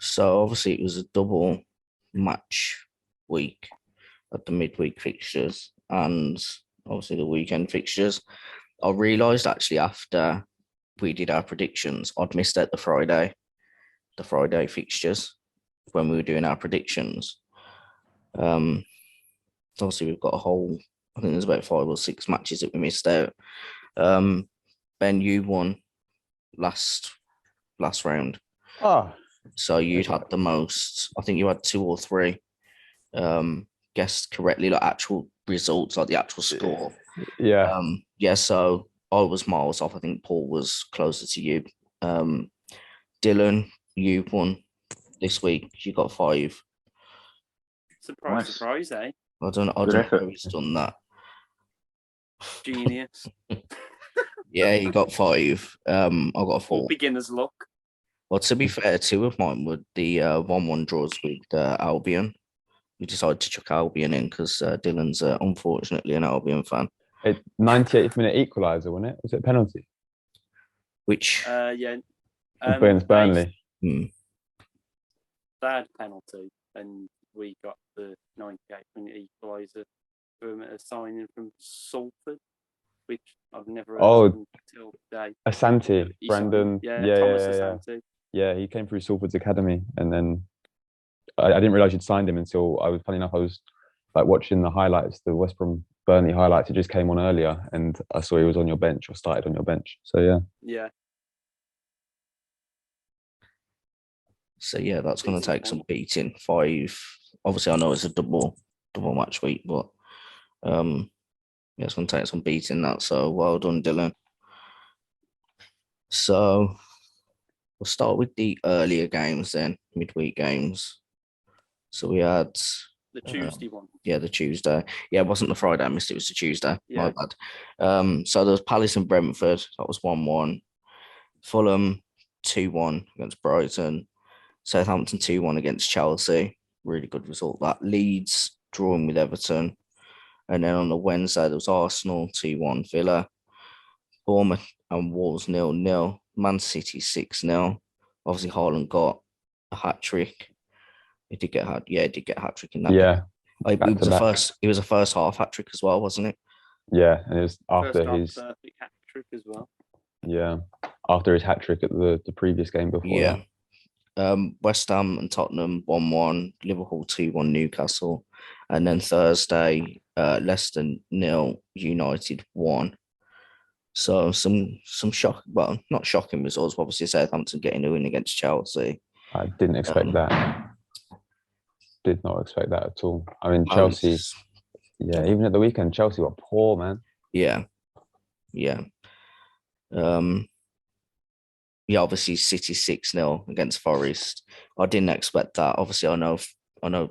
So obviously it was a double match week at the midweek fixtures and obviously the weekend fixtures. I realised actually after we did our predictions, I'd missed out the Friday fixtures when we were doing our predictions. Um, obviously we've got a whole, I think there's about 5 or 6 matches that we missed out. Um, Ben, you won last round, Oh, so you'd had the most. I think you had 2 or 3 guessed correctly, like actual results, like the actual score. yeah. Yeah, so I was miles off. I think Paul was closer to you. Um, Dylan, you won this week. You got 5. Surprise, Nice. surprise, eh? I don't Good know effort. how he's done that. Genius. Yeah, you got 5. I got 4. All beginner's luck. Well, to be fair, 2 of mine were the 1-1 draws with Albion. We decided to chuck Albion in because Dylan's unfortunately an Albion fan. 98th minute equaliser, wasn't it? Was it a penalty? Which Yeah. Against Burnley. Bad penalty, and we got the 98th minute equaliser from a signing from Salford, which I've never heard of until today. Asante, Brandon. Thomas Asante. Yeah, he came through Salford's academy, and then I didn't realise you'd signed him until funny enough, I was like watching the highlights, the West Brom Burnley highlights. It just came on earlier, and I saw he was on your bench or started on your bench. So yeah. Yeah. So yeah, that's going to take some beating. 5. Obviously, I know it's a double match week, but yeah, it's going to take some beating. That, so well done, Dylan. So we'll start with the earlier games then, midweek games. So we had the Tuesday one. Yeah, the Tuesday. Yeah, it wasn't the Friday. I missed it. It was the Tuesday. Yeah. My bad. So there was Palace and Brentford. That was 1-1. Fulham 2-1 against Brighton. Southampton 2-1 against Chelsea. Really good result. That Leeds drawing with Everton. And then on the Wednesday, there was Arsenal 2-1 Villa. Bournemouth and Wolves 0-0. Man City 6-0. Obviously, Haaland got a hat trick. He did get a hat trick in that game. It was a first half hat trick as well, wasn't it? Yeah, and it was after his perfect hat trick as well. Yeah, after his hat trick at the previous game before. Yeah. West Ham and Tottenham 1-1, Liverpool 2-1 Newcastle, and then Thursday Leicester 0, United 1. So some not shocking results. Obviously, Southampton getting a win against Chelsea. I didn't expect that. Did not expect that at all. I mean, Chelsea. Yeah, even at the weekend, Chelsea were poor, man. Yeah. Obviously City 6-0 against Forest. I didn't expect that. Obviously, I know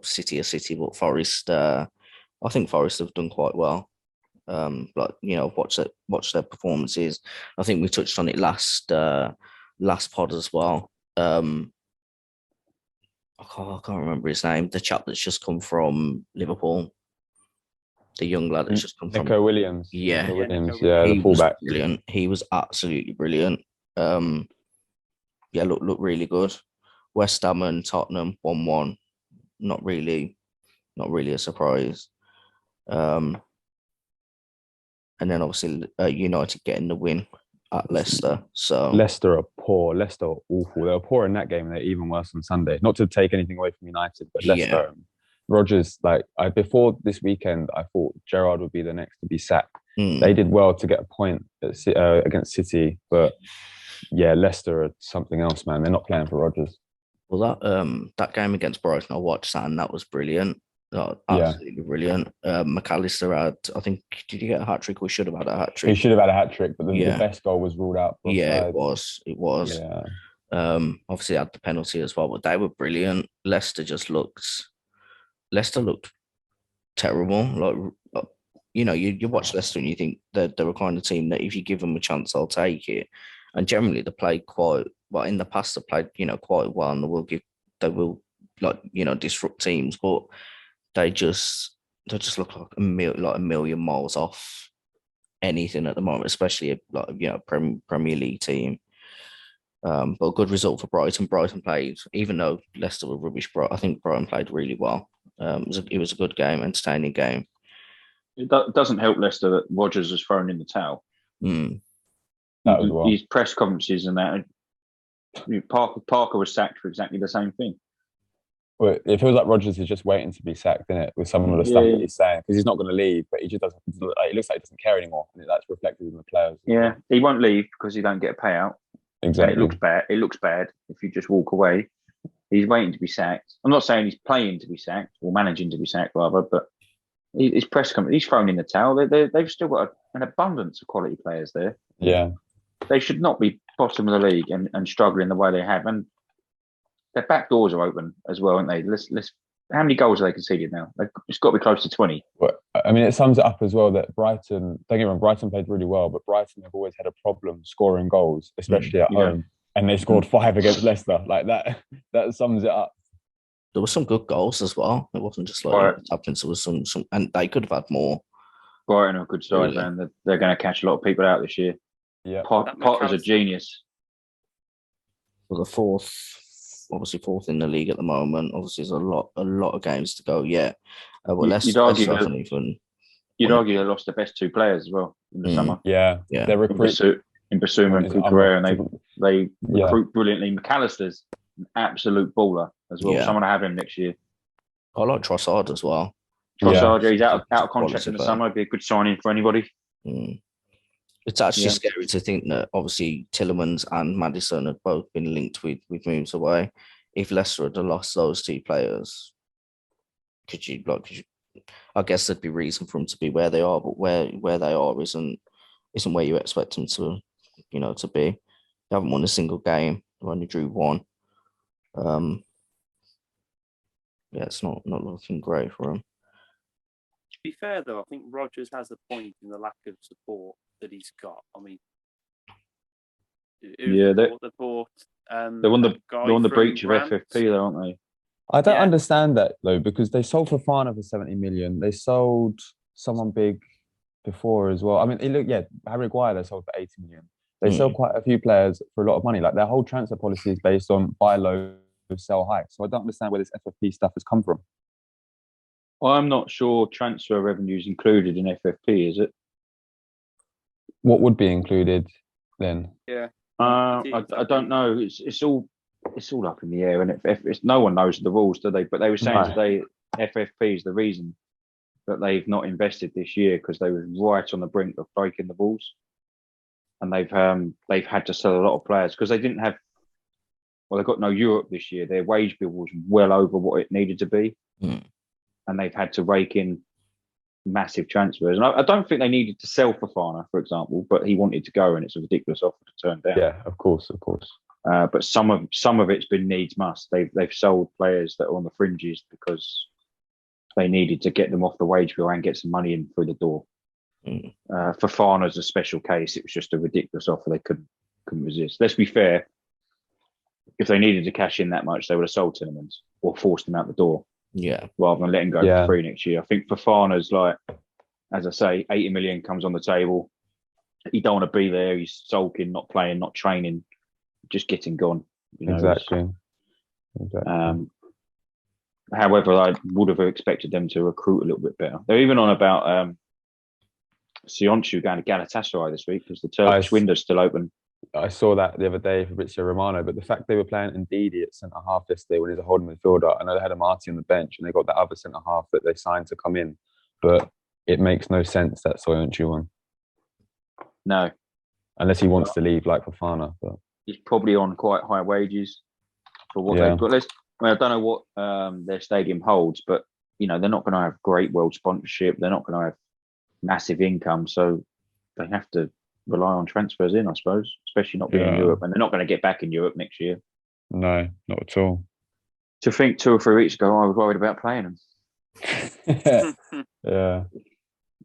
City are City, but Forest. I think Forest have done quite well. But watch their performances. I think we touched on it last pod as well. I can't remember his name. The chap that's just come from Liverpool. The young lad that's just come from Nico Williams. Yeah, Nico Williams. Yeah, the fullback. Brilliant. He was absolutely brilliant. Look really good. West Ham and Tottenham 1-1. Not really a surprise. And then obviously United getting the win at Leicester. So Leicester are poor. Leicester are awful. They were poor in that game. They're even worse on Sunday. Not to take anything away from United, but Leicester. Yeah. Rodgers, before this weekend, I thought Gerrard would be the next to be sacked. They did well to get a point against City, but yeah, Leicester are something else, man. They're not playing for Rodgers. Well, that game against Brighton, I watched that, and that was brilliant. Absolutely brilliant. McAllister had, I think, did he get a hat trick? Or should have had a hat trick. He should have had a hat trick, but the best goal was ruled out. Yeah, it was. Yeah. Obviously had the penalty as well, but they were brilliant. Leicester looked terrible. You watch Leicester and you think that they're a kind of team that if you give them a chance, they'll take it. And generally, they play quite well. In the past, they played quite well, and they will disrupt teams, but they just look like a million miles off anything at the moment, especially Premier League team. But a good result for Brighton. Brighton played, even though Leicester were rubbish, I think Brighton played really well. It was a good game, entertaining game. It doesn't help Leicester that Rodgers has thrown in the towel. Mm. That was well. His press conferences and that. Parker was sacked for exactly the same thing. Well, it feels like Rodgers is just waiting to be sacked, isn't it, with some of the stuff that he's saying, because he's not going to leave, but he just doesn't. It looks like he doesn't care anymore, and that's reflected in the players. Yeah, he won't leave because he don't get a payout. Exactly. And it looks bad. It looks bad if you just walk away. He's waiting to be sacked. I'm not saying he's playing to be sacked or managing to be sacked, rather, but his press conference, he's thrown in the towel. They've still got an abundance of quality players there. Yeah. They should not be bottom of the league and struggling the way they have. And their back doors are open as well, aren't they? How many goals have they conceded now? It's got to be close to 20. Well, I mean, it sums it up as well that Brighton, don't get me wrong, Brighton played really well, but Brighton have always had a problem scoring goals, especially at home. And they scored 5 against Leicester. Like that sums it up. There were some good goals as well. It wasn't just like happens. There was some, and they could have had more. Brighton are a good side, man. They're going to catch a lot of people out this year. Yeah, Potter's a genius. For the fourth in the league at the moment. Obviously, there's a lot of games to go. Yeah, you'd argue they lost the best 2 players as well in the summer. Yeah. They're recruiting in Basuma and Cucurella, and they recruit brilliantly. McAllister's an absolute baller as well. Yeah. Someone to have him next year. I like Trossard as well. Trossard, he's out of contract in the summer. It'd be a good signing for anybody. It's actually scary to think that obviously Tielemans and Maddison have both been linked with moves away. If Leicester had lost those 2 players, could you I guess there'd be reason for them to be where they are, but where they are isn't where you expect them to, to be. They haven't won a single game. They only drew 1. It's not looking great for them. To be fair, though, I think Rodgers has a point in the lack of support that he's got. I mean, they're on the breach of FFP, though, aren't they? I don't understand that though, because they sold Fofana for 70 million. They sold someone big before as well. I mean, Harry Maguire they sold for 80 million. They sell quite a few players for a lot of money. Like their whole transfer policy is based on buy low, sell high. So I don't understand where this FFP stuff has come from. Well, I'm not sure transfer revenue is included in FFP, is it? What would be included then? Yeah. I don't know. It's all up in the air, and no one knows the rules, do they? But they were saying today FFP is the reason that they've not invested this year because they were right on the brink of breaking the rules, and they've had to sell a lot of players because they didn't have. Well, they've got no Europe this year. Their wage bill was well over what it needed to be, and they've had to rake in massive transfers. And I don't think they needed to sell Fofana, for example, but he wanted to go, and it's a ridiculous offer to turn down. Yeah, of course. But some of it's been needs must. They've sold players that are on the fringes because they needed to get them off the wage bill and get some money in through the door. Fofana's a special case. It was just a ridiculous offer they couldn't resist. Let's be fair. If they needed to cash in that much, they would have sold Tielemans or forced him out the door. Yeah. Rather than letting go for free next year. I think Fofana's like, as I say, 80 million comes on the table. He don't want to be there. He's sulking, not playing, not training, just getting gone. Exactly. However, I would have expected them to recruit a little bit better. They're even on about Sionchu going to Galatasaray this week because the Turkish window's still open. I saw that the other day for Fabrizio Romano, but the fact they were playing Ndidi at centre half yesterday when he's a holding midfielder, I know they had a Marty on the bench and they got that other centre half that they signed to come in, but it makes no sense that Soyuncu one. No, unless he wants to leave like Fofana. But he's probably on quite high wages for what they've got. I don't know what their stadium holds, but they're not going to have great world sponsorship. They're not going to have massive income, so they have to rely on transfers in, I suppose, especially not being in Europe. And they're not going to get back in Europe next year. No, not at all. To think 2 or 3 weeks ago, I was worried about playing them. Yeah.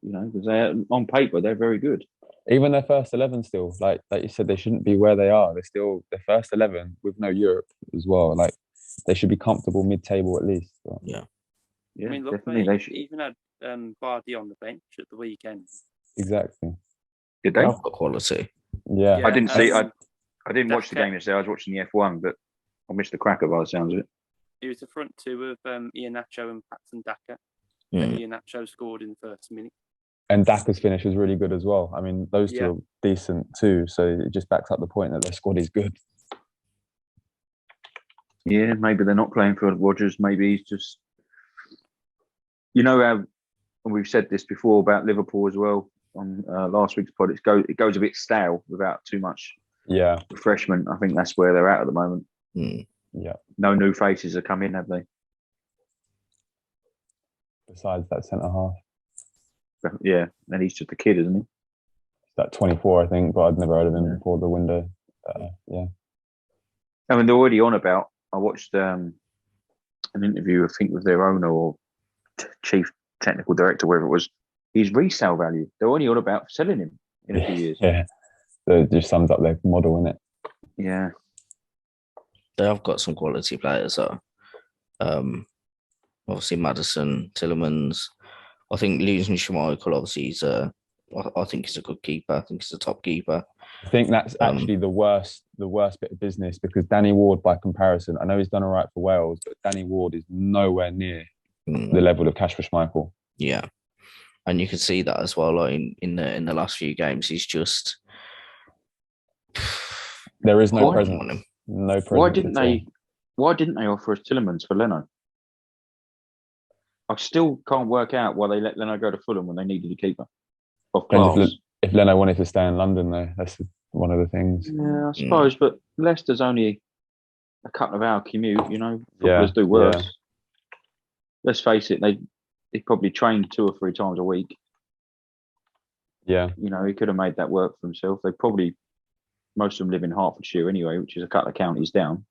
Because on paper, they're very good. Even their first 11 still, like you said, they shouldn't be where they are. They're still their first 11 with no Europe as well. Like, they should be comfortable mid-table at least. But. Yeah, I mean, look, they even had Vardy on the bench at the weekend. Exactly. Did they? They've got quality. Yeah. I didn't see. I I didn't watch the game yesterday. I was watching the F1, but I missed the cracker by the sounds of it. He was the front two of Iheanacho and Patson Daka. And Iheanacho scored in the first minute. And Daka's finish was really good as well. I mean, those two are decent too. So it just backs up the point that their squad is good. Yeah, maybe they're not playing for Rodgers. Maybe he's just, you know, how, and we've said this before about Liverpool as well on last week's pod. It goes a bit stale without too much refreshment. I think that's where they're at the moment. Yeah. No new faces have come in, have they? Besides that centre half. Yeah, and he's just a kid, isn't he? He's like 24, I think, but I'd never heard of him before the window. Yeah. I mean, they're already on about. I watched an interview, I think, with their owner or chief technical director, wherever it was. His resale value. They're only on about selling him in a few years. Yeah. So it just sums up their model, innit? Yeah. They have got some quality players, though. Obviously, Maddison, Tielemans. I think losing Schmeichel, obviously, I think he's a good keeper. I think he's a top keeper. I think that's actually the worst bit of business, because Danny Ward, by comparison, I know he's done all right for Wales, but Danny Ward is nowhere near the level of Kasper Schmeichel. Yeah, and you can see that as well. Like in the last few games, he's just there is no presence on him. No presence. Why didn't they offer us Tielemans for Leno? I still can't work out why they let Leno go to Fulham when they needed a keeper of class. If Leno wanted to stay in London, though, that's one of the things. Yeah, I suppose, but Leicester's only a couple of hour commute, you know. Footballers do worse. Yeah. Let's face it, they probably train 2 or 3 times a week. Yeah. You know, he could have made that work for himself. Most of them live in Hertfordshire anyway, which is a couple of counties down.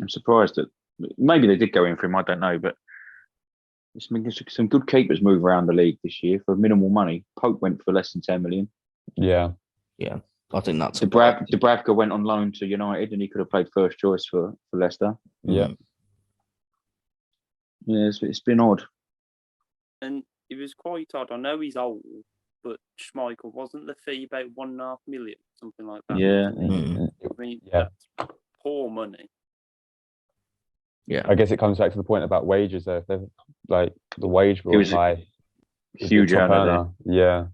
I'm surprised that maybe they did go in for him, I don't know, but some good keepers move around the league this year for minimal money. Pope went for less than 10 million. Yeah. I think that's Dubravka went on loan to United, and he could have played first choice for Leicester. Yeah. Yeah, it's been odd. And it was quite odd. I know he's old, but Schmeichel, wasn't the fee about 1.5 million, something like that? Yeah. I mean, that's poor money. Yeah, I guess it comes back to the point about wages, though. If they're like the wage bill is high, huge earner. Yeah.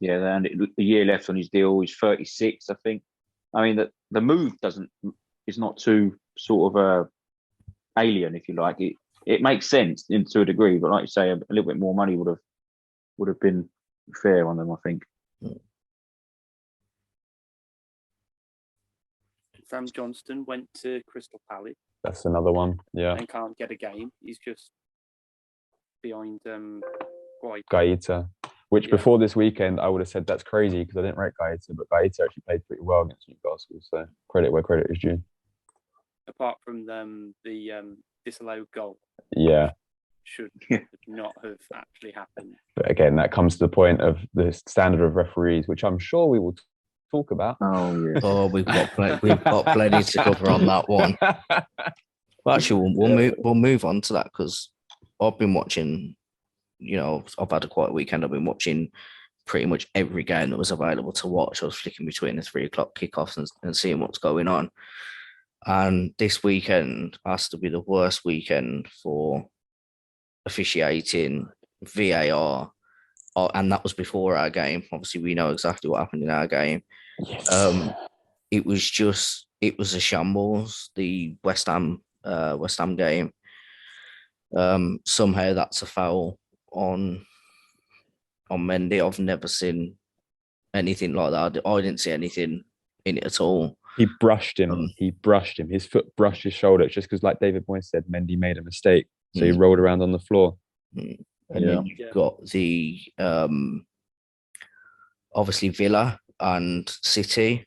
Yeah, and a year left on his deal. He's 36, I think. I mean, the move is not too sort of alien, if you like. It makes sense to a degree, but like you say, a little bit more money would have been fair on them, I think. Sam Johnston went to Crystal Palace. That's another one, yeah. And can't get a game. He's just behind Gaeta. Which before this weekend, I would have said that's crazy because I didn't rate Gaeta, but Gaeta actually played pretty well against Newcastle. So credit where credit is due. Apart from the disallowed goal. Yeah. Should not have actually happened. But again, that comes to the point of the standard of referees, which I'm sure we will talk about. Oh yeah. Oh, we've got plenty to cover on that one. Well, actually, we'll move on to that because I've been watching. You know, I've had a quiet weekend. I've been watching pretty much every game that was available to watch. I was flicking between the 3 o'clock kickoffs and seeing what's going on. And this weekend has to be the worst weekend for officiating, VAR, and that was before our game. Obviously, we know exactly what happened in our game. Yes. It was a shambles. The West Ham game. Somehow that's a foul on Mendy. I've never seen anything like that. I didn't see anything in it at all. He brushed him. His foot brushed his shoulder. It's just because, like David Moyes said, Mendy made a mistake. So he rolled around on the floor. And then you've got the obviously Villa and City.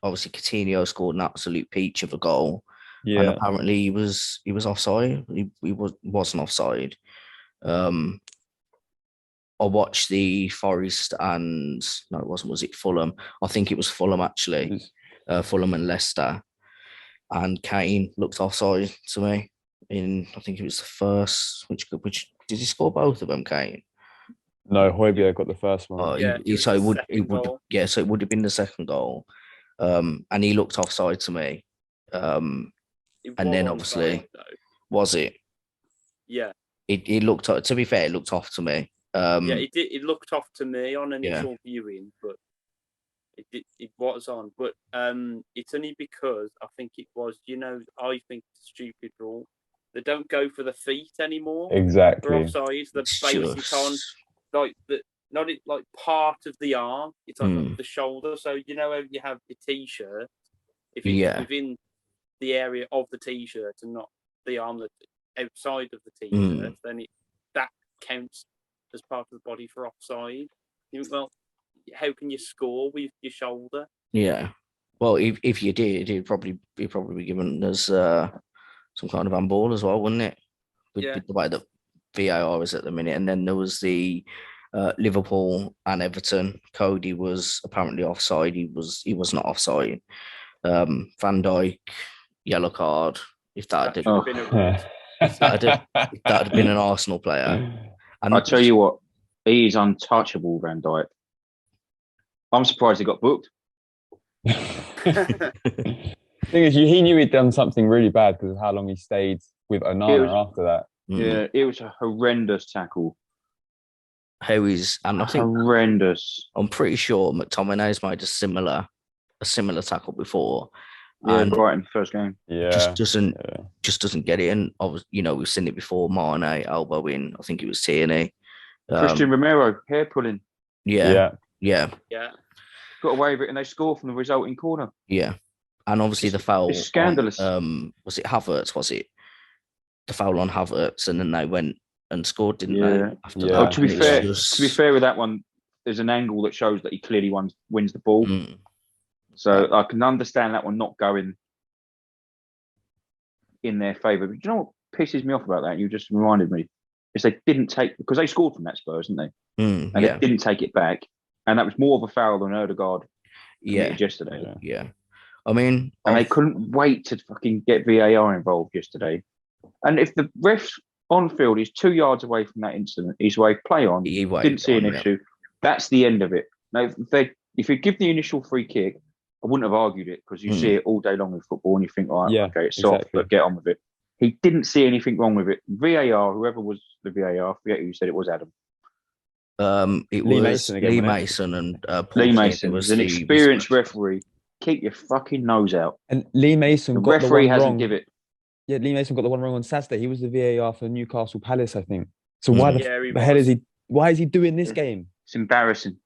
Obviously Coutinho scored an absolute peach of a goal. Yeah. And apparently he was offside. He wasn't offside. I watched the Forest and no, it wasn't. Was it Fulham? I think it was Fulham actually. Fulham and Leicester, and Kane looked offside to me. I think it was the first. Which did he score both of them, Kane? No, Højbjerg got the first one. Oh, Yeah, it was so the it would second goal. so it would have been the second goal. And he looked offside to me. It And was then offside, obviously, though. was it? Yeah. It looked, to be fair, it looked off to me. Yeah, it did. It looked off to me on initial Yeah. viewing, but it was on. But it's only because I think it was. I think the stupid rule. They don't go for the feet anymore. For Exactly. offsides, they base it on like not like part of the arm. It's like the shoulder. So how you have the t-shirt. If it's within the area of the t-shirt and not the arm that's outside of the t-shirt, then that counts as part of the body for offside. Well, how can you score with your shoulder? Yeah. Well, if you did, it'd probably be given as some kind of handball as well, wouldn't it? With the way that VAR is at the minute. And then there was the Liverpool and Everton. Cody was apparently offside. He was not offside. Van Dijk, yellow card. If that had been a if that had been an Arsenal player. And I tell you what, he is untouchable, Van Dijk. I'm surprised he got booked. Thing is, he knew he'd done something really bad because of how long he stayed with Onana after that. Yeah, it was a horrendous tackle. And I think horrendous. I'm pretty sure McTominay's made a similar tackle before. Yeah, and right in the first game. Yeah, just doesn't get it. And we've seen it before. Mane elbowing. I think it was Tierney. Christian Romero hair pulling. Yeah. Got away with it, and they score from the resulting corner. Yeah, and obviously the foul. It's scandalous. Was it Havertz? Was it the foul on Havertz, and then they went and scored, didn't they? After that. Oh, to be fair with that one, there's an angle that shows that he clearly wins the ball. So I can understand that one not going in their favour. But do you know what pisses me off about that? You just reminded me. Is they didn't take, because they scored from that Spurs, didn't they? And they didn't take it back. And that was more of a foul than Ødegaard committed yesterday. Yeah. I mean... And they couldn't wait to fucking get VAR involved yesterday. And if the ref on field is 2 yards away from that incident, he's away, play on, didn't see an issue, that's the end of it. Now, if you give the initial free kick, I wouldn't have argued it, because you see it all day long in football and you think, okay, it's soft, but get on with it. He didn't see anything wrong with it. VAR, whoever was the VAR, I forget who said it was, Adam. It was Lee Mason and Paul Lee Mason was an experienced referee. Keep your fucking nose out. And Lee Mason the got referee the one hasn't wrong. Give it. Yeah, Lee Mason got the one wrong on Saturday. He was the VAR for Newcastle Palace, I think. So why the hell is he? Why is he doing this game? It's embarrassing.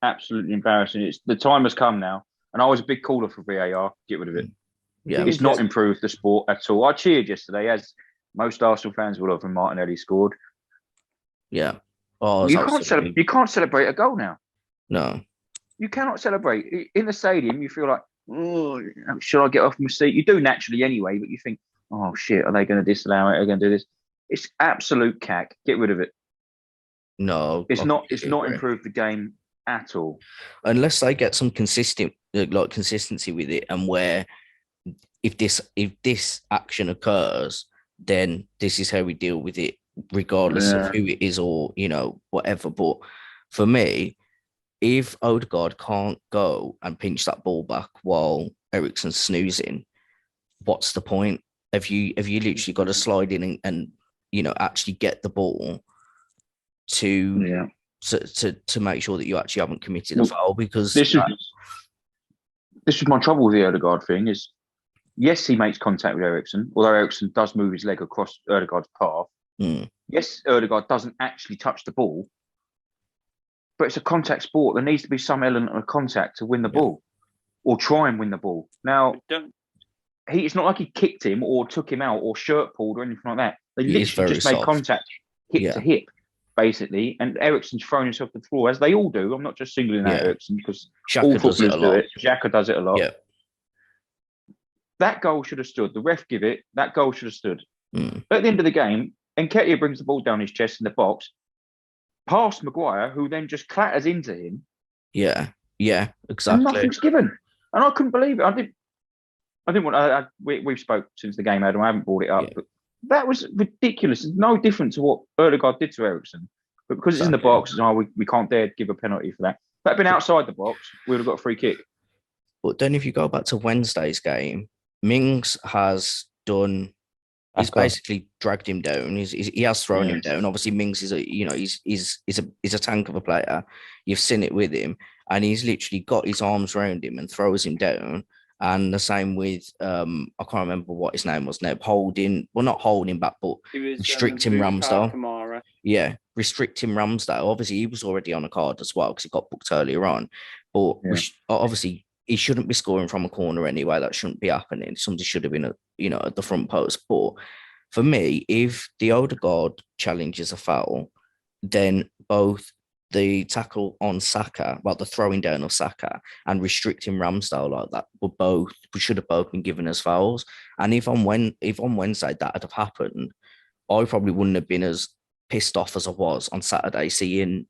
Absolutely embarrassing. The time has come now, and I was a big caller for VAR. Get rid of it. Yeah, it's not improved the sport at all. I cheered yesterday, as most Arsenal fans will have, when Martinelli scored. Yeah. You can't celebrate a goal now. No. You cannot celebrate. In the stadium, you feel like, oh, should I get off my seat? You do naturally anyway, but you think, oh, shit, are they going to disallow it? Are they going to do this? It's absolute cack. Get rid of it. No. It's not improved the game at all. Unless they get some consistency with it, and where if this action occurs, then this is how we deal with it, regardless of who it is or whatever. But for me, if Odegaard can't go and pinch that ball back while Eriksen's snoozing, what's the point? Have you literally got to slide in and actually get the ball to make sure that you actually haven't committed a foul? Because this is my trouble with the Odegaard thing. Is yes, he makes contact with Eriksen, although Eriksen does move his leg across Odegaard's path. Yes, Ødegaard doesn't actually touch the ball, but it's a contact sport. There needs to be some element of contact to win the ball, or try and win the ball. Now, it's not like he kicked him or took him out or shirt pulled or anything like that. They literally just made contact hip to hip, basically. And Eriksen's thrown himself to the floor, as they all do. I'm not just singling out Eriksen, because all footballers do it. Xhaka does it a lot. Yeah. That goal should have stood. The ref give it. That goal should have stood. But at the end of the game, Nketiah brings the ball down his chest in the box, past Maguire, who then just clatters into him. Yeah, exactly. And nothing's given. And I couldn't believe it. I didn't want. We've spoke since the game, Adam. I haven't brought it up, but that was ridiculous. It's no different to what Ødegaard did to Eriksen. But because it's in the box, we can't dare give a penalty for that. If that had been outside the box, we would have got a free kick. But then if you go back to Wednesday's game, Mings has done. He's basically dragged him down. He has thrown him down. Obviously, Mings is a tank of a player. You've seen it with him, and he's literally got his arms around him and throws him down. And the same with I can't remember what his name was now. Not holding back, but restricting Ramsdale. Yeah, restricting Ramsdale. Obviously, he was already on a card as well because he got booked earlier on. But obviously, he shouldn't be scoring from a corner anyway. That shouldn't be happening. Somebody should have been at the front post. But for me, if the Odegaard challenges a foul, then both the tackle on Saka, the throwing down of Saka, and restricting Ramsdale like that we should have both been given as fouls. And if on Wednesday that had have happened, I probably wouldn't have been as pissed off as I was on Saturday, seeing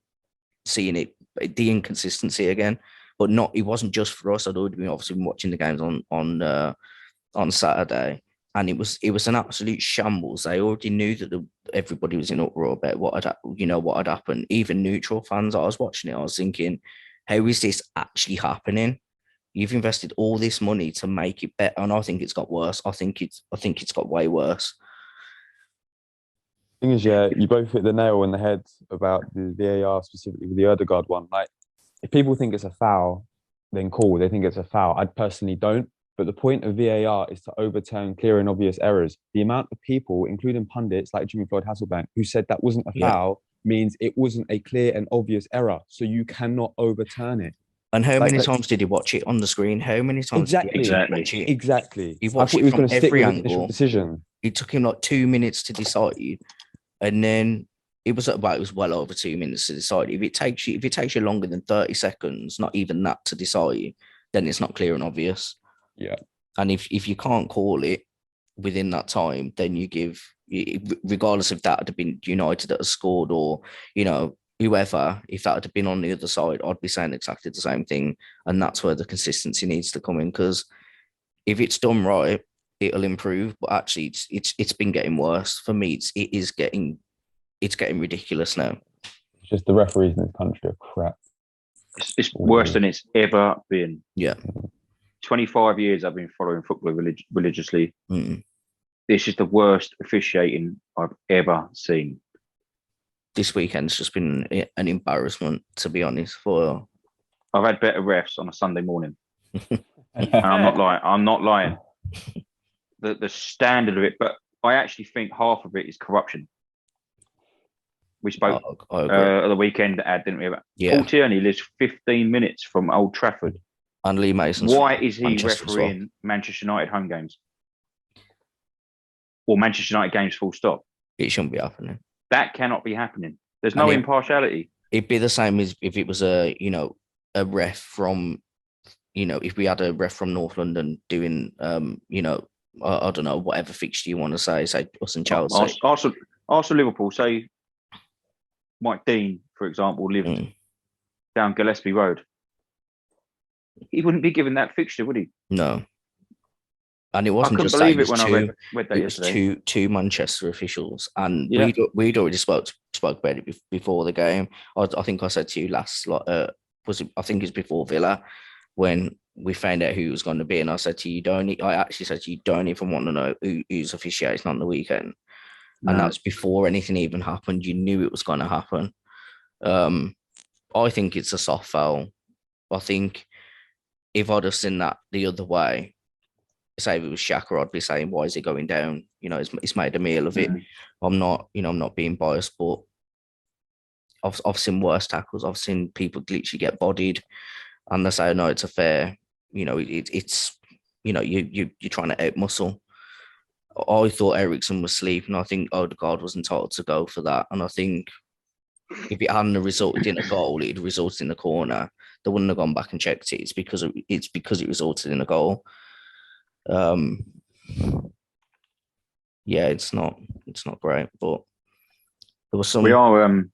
it, the inconsistency again. But it wasn't just for us. I'd already been watching the games on Saturday, and it was an absolute shambles. They already knew that everybody was in uproar about what had happened. Even neutral fans, I was watching it, I was thinking, how is this actually happening? You've invested all this money to make it better, and I think it's got worse. I think it's got way worse. Thing is, you both hit the nail on the head about the VAR, specifically with the Odegaard one. Like, if people think it's a foul, then cool, they think it's a foul. I personally don't. But the point of VAR is to overturn clear and obvious errors. The amount of people, including pundits like Jimmy Floyd Hasselbank, who said that wasn't a foul, means it wasn't a clear and obvious error. So you cannot overturn it. And how many times did he watch it on the screen? How many times did he watch it? Exactly. He watched it from every angle. Decision. It took him like 2 minutes to decide. And then it was well over 2 minutes to decide. If it takes you longer than 30 seconds, not even that, to decide, then it's not clear and obvious. Yeah. And if you can't call it within that time, then you give, regardless if that had been United that has scored or, whoever, if that had been on the other side, I'd be saying exactly the same thing. And that's where the consistency needs to come in, because if it's done right, it'll improve. But actually, it's been getting worse. For me, it's getting ridiculous now. It's just the referees in this country are crap. It's worse than it's ever been. Yeah. 25 years I've been following football religiously. Mm. This is the worst officiating I've ever seen. This weekend's just been an embarrassment, to be honest. I've had better refs on a Sunday morning. And I'm not lying. The standard of it, but I actually think half of it is corruption. We spoke the weekend ad, didn't we? Paul Tierney lives 15 minutes from Old Trafford. And Lee Mason. Why is he refereeing Manchester United home games? Or Manchester United games full stop? It shouldn't be happening. That cannot be happening. There's no impartiality. It'd be the same as if it was a ref from, if we had a ref from North London doing, I don't know, whatever fixture you want to say us and Chelsea. Arsenal Liverpool, say Mike Dean, for example, lived down Gillespie Road. He wouldn't be given that fixture, would he? No. And it wasn't just believe it when I read that it yesterday. Was two Manchester officials, and we'd already spoke about it before the game. I think I said to you I think it's before Villa, when we found out who it was going to be, and I said to you, I actually said to you, don't even want to know who's officiating on the weekend. No. And that's before anything even happened. You knew it was going to happen. I think it's a soft foul. I think if I'd have seen that the other way, say if it was Xhaka, I'd be saying, why is he going down? He's made a meal of it. I'm not being biased, but I've seen worse tackles. I've seen people literally get bodied, and they say, no, it's a fair. It's you're trying to out muscle. I thought Eriksen was sleeping. I think Odegaard was entitled to go for that, and I think if it hadn't resulted in a goal, it'd resulted in a corner. They wouldn't have gone back and checked it. It's because it resulted in a goal. It's not great, but there was some.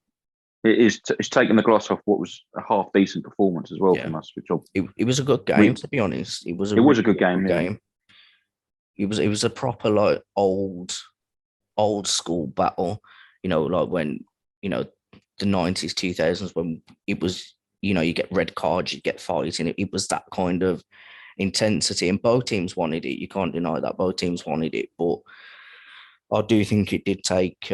It's taking the gloss off what was a half decent performance as well from us. It was a good game, to be honest. It was a good game. It was a proper old school battle. Like when the 90s, 2000s when it was, you get red cards, you get fighting. It was that kind of intensity, and both teams wanted it. You can't deny that both teams wanted it, but I do think it did take.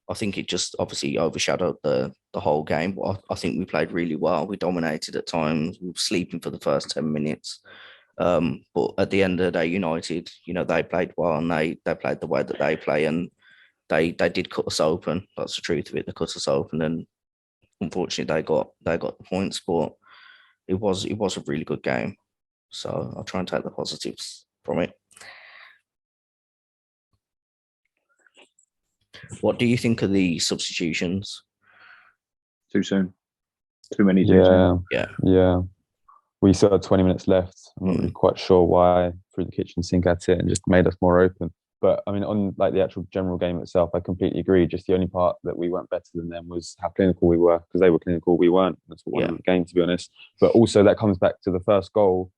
I think it just obviously overshadowed the whole game. But I think we played really well. We dominated at times. We were sleeping for the first 10 minutes. But at the end of the day, United, they played well, and they played the way that they play, and they did cut us open. That's the truth of it. They cut us open, and unfortunately, they got the points. But it was a really good game. So I'll try and take the positives from it. What do you think of the substitutions? Too soon. Too many. Too soon. Yeah. We still had 20 minutes left. I'm not really quite sure why. Threw the kitchen sink at it and just made us more open. But I mean, on like the actual general game itself, I completely agree. Just the only part that we weren't better than them was how clinical we were, because they were clinical, we weren't. That's what won the game, to be honest. But also that comes back to the first goal,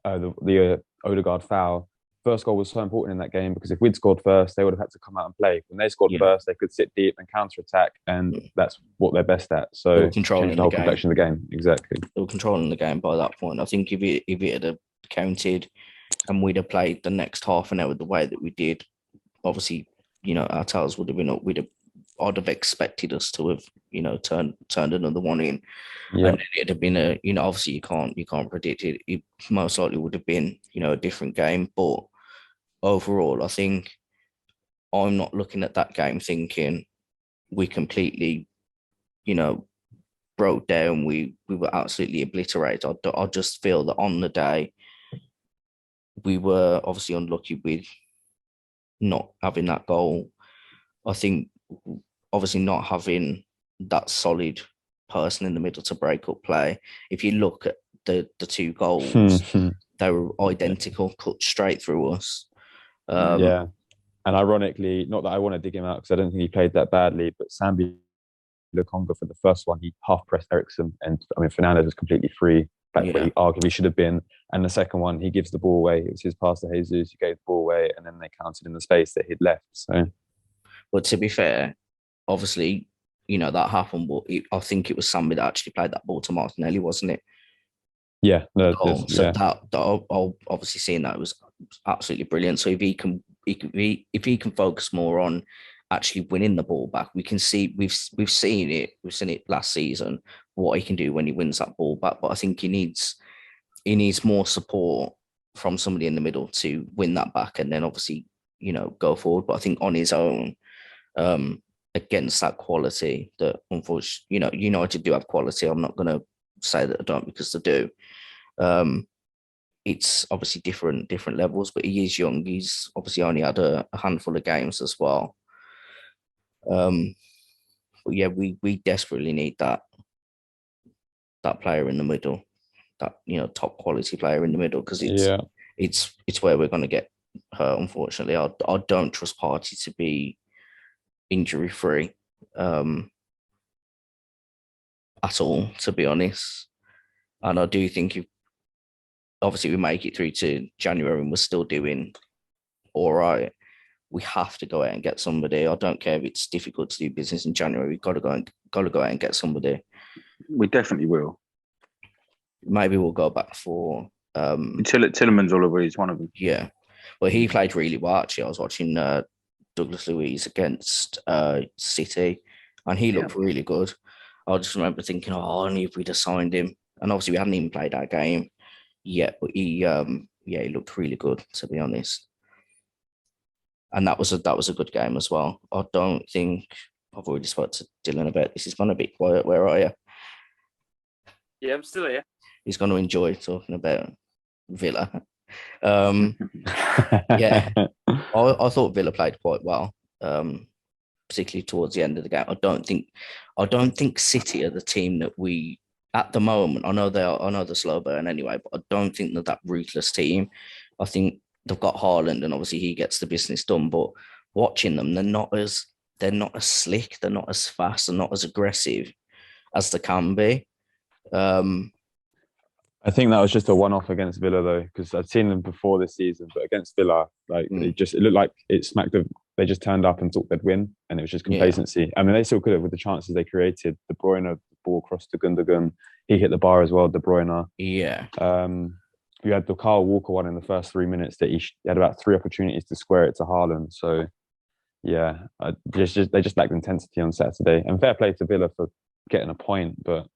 the Odegaard foul. First goal was so important in that game because if we'd scored first, they would have had to come out and play. When they scored first, they could sit deep and counter attack, and that's what they're best at. So controlling the whole complexion of the game. Exactly. They were controlling the game by that point. I think if it had counted and we'd have played the next half an hour the way that we did, obviously, our tails would have been up. I'd have expected us to have, turned another one in. Yeah. And it'd have been obviously you can't predict it. It most likely would have been, a different game. But overall, I think I'm not looking at that game thinking we completely, broke down. We were absolutely obliterated. I just feel that on the day we were obviously unlucky with not having that goal. I think obviously not having that solid person in the middle to break up play. If you look at the two goals, they were identical, cut straight through us. And ironically, not that I want to dig him out because I don't think he played that badly, but Sambi Lokonga for the first one, he half pressed Ericsson, and I mean Fernandez was completely free. That's where he arguably should have been. And the second one, he gives the ball away. It was his pass to Jesus. He gave the ball away, and then they counted in the space that he'd left. So, but to be fair, obviously, that happened. But I think it was somebody that actually played that ball to Martinelli, wasn't it? Yeah, no. So that obviously seeing that was absolutely brilliant. So if he can focus more on actually winning the ball back, we can see we've seen it last season what he can do when he wins that ball back. But I think he needs more support from somebody in the middle to win that back, and then obviously go forward. But I think on his own, against that quality that unfortunately United do have quality. I'm not going to say that I don't, because they do. It's obviously different levels, but he is young. He's obviously only had a handful of games as well. But yeah, we desperately need that player in the middle, that top quality player in the middle, because it's where we're going to get hurt. Unfortunately, I don't trust Partey to be injury free at all, to be honest. And I do think if obviously we make it through to January and we're still doing all right, we have to go out and get somebody. I don't care if it's difficult to do business in January. We've got to go out and get somebody. We definitely will. Maybe we'll go back for Tillemans Oliver is one of them. Yeah, well, he played really well actually. I was watching Douglas Luiz against City, and he looked really good. I just remember thinking, only if we'd have signed him. And obviously we hadn't even played our game yet, but he looked really good, to be honest. And that was a good game as well. I don't think I've already spoke to Dylan about this. He's gone a bit quiet. Where are you? Yeah, I'm still here. He's going to enjoy talking about Villa. Yeah, I thought Villa played quite well, particularly towards the end of the game. I don't think City are the team that we at the moment. I know they're slow burn anyway, but I don't think they're that ruthless team. I think they've got Haaland, and obviously he gets the business done. But watching them, they're not as slick, they're not as fast, they're not as aggressive as they can be. I think that was just a one-off against Villa, though, because I'd seen them before this season, but against Villa, like it looked like it smacked of. They just turned up and thought they'd win, and it was just complacency. Yeah. I mean, they still could have with the chances they created. De Bruyne, the ball crossed to Gundogan, he hit the bar as well. De Bruyne. Yeah. You had the Kyle Walker one in the first 3 minutes that he had about 3 opportunities to square it to Haaland. So, yeah, they just lacked intensity on Saturday. And fair play to Villa for getting a point, but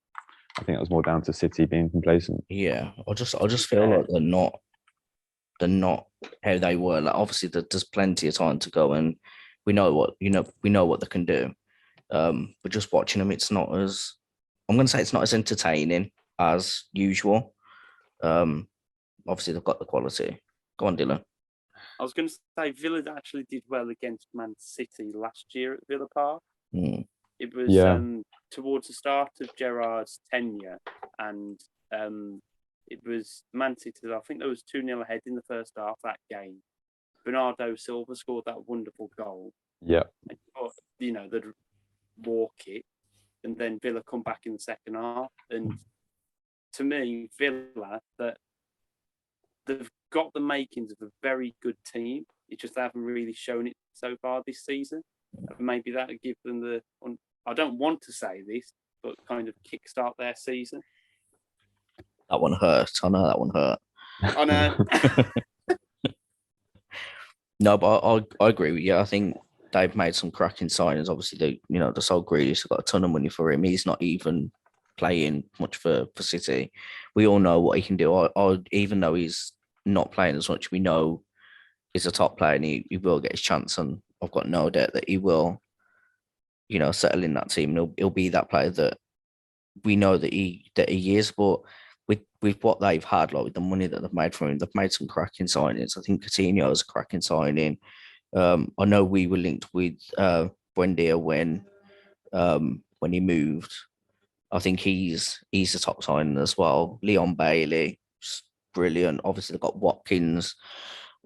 I think that was more down to City being complacent. Yeah, I just feel like they're not how they were. Like obviously there's plenty of time to go, and we know what they can do. But just watching them, it's not as entertaining as usual. Obviously they've got the quality. Go on, Dylan. I was going to say Villa actually did well against Man City last year at Villa Park. It was towards the start of Gerrard's tenure, and it was Man City. I think there was 2-0 ahead in the first half that game. Bernardo Silva scored that wonderful goal. Yeah. They'd walk it, and then Villa come back in the second half. And to me, Villa, that they've got the makings of a very good team. It's just they haven't really shown it so far this season. Maybe that would give them I don't want to say this, but kind of kickstart their season. That one hurt. I know that one hurt. I know. No, but I agree with you. I think they've made some cracking signings. Obviously, the sold Grealish got a ton of money for him. He's not even playing much for City. We all know what he can do. Even though he's not playing as much, we know he's a top player and he will get his chance. And I've got no doubt that he will, settle in that team. And he'll be that player that we know that he is. But with what they've had, like with the money that they've made from him, they've made some cracking signings. I think Coutinho is a cracking signing. I know we were linked with Buendia when he moved. I think he's a top signing as well. Leon Bailey, brilliant. Obviously, they've got Watkins.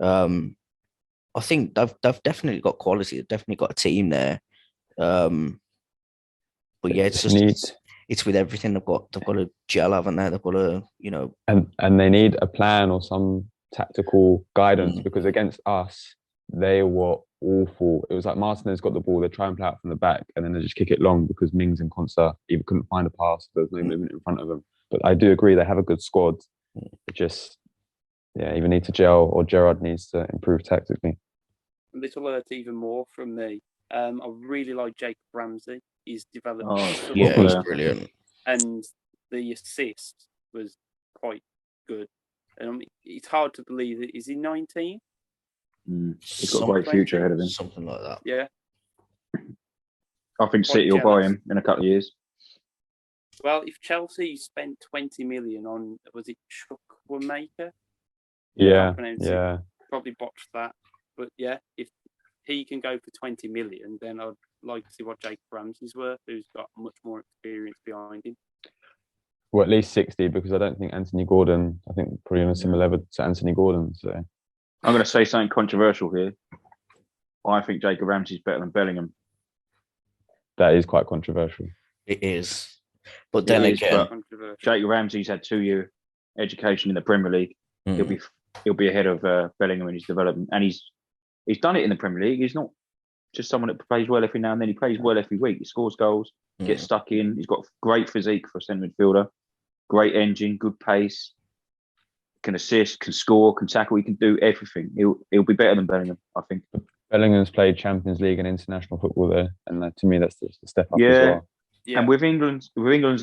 I think they've definitely got quality. They've definitely got a team there. But yeah, it's with everything they've got a gel, haven't they? They've got a and they need a plan or some tactical guidance because against us they were awful. It was like Martinez got the ball, they try and play out from the back, and then they just kick it long because Mings and Konsa even couldn't find a pass. There was no movement in front of them. But I do agree they have a good squad. It just either need to gel or Gerrard needs to improve tactically. This will hurt even more from me. I really like Jacob Ramsey. He's developed. He's brilliant. And the assist was quite good. And it's hard to believe that is he 19? He's got a great future ahead of him. Something like that. Yeah. I think City will buy him in a couple of years. Well, if Chelsea spent 20 million on, was it Chukwuemeka? Yeah. Probably botched that. But yeah, if he can go for 20 million, then I'd like to see what Jacob Ramsey's worth, who's got much more experience behind him. Well, at least 60, because I don't think Anthony Gordon, I think probably on a similar level to Anthony Gordon. So I'm going to say something controversial here. I think Jacob Ramsey's better than Bellingham. That is quite controversial. It is. But then again, Jacob Ramsey's had 2-year education in the Premier League. He'll be ahead of Bellingham in his development. And he's done it in the Premier League. He's not just someone that plays well every now and then. He plays well every week. He scores goals, gets stuck in. He's got great physique for a centre midfielder, great engine, good pace, can assist, can score, can tackle. He can do everything. He'll be better than Bellingham, I think. Bellingham's played Champions League and international football there, and to me that's just a step up as well. Yeah. And with England's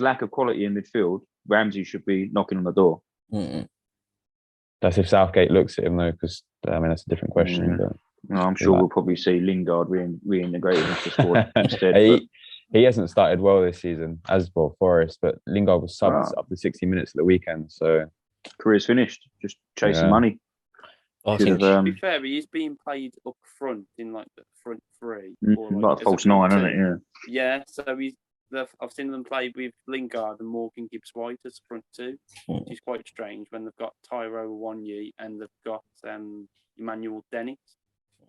lack of quality in midfield, Ramsey should be knocking on the door. That's if Southgate looks at him though, because that's a different question. But I'm sure we'll probably see Lingard reintegrated into the squad instead. He hasn't started well this season, as well Forest, but Lingard was subbed up to 60 minutes at the weekend. So career's finished, just chasing money. I think to be fair, he's being played up front in like the front three, or like a false nine, isn't it? Yeah. So I've seen them play with Lingard and Morgan Gibbs-White as front two, which is quite strange when they've got Tyro Awoniyi and they've got Emmanuel Dennis.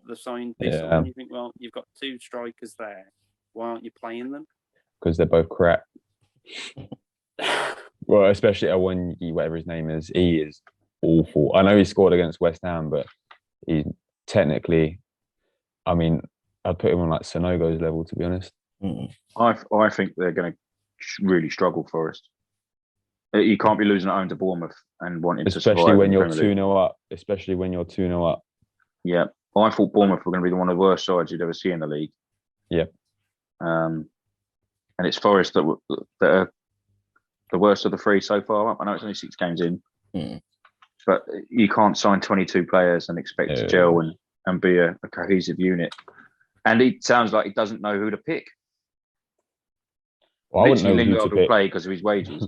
They've signed this one. You think, well, you've got two strikers there. Why aren't you playing them? Because they're both crap. Well, especially Awoniyi, whatever his name is, he is awful. I know he scored against West Ham, but he technically, I mean, I'd put him on like Sonogo's level, to be honest. I think they're going to really struggle for us. You can't be losing at home to Bournemouth and wanting to survive. Especially when you're 2-0 up. Especially when you're 2-0 up. Yeah. I thought Bournemouth were going to be one of the worst sides you'd ever see in the league. Yeah. And it's Forest that are the worst of the three so far. I know it's only 6 games in. But you can't sign 22 players and expect to gel and be a cohesive unit. And it sounds like he doesn't know who to pick. Well, I wouldn't know who to Lingard will pick. play because of his wages.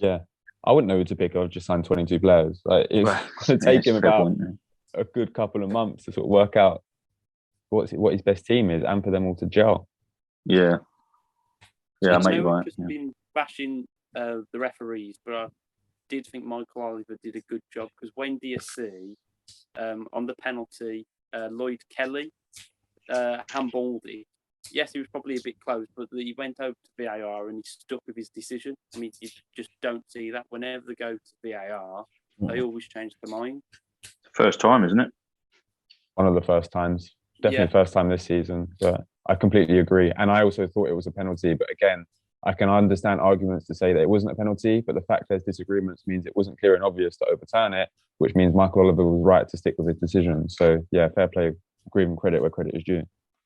Yeah. I wouldn't know who to pick. I've just signed 22 players. Like, it's going to take him about a good couple of months to sort of work out what his best team is and for them all to gel. Yeah. Yeah, I mate, right. I've just been bashing the referees, but I did think Michael Oliver did a good job because when do you see on the penalty, Lloyd Kelly handballed it? Yes, he was probably a bit close, but he went over to VAR and he stuck with his decision. I mean, you just don't see that. Whenever they go to VAR, they always change their mind. First time, isn't it? One of the first times. Definitely first time this season. But I completely agree. And I also thought it was a penalty. But again, I can understand arguments to say that it wasn't a penalty, but the fact there's disagreements means it wasn't clear and obvious to overturn it, which means Michael Oliver was right to stick with his decision. So, yeah, fair play. Give him credit where credit is due.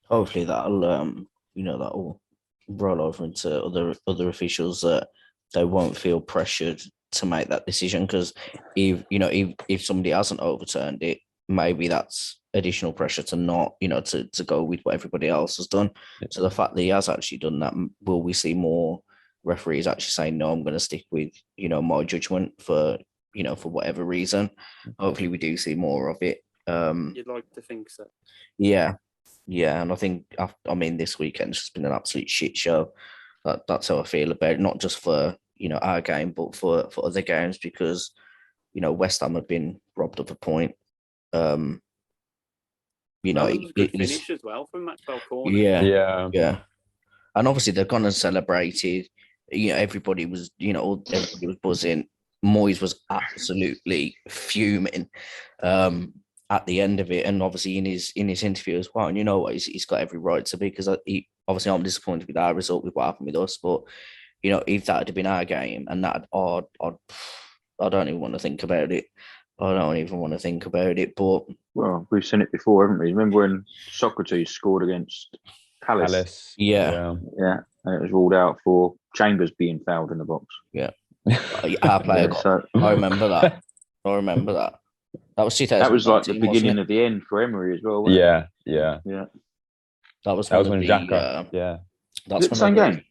Hopefully that'll that'll roll over into other officials that they won't feel pressured to make that decision, because if somebody hasn't overturned it, maybe that's additional pressure to not to go with what everybody else has done. So the fact that he has actually done that, will we see more referees actually saying, no, I'm going to stick with my judgment for whatever reason? Hopefully we do see more of it. You'd like to think so. Yeah, and I think this weekend's just been an absolute shit show. That's how I feel about it, not just for our game, but for other games, because West Ham have been robbed of a point. It was a good finish as well from Maxwell Corner. Yeah, and obviously they've gone and celebrated. Everybody was buzzing. Moyes was absolutely fuming at the end of it, and obviously in his interview as well. And you know what, he's got every right to be, because obviously I'm disappointed with our result, with what happened with us. But if that had been our game, and that I don't even want to think about it. But well, we've seen it before, haven't we? Remember when Socrates scored against Palace? Yeah. And it was ruled out for Chambers being fouled in the box. Yeah, our player. I remember that. That was 2000. That was like the beginning of the end for Emery as well. Yeah. That was when Xhaka. That's the same game.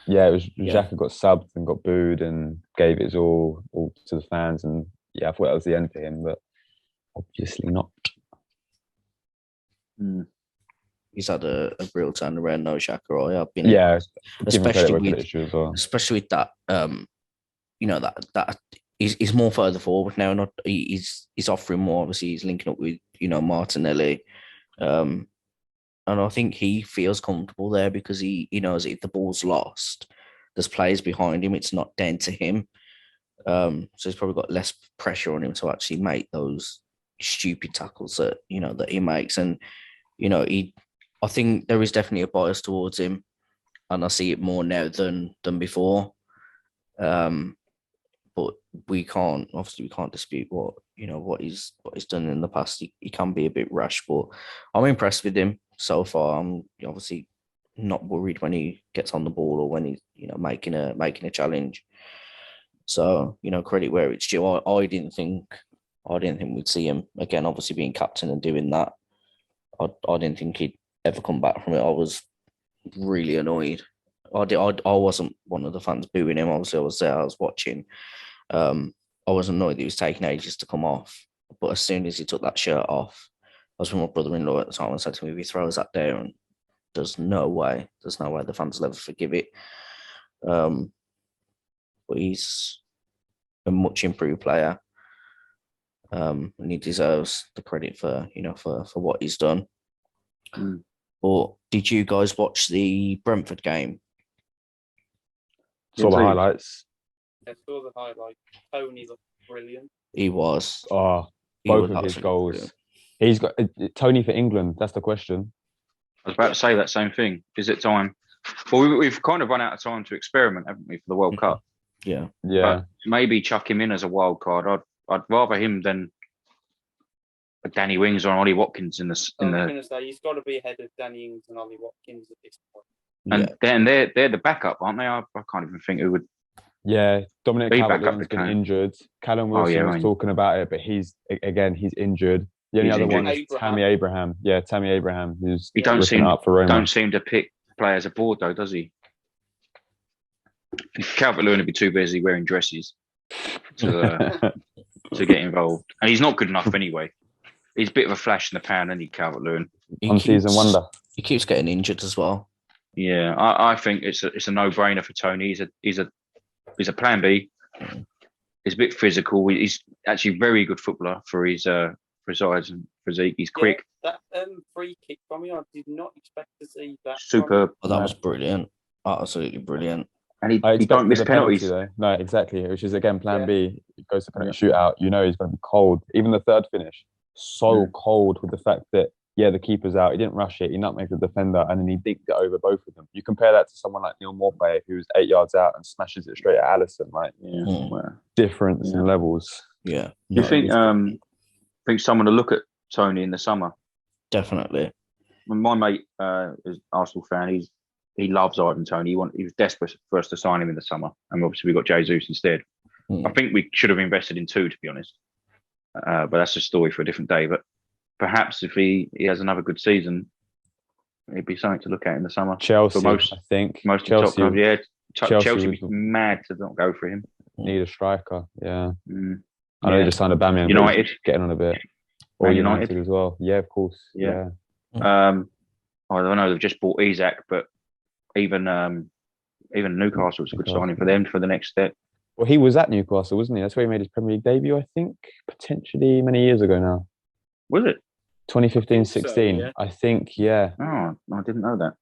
Yeah, it was. Xhaka got subbed and got booed and gave it all to the fans, and I thought that was the end for him, but obviously not. He's had a real turnaround, no Xhaka. I've been especially with that. That he's more further forward now. Not he's offering more. Obviously, he's linking up with Martinelli, and I think he feels comfortable there because he knows if the ball's lost, there's players behind him. It's not down to him. So he's probably got less pressure on him to actually make those stupid tackles that that he makes. And I think there is definitely a bias towards him, and I see it more now than before. But we can't dispute what he's done in the past. He can be a bit rash, but I'm impressed with him so far. I'm obviously not worried when he gets on the ball or when he's making a challenge. So credit where it's due. I didn't think we'd see him again. Obviously being captain and doing that, I didn't think he'd ever come back from it. I was really annoyed. I wasn't one of the fans booing him. Obviously I was there. I was watching. I was annoyed that he was taking ages to come off. But as soon as he took that shirt off, I was with my brother-in-law at the time and said to me, if he throws that down, there's no way the fans will ever forgive it. But he's a much improved player. And he deserves the credit for what he's done. But did you guys watch the Brentford game? Saw the highlights. I saw the highlight. Tony looked brilliant. He was. Oh, both of his goals. Brilliant. He's got Tony for England. That's the question. I was about to say that same thing. Is it time? Well, we've kind of run out of time to experiment, haven't we, for the World Cup? Yeah. But maybe chuck him in as a wild card. I'd rather him than Danny Wings or Ollie Watkins in the. I was going to say he's got to be ahead of Danny Wings and Ollie Watkins at this point. And they're the backup, aren't they? I can't even think who would. Yeah, Dominic Calvert-Lewin's been injured. Callum Wilson was talking about it, but he's injured. The only other one is Tammy Abraham. Yeah, Tammy Abraham, who's don't seem up for Roma. Don't seem to pick players aboard though, does he? Calvert-Lewin would be too busy wearing dresses to get involved, and he's not good enough anyway. He's a bit of a flash in the pan, isn't he, Calvert-Lewin? On-season wonder. He keeps getting injured as well. Yeah, I think it's a no-brainer for Tony. He's a plan B. He's a bit physical. He's actually a very good footballer for his size and physique. He's quick. That free kick from me, I did not expect to see that. Superb. Oh, that was brilliant. Absolutely brilliant. And he don't miss penalties. Though. No, exactly. Which is again plan B. He goes to penalty shootout. You know he's going to be cold. Even the third finish, cold with the fact that the keeper's out. He didn't rush it. He nutmegged the defender, and then he dinked it over both of them. You compare that to someone like Neil Maupay, who's 8 yards out and smashes it straight at Alisson. Like difference in levels. Yeah. You think someone to look at Tony in the summer? Definitely. My mate is an Arsenal fan. He loves Ivan Toney. He was desperate for us to sign him in the summer, and obviously we got Jesus instead. I think we should have invested in 2, to be honest. But that's a story for a different day. But perhaps if he has another good season, it'd be something to look at in the summer. Chelsea, I think. Most Chelsea, top clubs, Chelsea would be mad to not go for him. Need a striker, I know they just signed a Aubameyang. United getting on a bit. Or United as well. Yeah, of course. Yeah. I don't know. They've just bought Isak, but even Newcastle was a good signing for them for the next step. Well, he was at Newcastle, wasn't he? That's where he made his Premier League debut, I think, potentially many years ago now. Was it? 2015-16, I think, yeah. Oh, I didn't know that.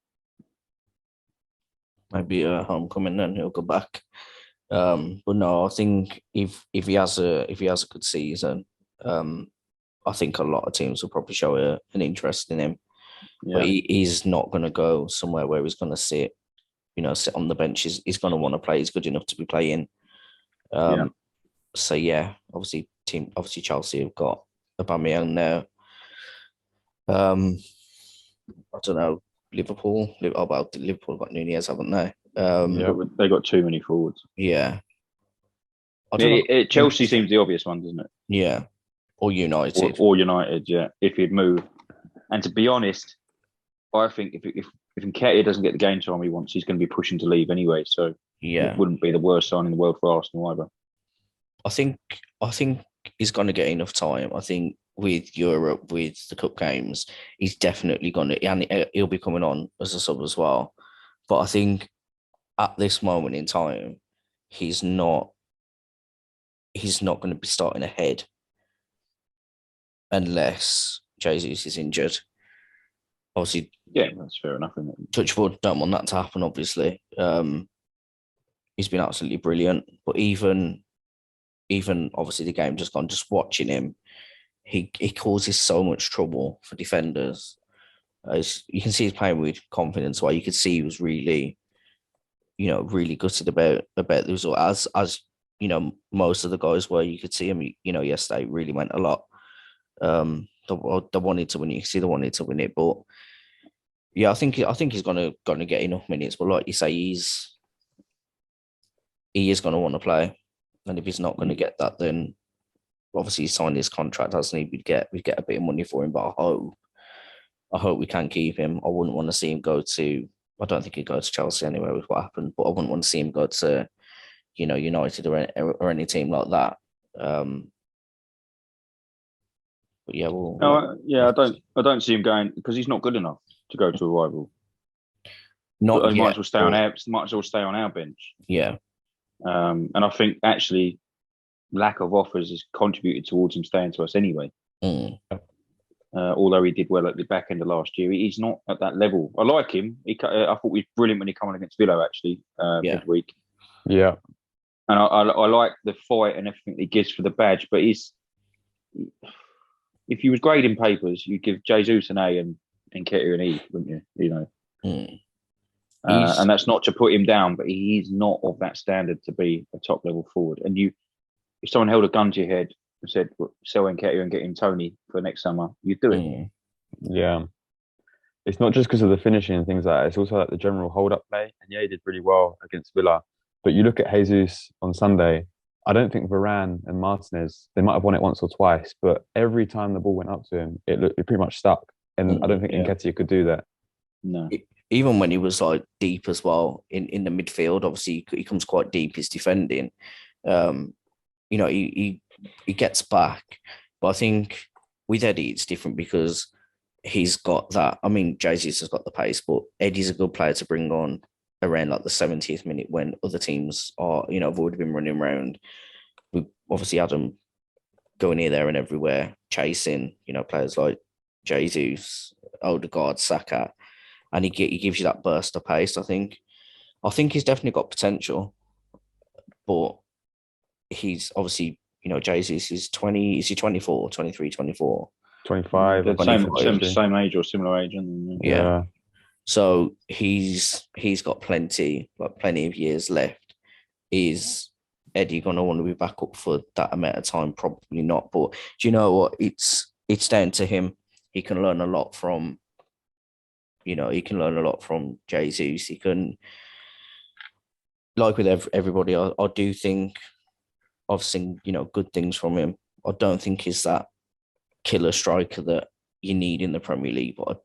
Maybe a homecoming, then he'll go back. But no, I think if he has a good season, I think a lot of teams will probably show an interest in him. Yeah. But he's not going to go somewhere where he's going to sit on the bench. He's going to want to play. He's good enough to be playing. So obviously Chelsea have got Aubameyang now. I don't know. Liverpool got Nunez, haven't they? They got too many forwards. Yeah. Chelsea seems the obvious one, doesn't it? Yeah. Or United. Or United, yeah. If he'd move. And to be honest, I think if Nketiah doesn't get the game time he wants, he's going to be pushing to leave anyway. So it wouldn't be the worst sign in the world for Arsenal either. I think he's going to get enough time. I think with Europe, with the cup games, he's definitely going to, and he'll be coming on as a sub as well. But I think at this moment in time, he's not going to be starting ahead unless Jesus is injured. Obviously, that's fair enough. Isn't it? Touch wood, don't want that to happen. Obviously, he's been absolutely brilliant. But even obviously the game just gone. Just watching him, he causes so much trouble for defenders. You can see he's playing with confidence. Why you could see he was really, really gutted about the result. As most of the guys were. You could see him. Yesterday really meant a lot. They wanted to win it. You see, they wanted to win it, but I think he's gonna get enough minutes. But like you say, he is gonna want to play, and if he's not going to get that, then obviously he signed his contract, hasn't he? We'd get a bit of money for him, but I hope we can keep him. I wouldn't want to see him go to. I don't think he'd go to Chelsea anyway with what happened, but I wouldn't want to see him go to, United or any team like that. But I don't see him going because he's not good enough to go to a rival. He might as well stay on our bench. Yeah. And I think actually lack of offers has contributed towards him staying to us anyway. Although he did well at the back end of last year, he's not at that level. I like him. I thought he was brilliant when he came on against Villa actually midweek. Yeah. And I like the fight and everything he gives for the badge, but if you was grading papers, you'd give Jesus an A and Nketiah an E, wouldn't you? You know, and that's not to put him down, but he is not of that standard to be a top level forward. And if someone held a gun to your head and said, well, "Sell Nketiah and get him Tony for next summer," you'd do it. Yeah. It's not just because of the finishing and things like that. It's also like the general hold-up play. And yeah, he did really well against Villa. But you look at Jesus on Sunday, I don't think Varane and Martinez, they might have won it once or twice, but every time the ball went up to him, it pretty much stuck. And I don't think Nketiah could do that. No. Even when he was like deep as well in the midfield, obviously he comes quite deep, he's defending. You know, he gets back. But I think with Eddie, it's different because he's got that. I mean, Jesus has got the pace, but Eddie's a good player to bring on around like the 70th minute when other teams are, you know, have already been running around. We obviously had him going here, there, and everywhere, chasing, you know, players like Jesus, Odegaard, Saka, and he gives you that burst of pace. I think he's definitely got potential, but he's obviously, you know, Jesus is 20. Is he 24, 23, 24? 25. Same age or similar age. Yeah. So he's got plenty of years left. Is Eddie going to want to be back up for that amount of time? Probably not. But do you know what? It's down to him. He can learn a lot from, you know, Jesus. He can, like with everybody, I do think I've seen, you know, good things from him. I don't think he's that killer striker that you need in the Premier League, but I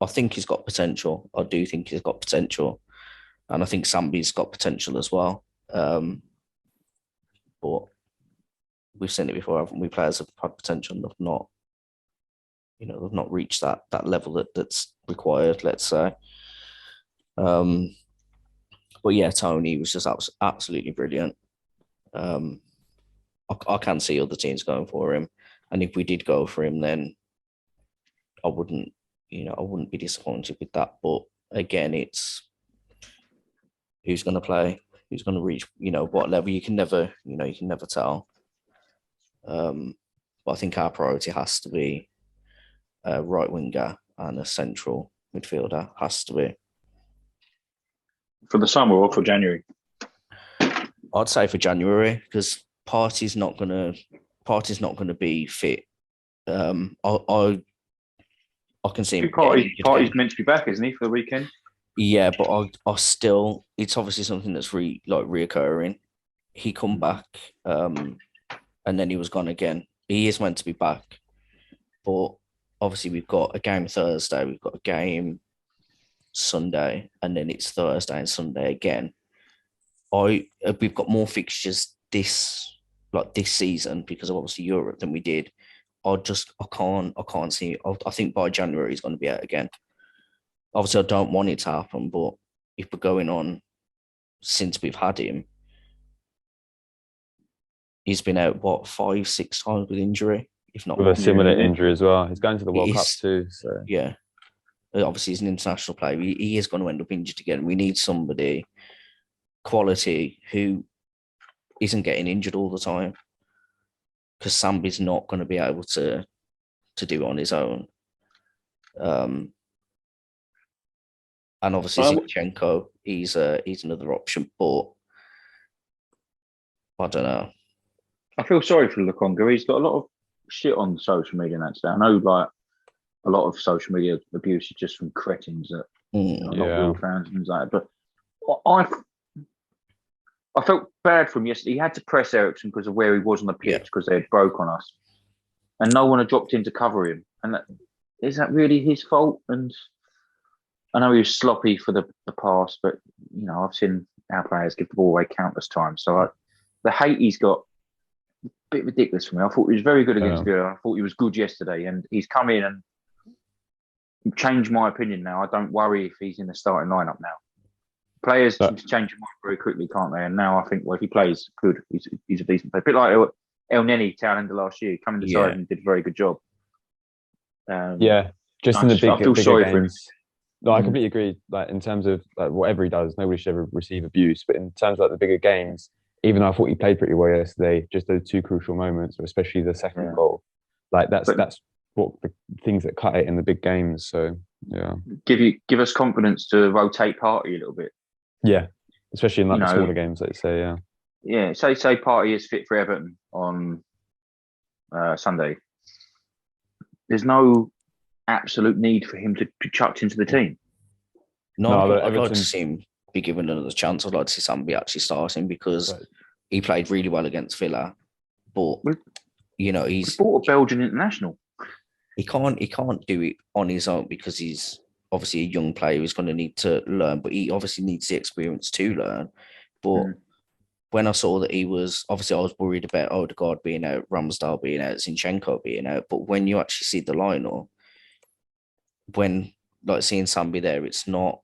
think he's got potential. I do think he's got potential, and I think Sambi's got potential as well. But we've seen it before, haven't we? Players have had potential and they've not reached that level that's required, let's say. But yeah, Tony was just absolutely brilliant. I can see other teams going for him, and if we did go for him, then I wouldn't be disappointed with that. But again, it's who's going to play, who's going to reach, you know, what level. You can never tell. But I think our priority has to be a right winger and a central midfielder. Has to be for the summer or for January. I'd say for January, because Partey's not gonna be fit. I can see him. Partey's meant to be back, isn't he, for the weekend? Yeah, but I still, it's obviously something that's reoccurring. He come back, and then he was gone again. He is meant to be back, but obviously we've got a game Thursday, we've got a game Sunday, and then it's Thursday and Sunday again. We've got more fixtures this season because of obviously Europe than we did. I can't see. I think by January he's going to be out again. Obviously, I don't want it to happen, but if we're going on since we've had him, he's been out 5-6 times with injury, if not with more. A similar injury as well. He's going to the World Cup too. So yeah, obviously he's an international player. He is going to end up injured again. We need somebody quality who isn't getting injured all the time, because Sambi's not going to be able to do it on his own. And obviously Zinchenko, he's another option, but I don't know. I feel sorry for Lukonga. He's got a lot of shit on social media and that stuff. I know, like, a lot of social media abuse is just from cretins that are not real fans and things like that. But I felt bad for him yesterday. He had to press Eriksen because of where he was on the pitch, because they had broke on us, and no one had dropped in to cover him. And is that really his fault? And I know he was sloppy for the pass, but you know, I've seen our players give the ball away countless times. So the hate he's got, a bit ridiculous for me. I thought he was very good against Villa. I thought he was good yesterday, and he's come in and changed my opinion now. I don't worry if he's in the starting lineup now. Players change their mind very quickly, can't they? And now I think, well, if he plays good, he's a decent player. A bit like El Neni tail end of last year, coming to side and did a very good job. Just in the bigger games. No, I Mm. completely agree. Like, in terms of like whatever he does, nobody should ever receive abuse. But in terms of like the bigger games, even though I thought he played pretty well yesterday, just those two crucial moments, especially the second goal, like that's what the things that cut it in the big games. So yeah, give us confidence to rotate Partey a little bit. Yeah, especially in like the smaller games, let's say. Yeah. Say Partey is fit for Everton on Sunday. There's no absolute need for him to be chucked into the team. No, I'd like to see him be given another chance. I'd like to see somebody actually starting because he played really well against Villa, but he's bought a Belgian international. He can't do it on his own because he's obviously a young player who's going to need to learn, but he obviously needs the experience to learn. But when I saw that I was worried about Odegaard being out, Ramsdale being out, Zinchenko being out. But when you actually see the lineup, when like seeing Sambi there, it's not,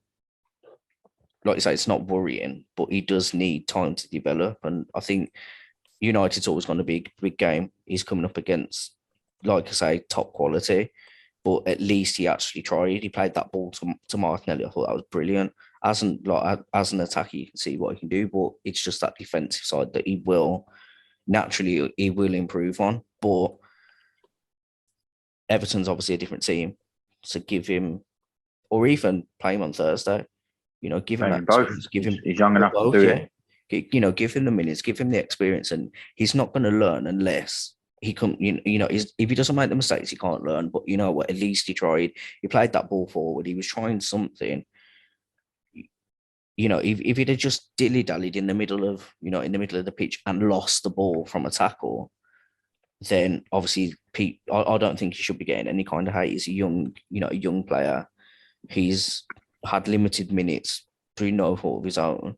like you say, it's not worrying, but he does need time to develop. And I think United's always going to be a big game. He's coming up against, like I say, top quality, but at least he actually tried. He played that ball to Martinelli. I thought that was brilliant. As an attacker, you can see what he can do, but it's just that defensive side that he will improve on. But Everton's obviously a different team, so give him, or even play him on Thursday. Give him that both. He's young enough to do it. Give him the minutes, give him the experience, and he's not going to learn unless he can. If he doesn't make the mistakes, he can't learn. But you know what? At least he tried. He played that ball forward. He was trying something. If he'd have just dilly-dallied in the middle of the pitch and lost the ball from a tackle, then obviously Pete, I don't think he should be getting any kind of hate. He's a young player. He's had limited minutes through no fault of his own.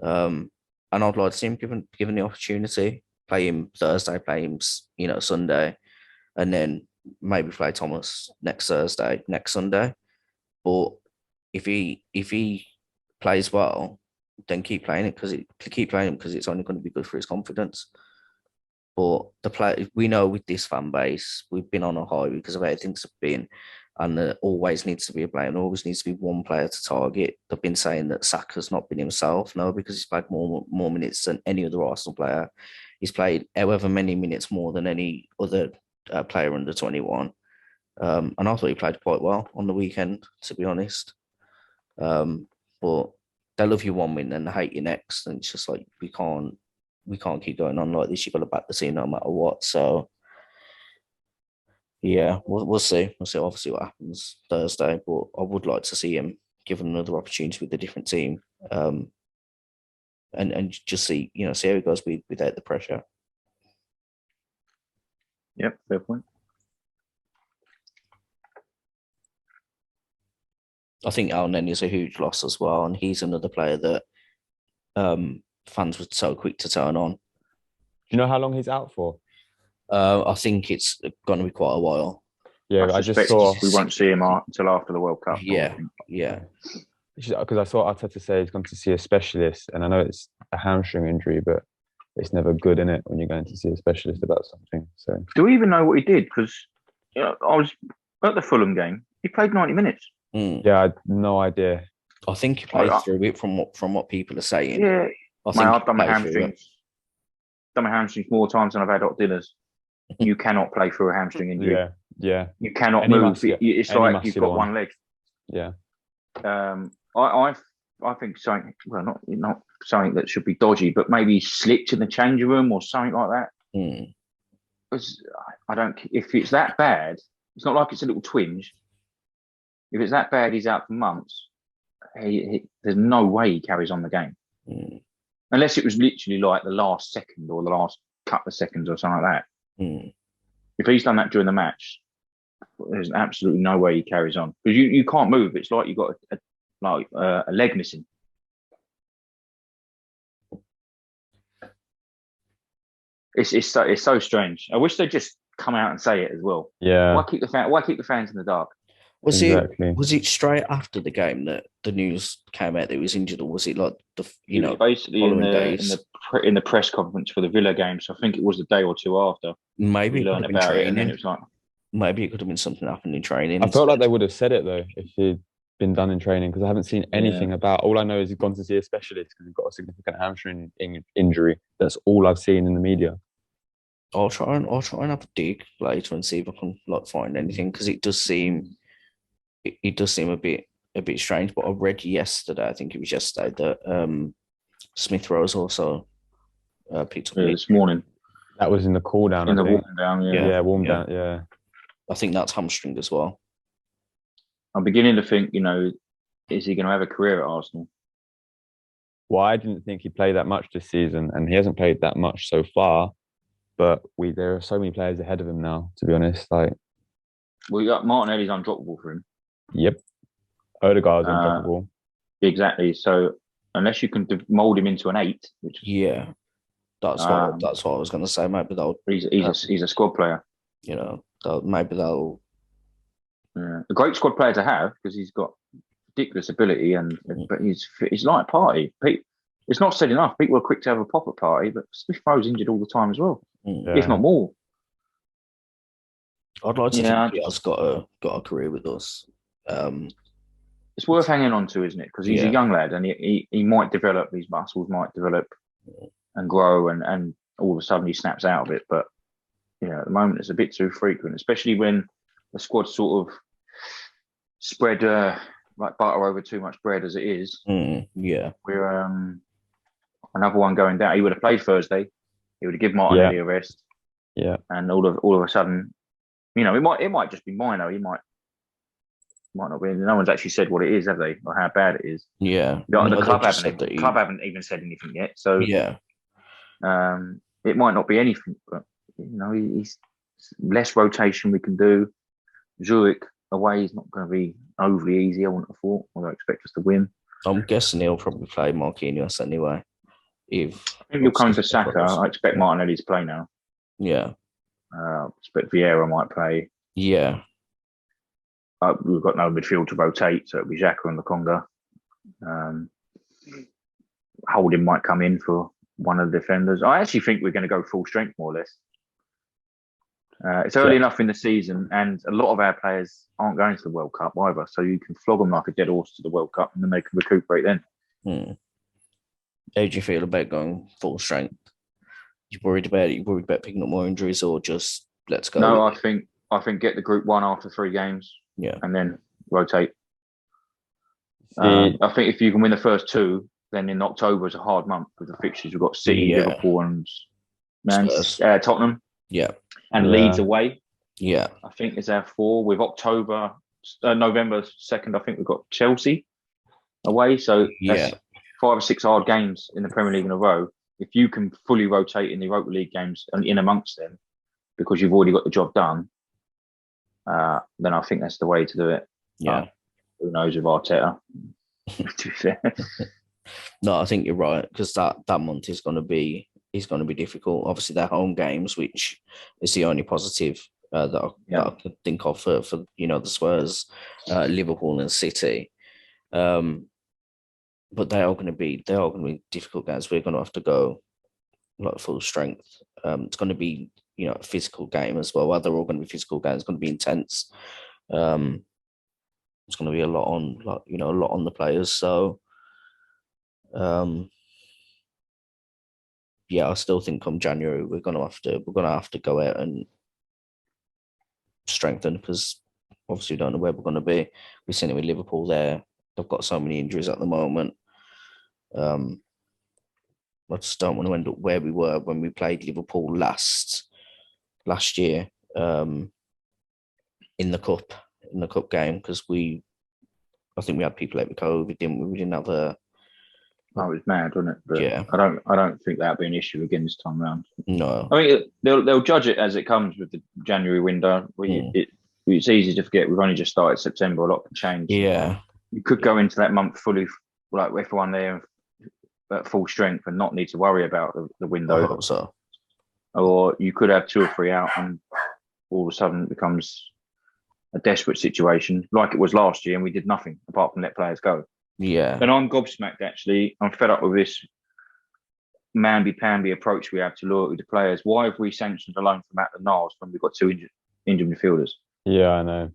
And I'd like to see him given the opportunity. Play him Thursday, play him, Sunday, and then maybe play Thomas next Sunday. But if he plays well, then keep playing him because it's only going to be good for his confidence. But we know with this fan base, we've been on a high because of how things have been, and there always needs to be a player, and always needs to be one player to target. They've been saying that Saka's not been himself, no, because he's played more minutes than any other Arsenal player. He's played however many minutes more than any other player under 21. And I thought he played quite well on the weekend, to be honest. But they love you one minute and they hate you next, and it's just like we can't keep going on like this. You've got to back the team no matter what. So yeah, we'll see. We'll see obviously what happens Thursday, but I would like to see him given another opportunity with a different team. And just see how he goes without the pressure. Yep, fair point. I think Al Neni is a huge loss as well, and he's another player that fans were so quick to turn on. Do you know how long he's out for? I think it's going to be quite a while. Yeah, I just saw we won't see him until after the World Cup. Yeah. Because I saw Arteta say he's going to see a specialist, and I know it's a hamstring injury, but it's never good, in it, when you're going to see a specialist about something. So, do we even know what he did? Because I was at the Fulham game. He played 90 minutes. Yeah, I had no idea. I think he played through it from what people are saying. Yeah, I've done my hamstrings. Done my hamstrings more times than I've had hot dinners. You cannot play through a hamstring injury. Yeah. You cannot move. It's like you've got one leg. Yeah. I think something. Well, not something that should be dodgy, but maybe slipped in the changing room or something like that. Because I don't. If it's that bad, it's not like it's a little twinge. If it's that bad, he's out for months. There's no way he carries on the game. Unless it was literally like the last second or the last couple of seconds or something like that. If he's done that during the match, there's absolutely no way he carries on. Because you can't move. It's like you've got a leg missing. It's so strange. I wish they'd just come out and say it as well. Yeah. Why keep the fans in the dark? Was it straight after the game that the news came out that he was injured, or was it like basically in the press conference for the Villa game? So I think it was a day or two after. Maybe we learned about it, and then it was like maybe it could have been something happened in training. I felt like they would have said it though if he'd been done in training because I haven't seen anything about. All I know is he's gone to see a specialist because he's got a significant hamstring injury. That's all I've seen in the media. I'll try and have a dig later and see if I can find anything because it does seem a bit strange. But I read yesterday, I think it was yesterday, that Smith Rowe's also picked up this morning. That was in the cool down. In the warm down, warm down, yeah. I think that's hamstring as well. I'm beginning to think, is he going to have a career at Arsenal? Well, I didn't think he played that much this season, and he hasn't played that much so far. But there are so many players ahead of him now, to be honest. We got Martinelli's undroppable for him. Yep. Odegaard's undroppable. Exactly. So unless you can mould him into an 8, that's what I was going to say. Maybe he's a squad player. Maybe they'll. Yeah, a great squad player to have because he's got ridiculous ability but he's like Partey. It's not said enough. People are quick to have a pop at Partey, but Smith Rowe's injured all the time as well, if not more. I'd like to think he has got a career with us. It's worth hanging on to, isn't it? Because he's a young lad and he might develop, his muscles might develop and grow and all of a sudden he snaps out of it. But, at the moment it's a bit too frequent, especially when the squad sort of spread like butter over too much bread as it is. We're another one going down. He would have played Thursday. He would have given Martinelli a rest. Yeah. And all of a sudden, it might just be minor. He might not be. No one's actually said what it is, have they, or how bad it is? Yeah. The club haven't even said anything yet. So it might not be anything, but he's less rotation we can do. Zurich away is not going to be overly easy. I wouldn't have thought. I don't expect us to win. I'm guessing he'll probably play Marquinhos anyway. I think he'll come for Saka. I expect Martinelli to play now. Yeah. I expect Vieira might play. Yeah. We've got no midfield to rotate, so it'll be Xhaka and Lokonga. Holding might come in for one of the defenders. I actually think we're going to go full strength, more or less. It's early enough in the season, and a lot of our players aren't going to the World Cup either, so you can flog them like a dead horse to the World Cup, and then they can recuperate then. How do you feel about going full strength? You worried about picking up more injuries, or just let's go? No, I think get the Group 1 after 3 games, and then rotate. I think if you can win the first 2, then in October is a hard month with the fixtures. We've got City, Liverpool, and Tottenham. Yeah. And Leeds away. Yeah. I think is our 4. With November 2nd, I think we've got Chelsea away. So that's 5 or 6 hard games in the Premier League in a row. If you can fully rotate in the Europa League games and in amongst them, because you've already got the job done, then I think that's the way to do it. Yeah. Who knows with Arteta? To be fair. No, I think you're right, because that month is going to be difficult. Obviously, they're home games, which is the only positive that I can think of for the Spurs, Liverpool, and City. But they are going to be difficult games. We're going to have to go full strength. It's going to be a physical game as well. While they're all going to be physical games, it's going to be intense. It's going to be a lot on the players. So. I still think come January we're gonna have to go out and strengthen, because obviously we don't know where we're gonna be. We've seen it with Liverpool there. They've got so many injuries at the moment. I just don't want to end up where we were when we played Liverpool last year in the cup game, because I think we had people out with COVID, didn't we? We didn't have a. Oh, it was mad, wasn't it? But I don't think that'll be an issue again this time around. No. I mean, they'll judge it as it comes with the January window. It's easy to forget we've only just started September. A lot can change. Yeah. You could go into that month fully, like everyone there at full strength and not need to worry about the window. I hope so. Or you could have 2 or 3 out and all of a sudden it becomes a desperate situation like it was last year, and we did nothing apart from let players go. Yeah. And I'm gobsmacked, actually. I'm fed up with this mamby-pamby approach we have to loyalty to players. Why have we sanctioned a loan from Maitland-Niles when we've got 2 injured midfielders? Yeah, I know.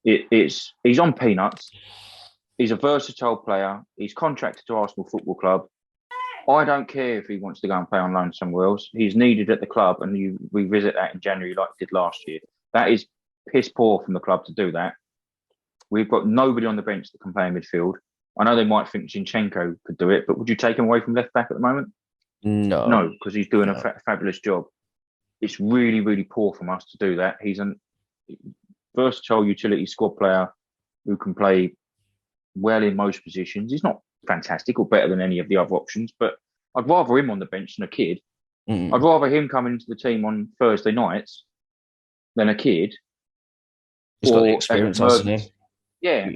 He's on peanuts. He's a versatile player. He's contracted to Arsenal Football Club. I don't care if he wants to go and play on loan somewhere else. He's needed at the club, and you revisit that in January like he did last year. That is piss poor from the club to do that. We've got nobody on the bench that can play in midfield. I know they might think Zinchenko could do it, but would you take him away from left back at the moment? No, because he's doing a fabulous job. It's really, really poor from us to do that. He's a versatile utility squad player who can play well in most positions. He's not fantastic or better than any of the other options, but I'd rather him on the bench than a kid. I'd rather him coming into the team on Thursday nights than a kid. He's got the experience, hasn't he? Yeah,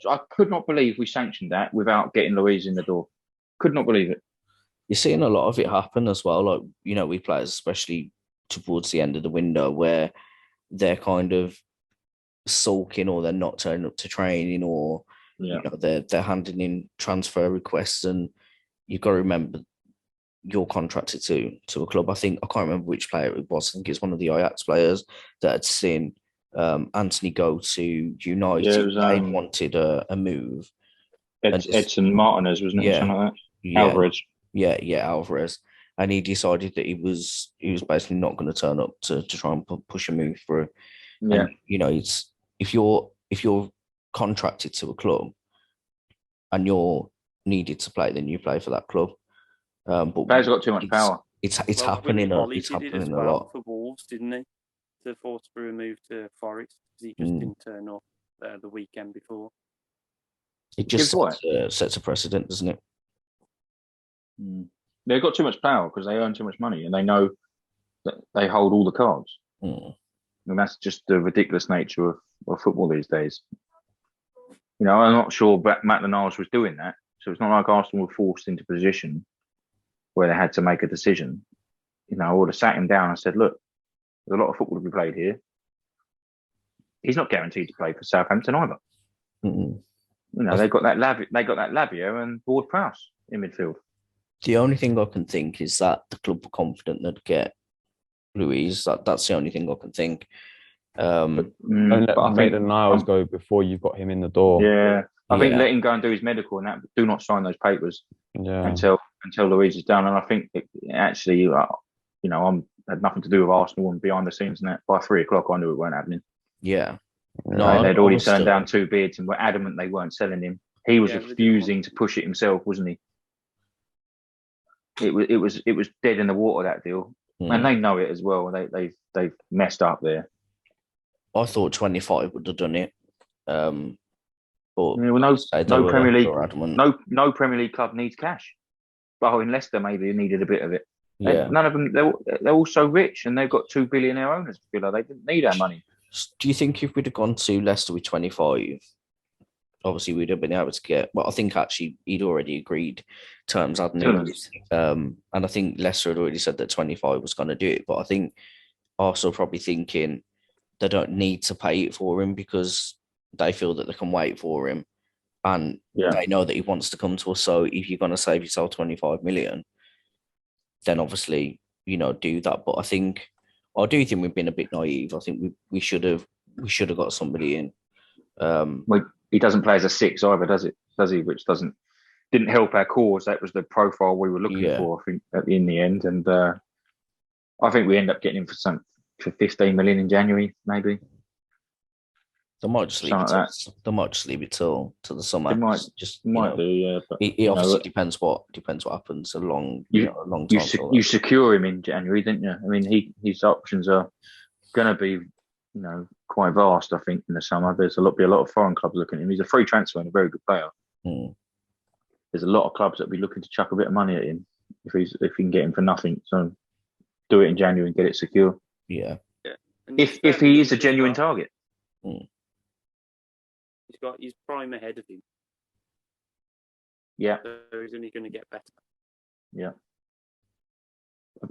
I could not believe we sanctioned that without getting Louise in the door. Could not believe it. You're seeing a lot of it happen as well. Like, we players, especially towards the end of the window, where they're kind of sulking or they're not turning up to training, or they're handing in transfer requests, and you've got to remember you're contracted to a club. I can't remember which player it was. I think it's one of the Ajax players that had seen Anthony go to United. They wanted a move. Edson Martinez, wasn't it? Something like that. Yeah, Alvarez. Yeah, Alvarez. And he decided that he was basically not going to turn up to try and push a move through. Yeah. And, it's if you're contracted to a club and you're needed to play, then you play for that club. But players got too much power. It's happening. It's happening a lot for Wolves, didn't he? To force through a move to Forest because he just didn't turn up the weekend before. It just sets a precedent, doesn't it? They've got too much power because they earn too much money, and they know that they hold all the cards. And that's just the ridiculous nature of football these days. I'm not sure Maitland-Niles was doing that, so it's not like Arsenal were forced into a position where they had to make a decision. I would have sat him down and said, "Look, there's a lot of football to be played here. He's not guaranteed to play for Southampton either. They got that Lavia and Ward-Prowse in midfield." The only thing I can think is that the club were confident they'd get Louise. That's the only thing I can think. Don't let Maitland-Niles go before you've got him in the door. Yeah, I think let him go and do his medical and that. But do not sign those papers until Louise is done. And I think actually, I'm had nothing to do with Arsenal and behind the scenes and that. By 3:00, I knew it weren't happening. Yeah, they'd already turned down 2 bids and were adamant they weren't selling him. He was refusing to push it himself, wasn't he? It was dead in the water, that deal, and they know it as well. They've messed up there. I thought 25 would have done it, but no Premier League, no Premier League club needs cash. But in Leicester, maybe needed a bit of it. Yeah, none of them. They're all so rich, and they've got 2 billionaire owners. They didn't need our money. Do you think if we'd have gone to Leicester with 25? Obviously, we'd have been able to get. Well, I think actually he'd already agreed terms, hadn't he? And I think Leicester had already said that 25 was going to do it. But I think Arsenal probably thinking they don't need to pay it for him because they feel that they can wait for him, and they know that he wants to come to us. So if you're going to save yourself 25 million, then obviously do that. But I do think we've been a bit naive. I think we should have got somebody in. He doesn't play as a 6 either, does he? Which didn't help our cause. That was the profile we were looking for, I think, in the end. And I think we end up getting him for 15 million in January, maybe. They might just leave it till the summer. They might do, yeah. But it obviously depends what happens. A long time. You secure him in January, didn't you? I mean, his options are going to be, quite vast. I think in the summer there's be a lot of foreign clubs looking at him. He's a free transfer and a very good player. There's a lot of clubs that will be looking to chuck a bit of money at him if he can get him for nothing. So do it in January and get it secure. Yeah. If he is a genuine target. He's got his prime ahead of him. Yeah. So he's only going to get better. Yeah.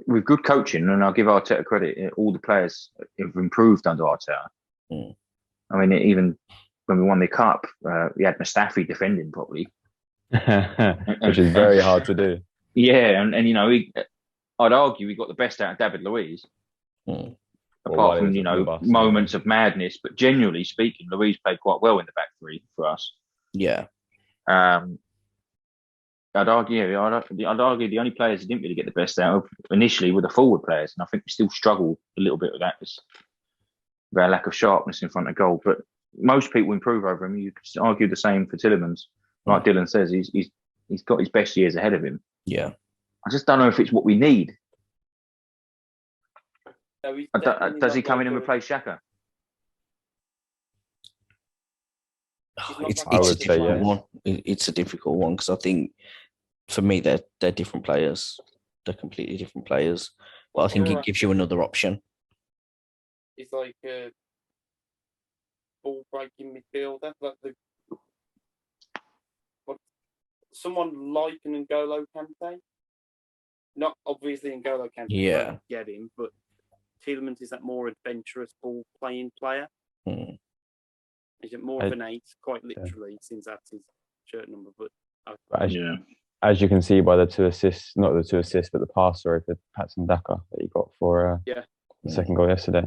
With good coaching, and I'll give Arteta credit, all the players have improved under Arteta. I mean, even when we won the cup, we had Mustafi defending properly. Which is very hard to do. Yeah, and I'd argue we got the best out of David Luiz. Apart from, moments of madness, but generally speaking, Luiz played quite well in the back three for us. Yeah. I'd argue the only players who didn't really get the best out of initially were the forward players, and I think we still struggle a little bit with that. With our lack of sharpness in front of goal, but most people improve over him. You could argue the same for Tielemans. Like Dylan says, he's got his best years ahead of him. Yeah. I just don't know if it's what we need. No, does he come in and replace Xhaka? It's a difficult one. It's a difficult one because I think for me they're different players. They're completely different players. But I think it gives you another option. It's like a ball breaking midfielder, someone like an N'Golo Kante. Not obviously N'Golo Kante. Yeah. Get him, but Tielemans is that more adventurous ball playing player. Is it more of an 8, quite literally, since that's his shirt number? But as you can see by the 2 assists, not the 2 assists, but the pass, for Patson Daka that he got for the second goal yesterday.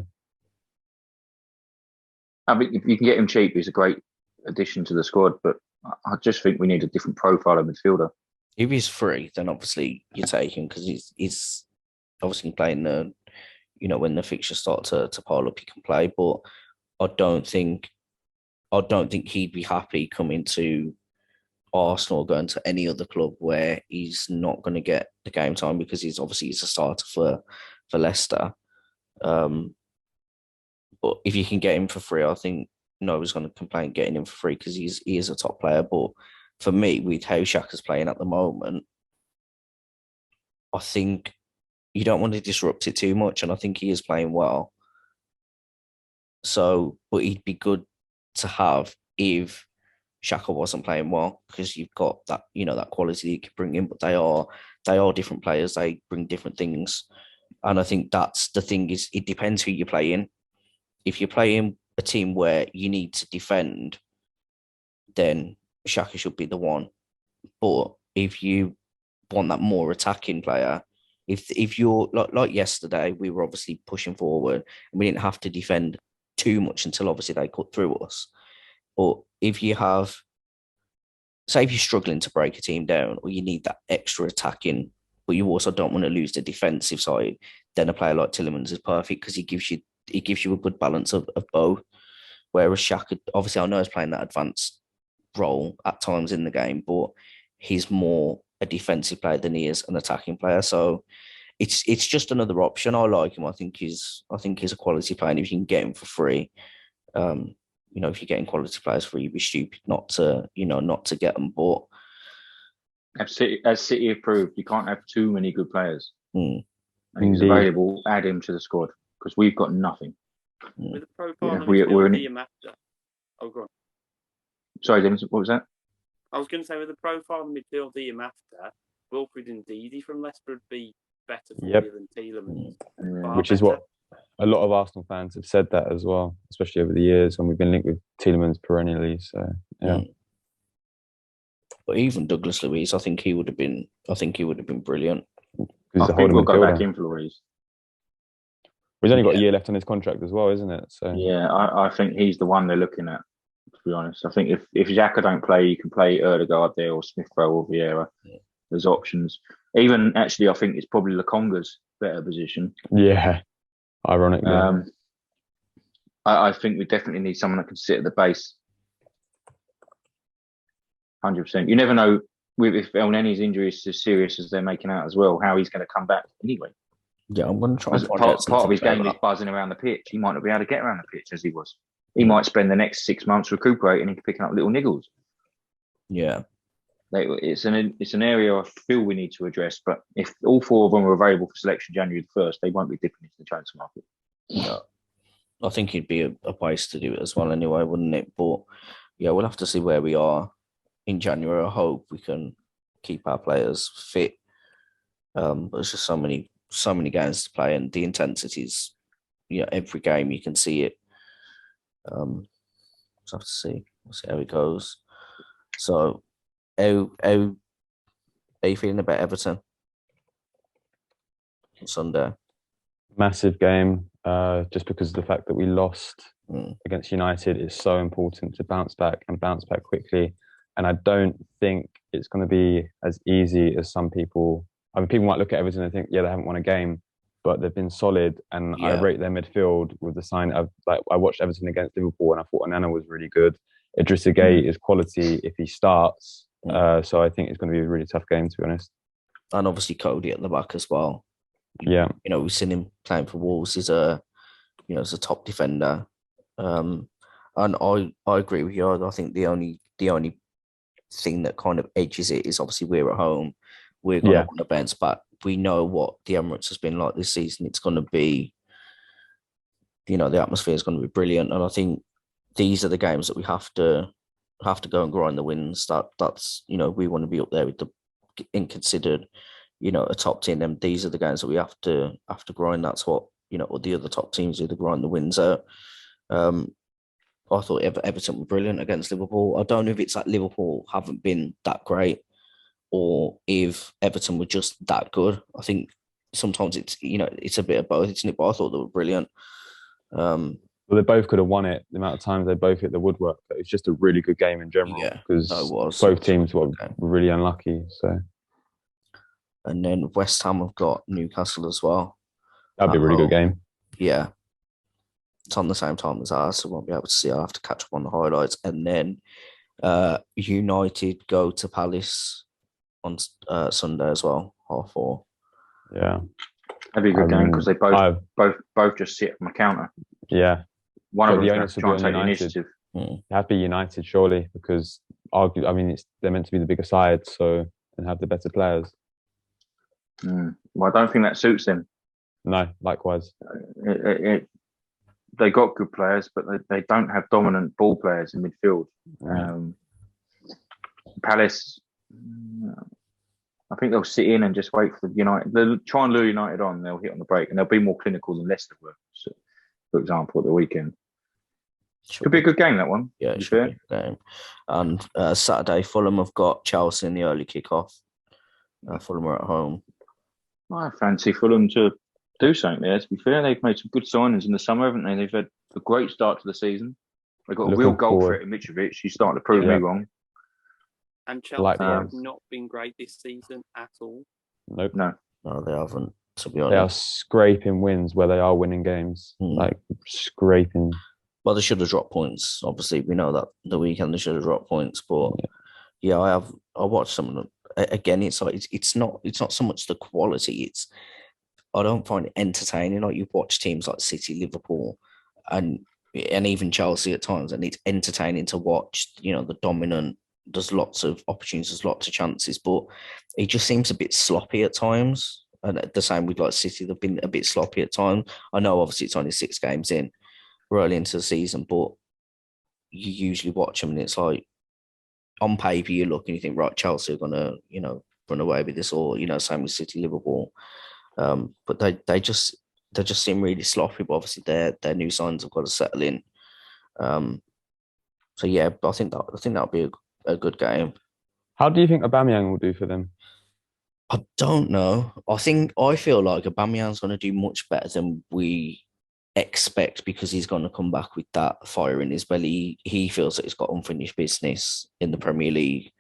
I mean, if you can get him cheap, he's a great addition to the squad. But I just think we need a different profile of midfielder. If he's free, then obviously you take him because he's obviously playing the, when the fixtures start to pile up, he can play. But I don't think he'd be happy coming to Arsenal or going to any other club where he's not going to get the game time because he's a starter for Leicester. But if you can get him for free, I think no one's going to complain getting him for free because he is a top player. But for me, with how Xhaka's playing at the moment, I think you don't want to disrupt it too much, and I think he is playing well. So, but he'd be good to have if Xhaka wasn't playing well because you've got that, that quality you can bring in. But they are different players. They bring different things, and I think that's the thing. Is it depends who you're playing. If you're playing a team where you need to defend, then Xhaka should be the one. But if you want that more attacking player, if you're like yesterday, we were obviously pushing forward and we didn't have to defend too much until obviously they cut through us. But if you have, say if you're struggling to break a team down or you need that extra attacking, but you also don't want to lose the defensive side, then a player like Tielemans is perfect because he gives you a good balance of both. Whereas Xhaka, obviously I know he's playing that advanced role at times in the game, but he's more a defensive player than he is an attacking player. So it's just another option. I like him. I think he's a quality player. And if you can get him for free, if you're getting quality players free, you'd be stupid not to get them. But as City have proved, you can't have too many good players. And he's available, add him to the squad because we've got nothing. With the profile of midfielder, oh, go on. Sorry, Dennis, what was that? I was going to say with the profile of midfielder you're after, Wilfred and Ndidi from Leicester would be better for you than Tielemans. Which is what a lot of Arsenal fans have said that as well, especially over the years when we've been linked with Tielemans perennially. So yeah. But even Douglas Luiz, I think he would have been brilliant. I think we'll go back in for Luiz. He's only got a year left on his contract as well, isn't it? So yeah, I think he's the one they're looking at. To be honest, I think if Xhaka don't play, you can play Erdegaard there or Smith Rowe or Vieira. Yeah. There's options. Even actually, I think it's probably Lokonga's better position. Yeah, ironically. I think we definitely need someone that can sit at the base. 100%. You never know if Elneny's injury is as serious as they're making out as well, how he's going to come back anyway. Yeah, I'm going to try. Part of his game is buzzing around the pitch. He might not be able to get around the pitch as he was. He might spend the next 6 months recuperating and picking up little niggles. Yeah. It's an area I feel we need to address, but if all 4 of them are available for selection January the 1st, they won't be dipping into the transfer market. No. I think it'd be a place to do it as well anyway, wouldn't it? But yeah, we'll have to see where we are in January. I hope we can keep our players fit. But there's just so many games to play and the intensities, every game you can see it. So have to see. We'll see how it goes. So, how are you feeling about Everton on Sunday? Massive game. Just because of the fact that we lost against United, it's so important to bounce back quickly. and I don't think it's going to be as easy as some people. I mean, people might look at Everton and think, yeah, they haven't won a game, but they've been solid, and I rate their midfield with the sign of, like, I watched Everton against Liverpool, and I thought Onana was really good. Idrissa Gueye is quality if he starts. So I think it's going to be a really tough game, to be honest. And obviously Cody at the back as well. Yeah, we've seen him playing for Wolves as a top defender. And I agree with you. I think the only thing that kind of edges it is obviously we're at home. We're going to want to bounce back. We know what the Emirates has been like this season. It's going to be, the atmosphere is going to be brilliant. And I think these are the games that we have to go and grind the wins. That's we want to be up there with considered, a top team. And these are the games that we have to grind. That's what the other top teams do, to grind the wins out. I thought Everton were brilliant against Liverpool. I don't know if it's like Liverpool haven't been that great, or if Everton were just that good. I think sometimes it's a bit of both, isn't it? But I thought they were brilliant. Well, they both could have won it. The amount of times they both hit the woodwork. It's just a really good game in general, because both teams were really unlucky. So, and then West Ham have got Newcastle as well. That'd be a really good game. Yeah, it's on the same time as ours, so I won't be able to see. I'll have to catch up on the highlights. And then United go to Palace on Sunday as well, 4:30. Yeah, that'd be a good game, because they both just sit on the counter. Yeah, one of them trying to take the initiative. It have to be United, surely, because they're meant to be the bigger side, so, and have the better players. Well, I don't think that suits them. No, likewise. They got good players, but they don't have dominant ball players in midfield. Palace, I think they'll sit in and just wait for United. They'll try and lure United on. They'll hit on the break, and they'll be more clinical than Leicester were, for example, at the weekend. Could be a good game, that one. Yeah, it should be a good game. And Saturday, Fulham have got Chelsea in the early kickoff. Fulham are at home. I fancy Fulham to do something there. To be fair, they've made some good signings in the summer, haven't they? They've had a great start to the season. They've got a real goal threat in Mitrovic. He's starting to prove me wrong. And Chelsea have not been great this season at all. Nope. No, they haven't, to be honest. They are scraping wins where they are winning games. Like, scraping. Well, they should have dropped points. Obviously, we know that the weekend they should have dropped points. But I watched some of them. Again, it's like it's not so much the quality. I don't find it entertaining. Like, you watch teams like City, Liverpool, and even Chelsea at times, and it's entertaining to watch. The dominant. There's lots of opportunities, there's lots of chances, but it just seems a bit sloppy at times. And the same with like City, they've been a bit sloppy at times. I know obviously it's only 6 games in, early into the season, but you usually watch them and it's like, on paper you look and you think, right, Chelsea are gonna, run away with this, or same with City, Liverpool. But they just seem really sloppy. But obviously their new signs have got to settle in. So yeah, but I think that'll be a good game. How do you think Aubameyang will do for them? I don't know. I feel like Aubameyang's going to do much better than we expect, because he's going to come back with that fire in his belly. He feels that he's got unfinished business in the Premier League.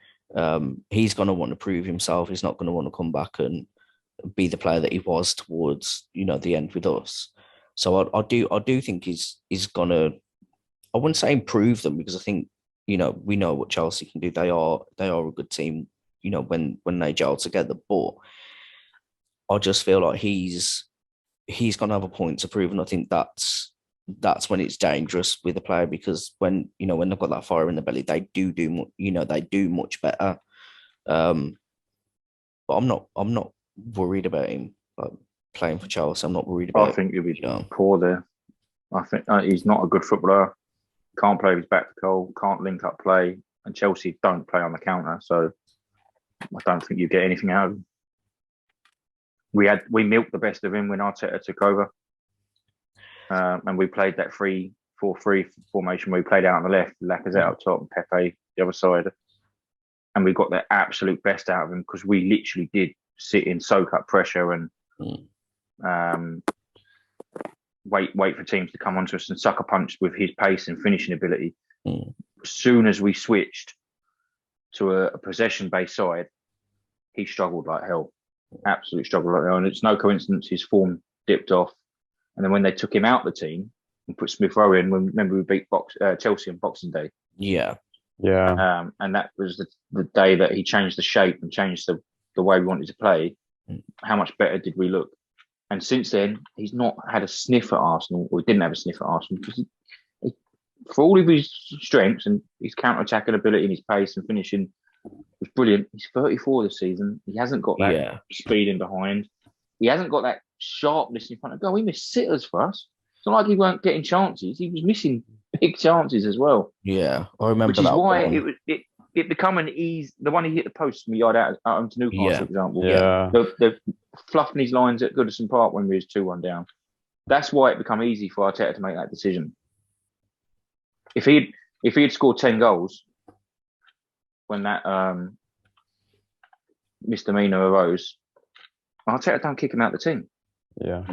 He's going to want to prove himself. He's not going to want to come back and be the player that he was towards the end with us. So I do think he's going to. I wouldn't say improve them, because I think we know what Chelsea can do. They are a good team, when they gel together. But I just feel like he's going to have a point to prove, and I think that's when it's dangerous with a player, because when they've got that fire in the belly, they do much better. But I'm not worried about him playing for Chelsea. I'm not worried about. I think he'll be poor there. I think he's not a good footballer. Can't play with his back to goal. Can't link up play. And Chelsea don't play on the counter, so I don't think you get anything out of him. We milked the best of him when Arteta took over, and we played that 3-4-3 formation where we played out on the left, Lacazette up top, and Pepe the other side, and we got the absolute best out of him, because we literally did sit in, soak up pressure, and wait for teams to come onto us and sucker punch with his pace and finishing ability. As soon as we switched to a possession-based side, he struggled like hell. Absolutely struggled like hell. And it's no coincidence his form dipped off. And then when they took him out the team and put Smith Rowe in, remember we beat Chelsea on Boxing Day. Yeah. And that was the day that he changed the shape and changed the way we wanted to play. How much better did we look? And since then, he's not had a sniff at Arsenal, or he didn't have a sniff at Arsenal, because for all of his strengths and his counter-attacking ability and his pace and finishing was brilliant. He's 34 this season. He hasn't got that speed in behind. He hasn't got that sharpness in front of goal. He missed sitters for us. It's not like he weren't getting chances. He was missing big chances as well. Yeah, I remember that. Which is why one. it become an ease. The one he hit the post from the yard out to Newcastle, for example. Yeah. They're fluffing his lines at Goodison Park when we was 2-1 down. That's why it become easy for Arteta to make that decision. If he had scored 10 goals when that misdemeanor arose, Arteta don't kick him out of the team. Yeah.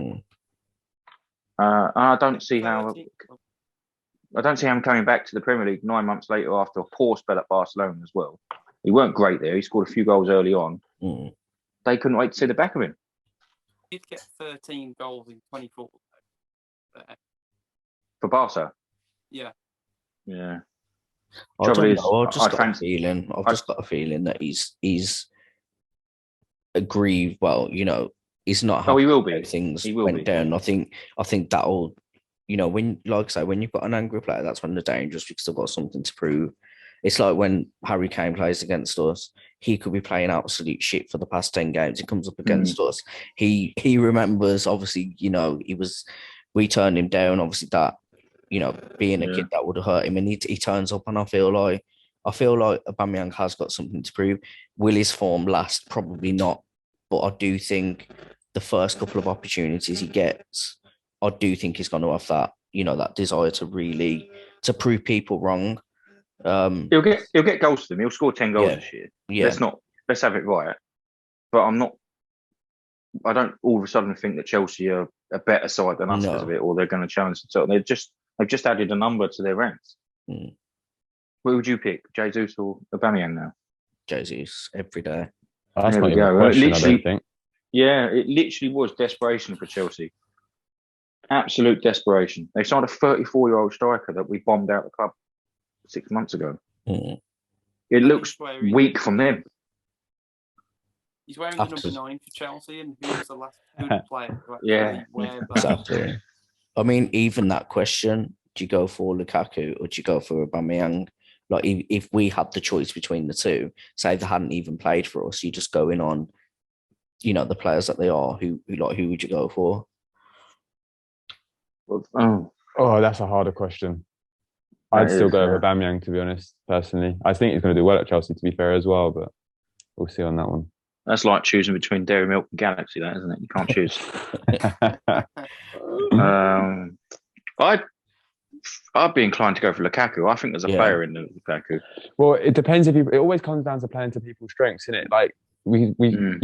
I don't see how him coming back to the Premier League 9 months later after a poor spell at Barcelona as well. He weren't great there. He scored a few goals early on. They couldn't wait to see the back of him. He did get 13 goals in 24. For Barca? Yeah. I don't know. I've just got a feeling that he's aggrieved. Well, he's not. He will be. Things went down. I think that'll. When, like I say, when you've got an angry player, that's when they're dangerous, because they've got something to prove. It's like when Harry Kane plays against us. He could be playing absolute shit for the past 10 games. He comes up against us. He remembers, obviously, we turned him down. Obviously, that, being a kid, that would have hurt him. And he turns up, and I feel like Aubameyang has got something to prove. Will his form last? Probably not. But I do think the first couple of opportunities he gets, I do think he's going to have that, that desire to prove people wrong. He'll get goals to them. He'll score 10 goals this year. Yeah. Let's have it right. But I don't all of a sudden think that Chelsea are a better side than us because of it, or they're going to challenge themselves. They've just added a number to their ranks. What would you pick, Jesus or Aubameyang now? Jesus every day. That's not even a question, I don't think. Yeah, it literally was desperation for Chelsea. Absolute desperation. They signed a 34-year-old striker that we bombed out the club 6 months ago. It looks weak from them. He's wearing the number 9 for Chelsea, and who was the last good player to actually wear that? Exactly. I mean, even that question, do you go for Lukaku or do you go for Aubameyang? Like, if we had the choice between the two, say they hadn't even played for us, you just go in on, the players that they are. Who would you go for? Oh, that's a harder question. I'd still go with Aubameyang, to be honest, personally. I think he's going to do well at Chelsea, to be fair, as well, but we'll see on that one. That's like choosing between Dairy Milk and Galaxy, that, isn't it? You can't choose. I'd be inclined to go for Lukaku. I think there's a player in the Lukaku. Well, it depends it always comes down to playing to people's strengths, isn't it? Like, you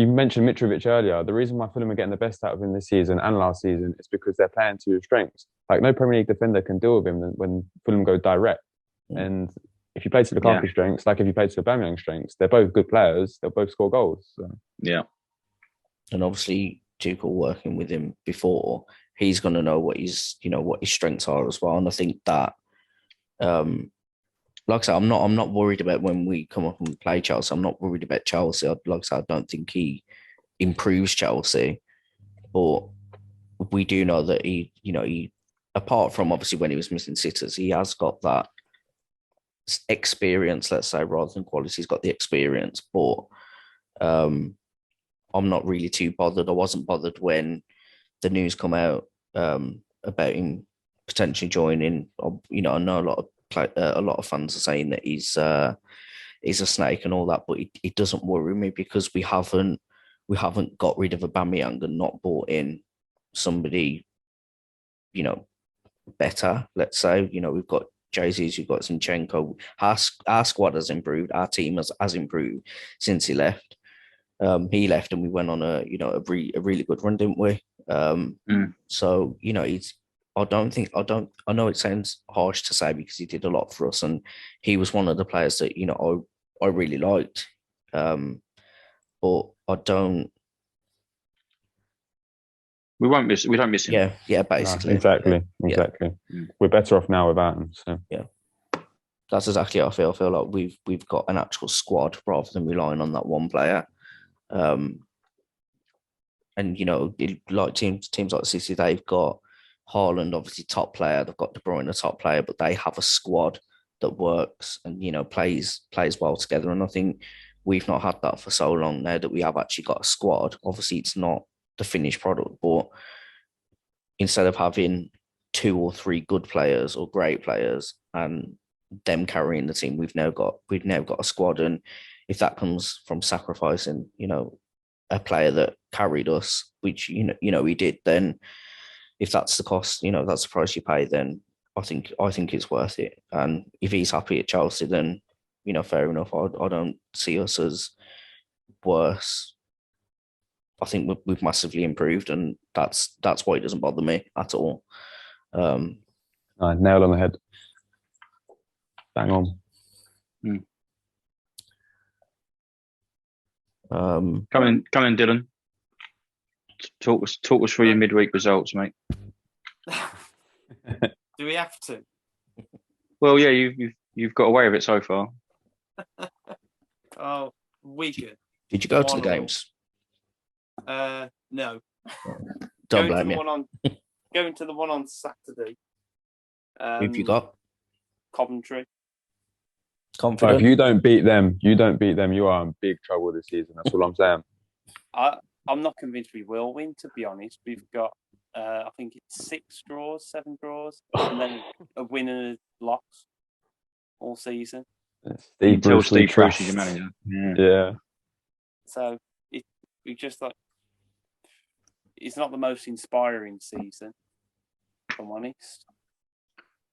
mentioned Mitrovic earlier. The reason why Fulham are getting the best out of him this season and last season is because they're playing to his strengths. Like, no Premier League defender can deal with him when Fulham go direct. And if you play to Lukaku's strengths, like if you play to Aubameyang's strengths, they're both good players. They'll both score goals. So. Yeah. And obviously, Tuchel working with him before, he's going to know what his strengths are as well. And I think that, like I said, I'm not worried about when we come up and play Chelsea. I'm not worried about Chelsea. Like I said, I don't think he improves Chelsea, but we do know that he apart from obviously when he was missing sitters, he has got that experience, let's say, rather than quality. He's got the experience, but I'm not really too bothered. I wasn't bothered when the news come out about him potentially joining. I know a lot of fans are saying that he's a snake and all that, but it doesn't worry me because we haven't got rid of Aubameyang and not bought in somebody, better. Let's say, we've got Jesus, we've got Zinchenko. Our squad has improved. Our team has improved since he left. He left and we went on a really good run, didn't we? So, I know it sounds harsh to say because he did a lot for us and he was one of the players that, I really liked. But I don't. We don't miss him. Yeah, basically. No, exactly. Yeah. We're better off now without him. So yeah, that's exactly how I feel. I feel like we've got an actual squad rather than relying on that one player. And like teams like City, they've got Haaland, obviously top player. They've got De Bruyne, a top player, but they have a squad that works and plays well together. And I think we've not had that for so long now that we have actually got a squad. Obviously, it's not the finished product, but instead of having 2 or 3 good players or great players and them carrying the team, we've now got a squad. And if that comes from sacrificing, a player that carried us, which he did, then if that's the cost, that's the price you pay, then I think it's worth it. And if he's happy at Chelsea, then fair enough. I don't see us as worse. I think we've massively improved, and that's why it doesn't bother me at all. nail on the head. Bang on. Come in, Dylan. Talk us through your midweek results, mate. Do we have to? Well, yeah, you've got away with it so far. Oh, Wigan. Did you go to the games? No. Don't blame you. Going to the one on Saturday. Who have you got? Coventry. Confident. If you don't beat them, you are in big trouble this season. That's all I'm saying. I'm not convinced we will win, to be honest. We've got, I think it's 7 draws, and then a win and a loss all season. Steve Bruce is your manager. Yeah. So we just like, it's not the most inspiring season, if I'm honest.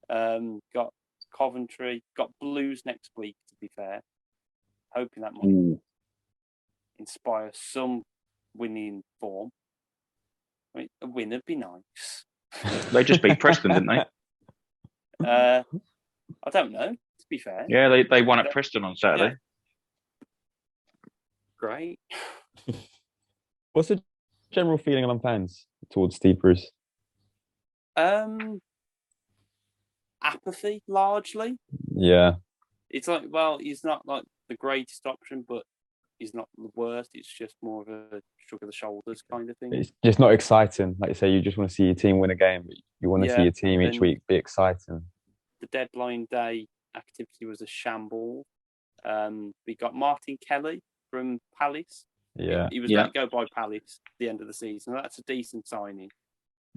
Got Coventry, got Blues next week, to be fair. Hoping that might inspire some winning form. I mean, a win would be nice. They just beat Preston, didn't they? I don't know, to be fair. Yeah, they won at Preston on Saturday. Yeah. Great. What's the general feeling among fans towards Steve Bruce? Apathy, largely. Yeah. It's like, well, he's not like the greatest option, but he's not the worst. It's just more of a shrug of the shoulders kind of thing. It's just not exciting. Like you say, you just want to see your team win a game. But you want to see your team each week be exciting. The deadline day activity was a shambles. We got Martin Kelly from Palace. Yeah. He was let go by Palace at the end of the season. That's a decent signing.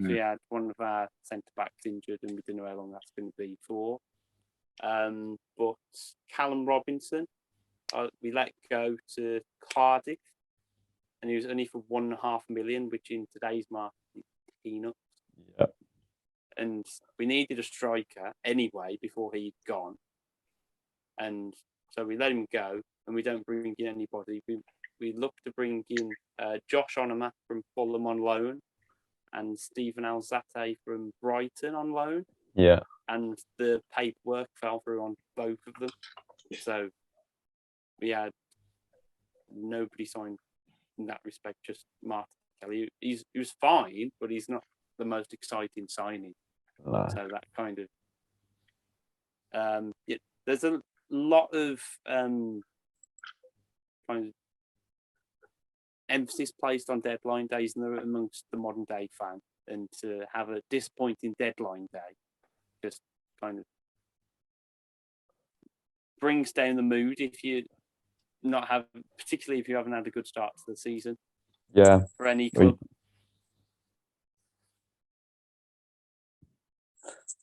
So we had one of our centre-backs injured, and we didn't know how long that's going to be for. But Callum Robinson, we let go to Cardiff, and he was only for $1.5 million, which in today's market is peanuts. Yep. And we needed a striker anyway before he'd gone. And so we let him go, and we don't bring in anybody. We look to bring in Josh Onomah from Fulham on loan, and Stephen Alzate from Brighton on loan. Yeah. And the paperwork fell through on both of them. So we had nobody signed in that respect, just Martin Kelly. He was fine, but he's not the most exciting signing. So that kind of... there's a lot of kind of emphasis placed on deadline days amongst the modern day fan, and to have a disappointing deadline day just kind of brings down the mood if you particularly if you haven't had a good start to the season. Yeah. For any club.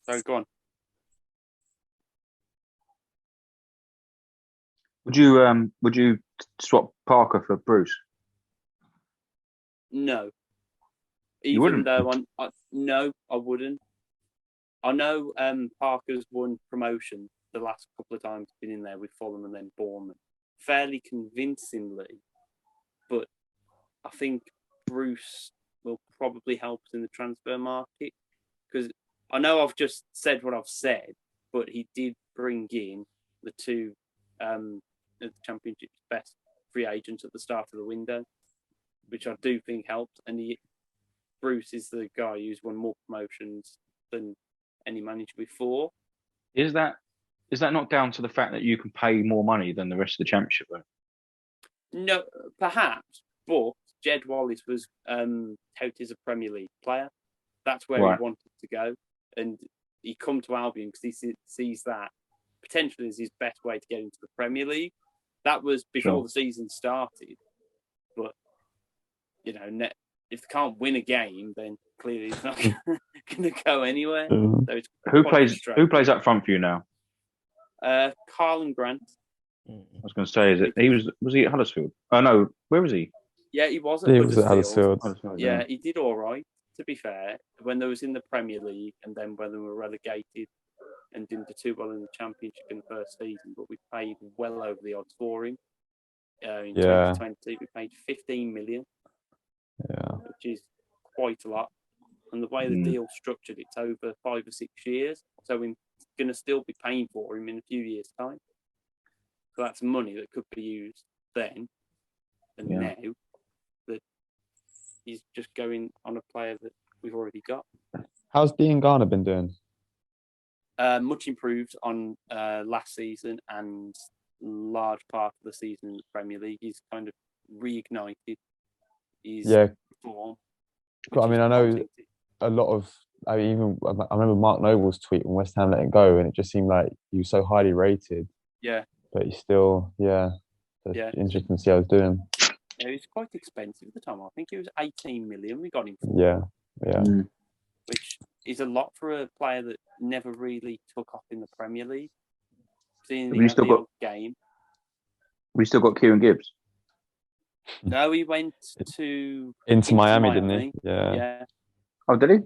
So go on. Would you swap Parker for Bruce? No. You wouldn't? No, I wouldn't. I know Parker's won promotion the last couple of times, been in there with Fulham and then Bournemouth fairly convincingly, but I think Bruce will probably help us in the transfer market, because I know I've just said what I've said, but he did bring in the two the Championship's best free agent at the start of the window, which I do think helped. And Bruce is the guy who's won more promotions than any manager before. Is that not down to the fact that you can pay more money than the rest of the Championship? No, perhaps, but Jed Wallace was touted as a Premier League player. That's where he wanted to go, and he come to Albion because he sees that potentially as his best way to get into the Premier League. That was before the season started, but if they can't win a game, then clearly it's not going to go anywhere. So who plays up front for you now? Carlin Grant. I was going to say, was he at Huddersfield? Oh no, where was he? Yeah, he was at Huddersfield. Yeah, he did all right, to be fair, when they was in the Premier League and then when they were relegated and didn't do too well in the Championship in the first season. But we paid well over the odds for him. In 2020, we paid 15 million, which is quite a lot. And the way the deal structured, it's over 5 or 6 years. So we're going to still be paying for him in a few years' time. So that's money that could be used then and now that he's just going on a player that we've already got. How's Dean Garner been doing? Much improved on last season and large part of the season in the Premier League. He's kind of reignited his form. I mean, I know a lot of. I remember Mark Noble's tweet when West Ham let it go, and it just seemed like he was so highly rated. Yeah. But he's still, interesting to see how he's doing. Yeah, he's quite expensive at the time. I think it was 18 million we got him for. Yeah. Which is a lot for a player that never really took off in the Premier League. We still got game. We still got Kieran Gibbs. No, he went into Miami, didn't he? Yeah. Oh, did he?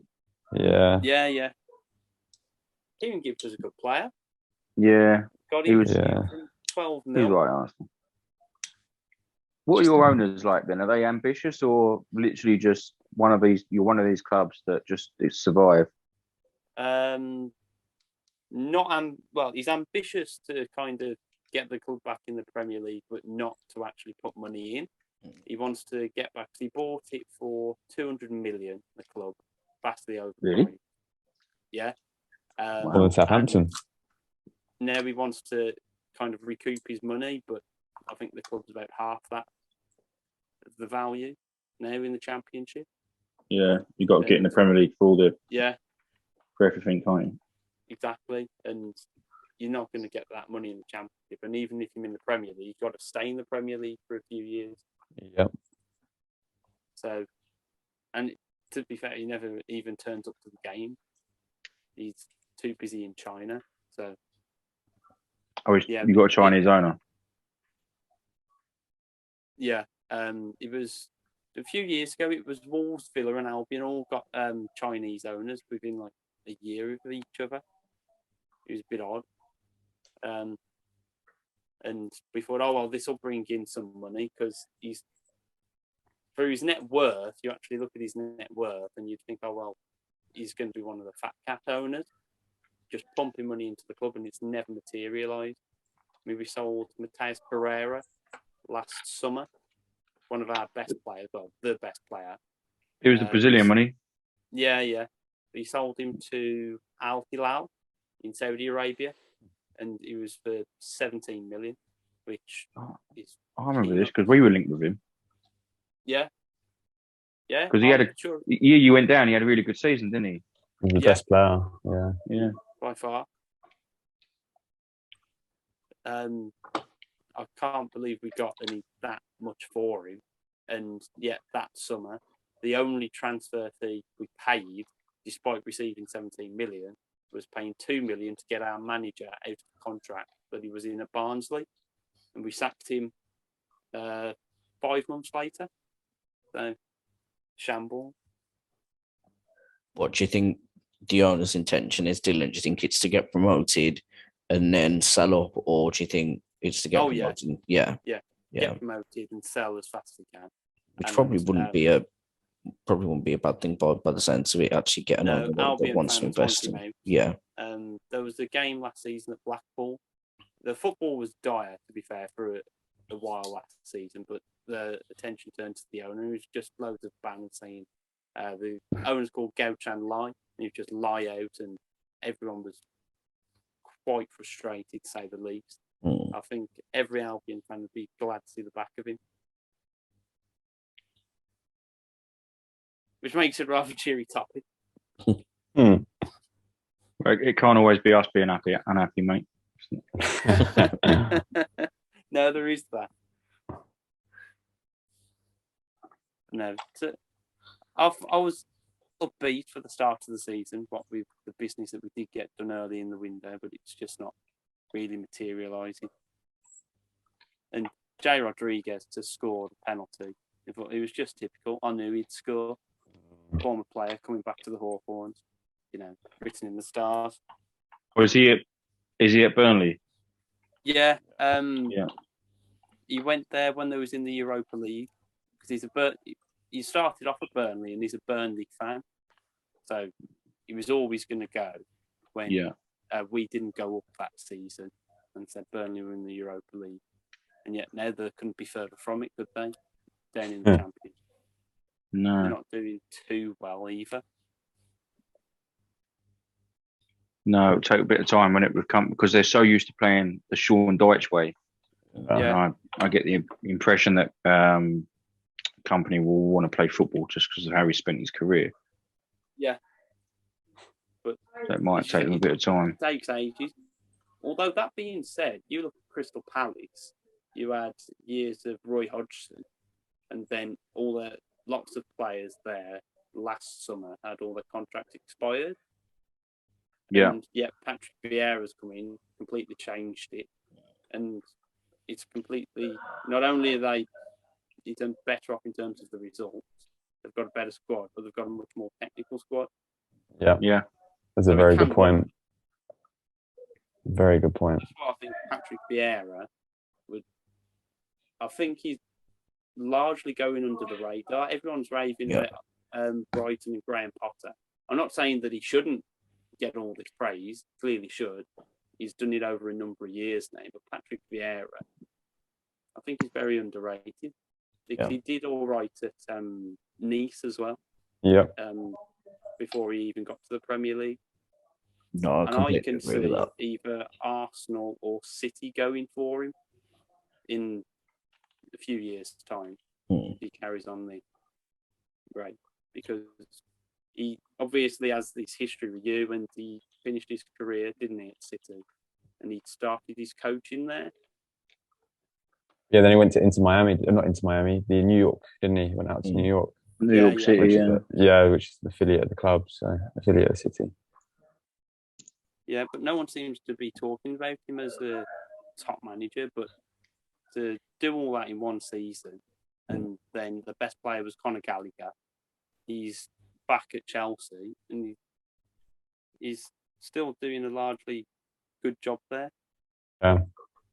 Yeah. Yeah. Kieran Gibbs was a good player. Yeah. Got him 12 mil. He's right, Arsenal. What are your owners like then? Are they ambitious or literally just you're one of these clubs that just survive? He's ambitious to kind of get the club back in the Premier League, but not to actually put money in. He wants to get back. He bought it for 200 million, the club, vastly overpriced. Really? Yeah. Well, in Southampton. Now he wants to kind of recoup his money, but I think the club's about half that of the value now in the Championship. Yeah, you got to get in the Premier League for everything, can't you? Exactly, and you're not going to get that money in the Championship. And even if you're in the Premier League, you've got to stay in the Premier League for a few years. Yep. So, and to be fair, he never even turns up to the game. He's too busy in China. So, you got a Chinese owner. Yeah, it was a few years ago. It was Wolves, Villa, and Albion all got Chinese owners within like a year of each other. It was a bit odd. And we thought, this will bring in some money because for his net worth. You actually look at his net worth and you'd think, he's going to be one of the fat cat owners, just pumping money into the club, and it's never materialised. I mean, we sold Matheus Pereira last summer, one of our best players, the best player. It was the Brazilian money. Yeah. We sold him to Al Hilal in Saudi Arabia, and he was for 17 million, which is. I remember this because we were linked with him. Yeah. Because he had year you went down, he had a really good season, didn't he? He was the best player. Yeah. By far. I can't believe we got that much for him, and yet that summer, the only transfer fee we paid, despite receiving 17 million, was paying 2 million to get our manager out of the contract that he was in at Barnsley, and we sacked him 5 months later. So, shambles. What do you think the owner's intention is, Dylan? Do you think it's to get promoted and then sell up, or do you think it's to get promoted? Yeah. Get promoted and sell as fast as we can. Which probably wouldn't be a bad thing by the sense of it. Actually, get an owner that wants to invest in. Yeah. There was a game last season at Blackpool the football was dire, to be fair, for a while last season, but the attention turned to the owner. It was just loads of bans saying the owner's called Gauchan Lie, and he just lie out, and everyone was quite frustrated, to say the least. I think every Albion fan would be glad to see the back of him. Which makes it a rather cheery topic. It can't always be us being unhappy, mate. No, there is that. No, I was upbeat for the start of the season, what with the business that we did get done early in the window, but it's just not really materialising. And Jay Rodriguez to score the penalty, it was just typical. I knew he'd score. Former player coming back to the Hawthorns, written in the stars. Is he at Burnley? Yeah. Yeah. He went there when they was in the Europa League because he started off at Burnley and he's a Burnley fan, so he was always going to go when we didn't go up that season, and said Burnley were in the Europa League, and yet now they couldn't be further from it, could they? Down in the Championship. No, they're not doing too well either. No, it would take a bit of time when it would come because they're so used to playing the Sean Dyche way. Yeah. I get the impression that company will want to play football just because of how he spent his career. Yeah. But so it might take them a bit of time. It takes ages. Although that being said, you look at Crystal Palace, you had years of Roy Hodgson, and then lots of players there last summer had all their contracts expired. Yeah. And yet Patrick Vieira's come in, completely changed it. And it's completely, not only are he's done better off in terms of the results, they've got a better squad, but they've got a much more technical squad. Yeah. Yeah. That's a very good point. Very good point. That's what I think Patrick Vieira I think he's largely going under the radar. Everyone's raving at Brighton and Graham Potter. I'm not saying that he shouldn't get all this praise. Clearly should. He's done it over a number of years now. But Patrick Vieira, I think he's very underrated. He did all right at Nice as well. Yeah. Before he even got to the Premier League. No, I can see either Arsenal or City going for him in a few years' time. If he carries on the right, because he obviously has this history with you, and he finished his career, didn't he, at City, and he started his coaching there. Yeah, then he went to the New York, didn't he? He went out to New York. New York City, which is the affiliate of the club, so affiliate of City. Yeah, but no one seems to be talking about him as a top manager, but to do all that in one season, and then the best player was Conor Gallagher. He's back at Chelsea, and he's still doing a largely good job there. Yeah,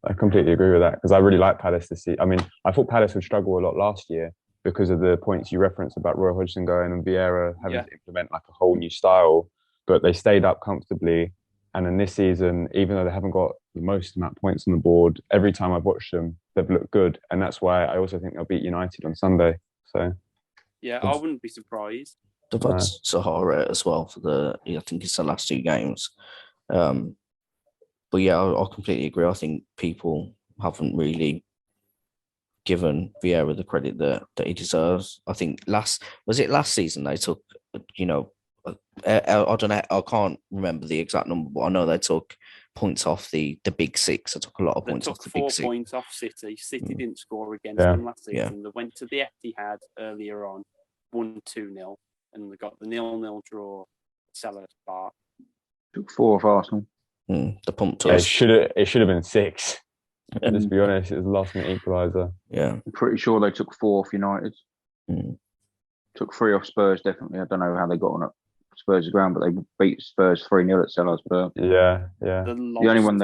I completely agree with that, because I really like Palace this season. I mean, I thought Palace would struggle a lot last year because of the points you referenced about Roy Hodgson going and Vieira having to implement like a whole new style, but they stayed up comfortably. And in this season, even though they haven't got the most amount of points on the board, every time I've watched them, they've looked good. And that's why I also think they'll beat United on Sunday. So, yeah, I wouldn't be surprised. They've had Sahara as well for I think it's the last two games. But yeah, I completely agree. I think people haven't really given Vieira the credit that he deserves. I think last season they took, I don't know, I can't remember the exact number, but I know they took points off the big six. They took a lot of points off the big six. 4 points off City. City didn't score against them last season. Yeah. They went to the Etihad earlier on, won 2-0, and they got the 0-0 draw at Selhurst Park. Took 4 off Arsenal. The pump to us. It should have been 6. Let's be honest, it was the last minute equaliser. Yeah. I'm pretty sure they took 4 off United. Took 3 off Spurs, definitely. I don't know how they got on at Spurs' ground, but they beat Spurs 3-0 at Selhurst Park. Yeah. The only one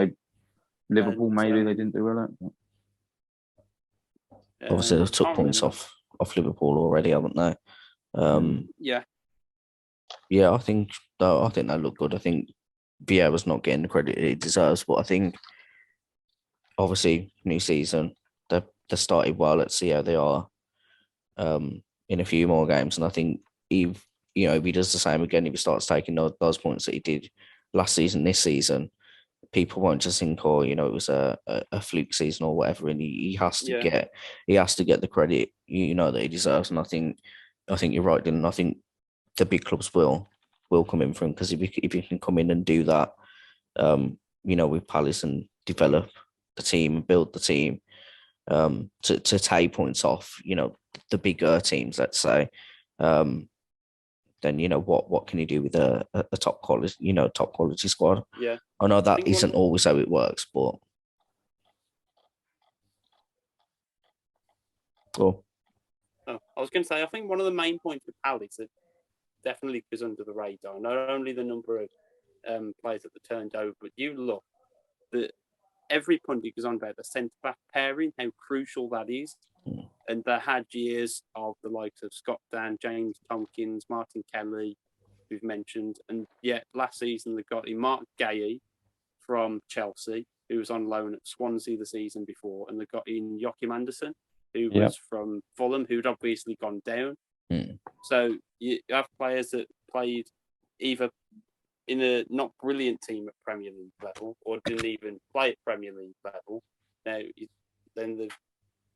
Liverpool, maybe they didn't do well at. Obviously, they took points off Liverpool already, haven't they? Yeah, I think they look good. I think Vieira's not getting the credit he deserves, but I think obviously new season. They started well. Let's see how they are in a few more games. And I think if he does the same again, if he starts taking those points that he did last season, this season, people won't just think, oh, it was a fluke season or whatever. And he has to get the credit, that he deserves. And I think you're right, Dylan. I think the big clubs will come in for him, because if he can come in and do that, with Palace and develop the team and build the team, to take points off, the bigger teams, let's say, then what can you do with a top quality squad? Yeah, I know that isn't always how it works, but cool. I was going to say, I think one of the main points with Palace that definitely goes under the radar, not only the number of players that were turned over, but you look that every pundit goes on about the centre back pairing, how crucial that is. And they had years of the likes of Scott Dan, James Tompkins, Martin Kelly, we've mentioned. And yet last season they got in Mark Gay from Chelsea, who was on loan at Swansea the season before. And they got in Joachim Andersen, who was from Fulham, who'd obviously gone down. So you have players that played either in a not brilliant team at Premier League level or didn't even play at Premier League level. Now, then they've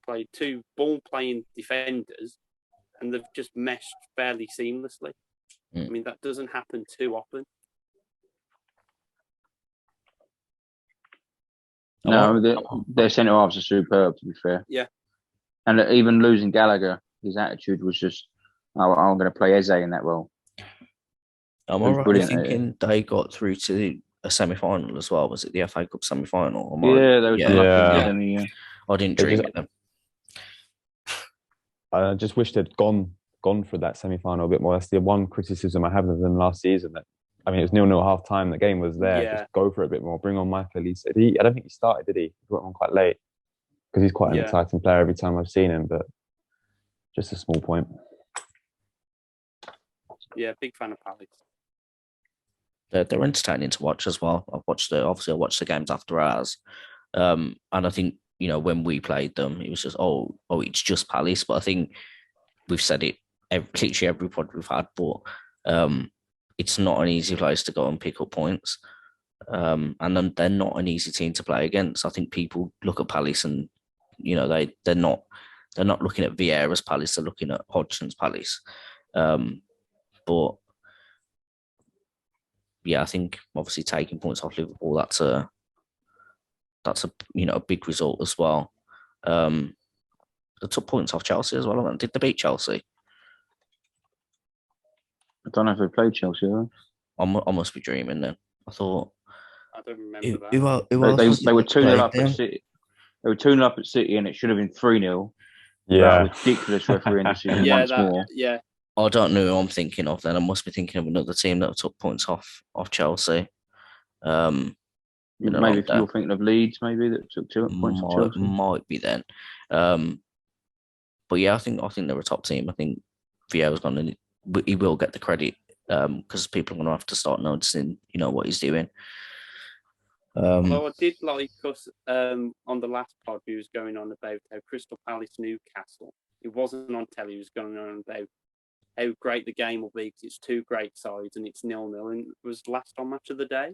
played two ball-playing defenders and they've just meshed fairly seamlessly. I mean, that doesn't happen too often. No, their centre-halves are superb, to be fair. Yeah. And even losing Gallagher, his attitude was just, I'm going to play Eze in that role. I'm all right thinking they got through to a semi-final as well. Was it the FA Cup semi-final? Yeah, they were I didn't dream of them. I just wish they'd gone for that semi-final a bit more. That's the one criticism I have of them last season. It was 0-0 half time. The game was there. Yeah. Just go for it a bit more. Bring on Michael Elise. I don't think he started, did he? He got on quite late because he's quite an exciting player every time I've seen him. But just a small point. Yeah, big fan of Palace. They're entertaining to watch as well. I watched the games after ours, and I think when we played them, it was just it's just Palace. But I think we've said it literally every pod we've had, but it's not an easy place to go and pick up points, and then they're not an easy team to play against. I think people look at Palace and they're not looking at Vieira's Palace, they're looking at Hodgson's Palace, but. Yeah, I think obviously taking points off Liverpool, that's a big result as well. They took points off Chelsea as well. Did they beat Chelsea? I don't know if they played Chelsea. Though. I must be dreaming then. I thought. I don't remember that. They were 2-0 up at City. They were 2-0 up at City, and it should have been 3-0. Yeah, ridiculous refereeing decision once more. Yeah. I don't know who I'm thinking of then. I must be thinking of another team that took points off Chelsea. Maybe if you're thinking of Leeds, maybe that took 2 points off Chelsea. Might be then. But yeah, I think they're a top team. I think Vieira's gonna he will get the credit because people are gonna have to start noticing what he's doing. Although I did like us on the last pod, he was going on about how Crystal Palace Newcastle. It wasn't on telly. He was going on about how great the game will be because it's two great sides and it's 0-0 and it was last on match of the day.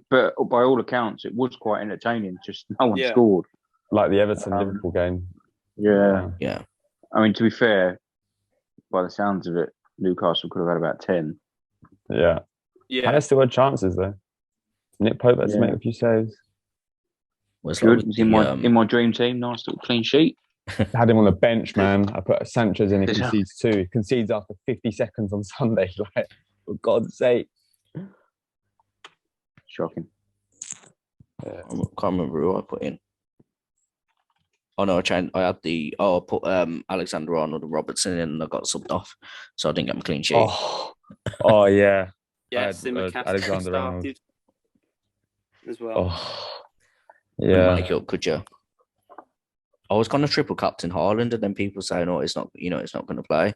But by all accounts, it was quite entertaining. Just no one scored. Like the Everton-Liverpool game. Yeah. I mean, to be fair, by the sounds of it, Newcastle could have had about 10. Yeah. Palace still had chances though. Nick Pope had to make a few saves. Good. He's in my dream team. Nice little clean sheet. Had him on the bench, man. I put Sanchez in. He concedes 2. He concedes after 50 seconds on Sunday. Like, for God's sake. Shocking. I can't remember who I put in. Oh no, I put Alexander-Arnold and Robertson in and I got subbed off. So I didn't get my clean sheet. Oh yeah. Yes, Alexander started as well. Oh. Yeah. Make it up, could you? I was going to triple captain Haaland, and then people say, "No, it's not. It's not going to play."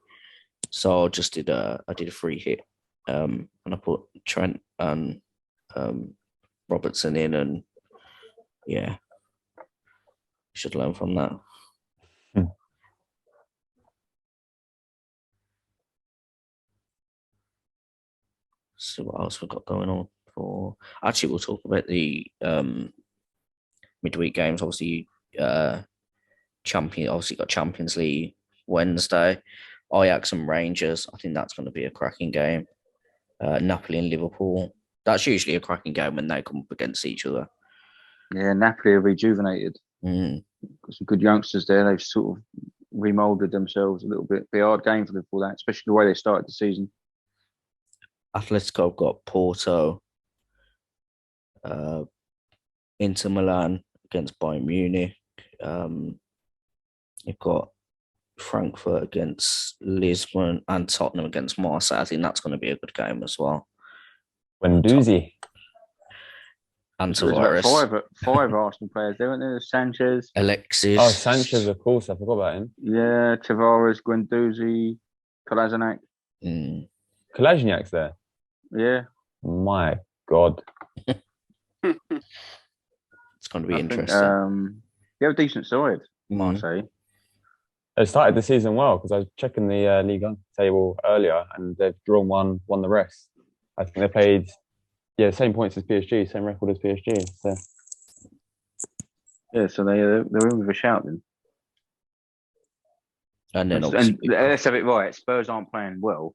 So I just did a free hit, and I put Trent and Robertson in, and Yeah. Should learn from that. See what else we've got going on for. Actually, we'll talk about the midweek games. Obviously, got Champions League Wednesday. Ajax and Rangers. I think that's going to be a cracking game. Napoli and Liverpool. That's usually a cracking game when they come up against each other. Yeah, Napoli are rejuvenated. Got some good youngsters there. They've sort of remolded themselves a little bit. Be a hard game for them for that, especially the way they started the season. Atletico have got Porto, Inter Milan against Bayern Munich. You've got Frankfurt against Lisbon and Tottenham against Marseille. I think that's going to be a good game as well. Guendouzi. And Tavares. Five Arsenal players there, weren't there? Sanchez. Alexis. Oh, Sanchez, of course. I forgot about him. Yeah, Tavares, Guendouzi, Kolasinac. Kolasiniak's there? Yeah. My God. It's going to be interesting. You have a decent side, Marseille. They started the season well because I was checking the Ligue 1 table earlier and they've drawn one, won the rest. I think they played, same points as PSG, same record as PSG. So. Yeah, so they're in with a shout then. And then let's have it right. Spurs aren't playing well.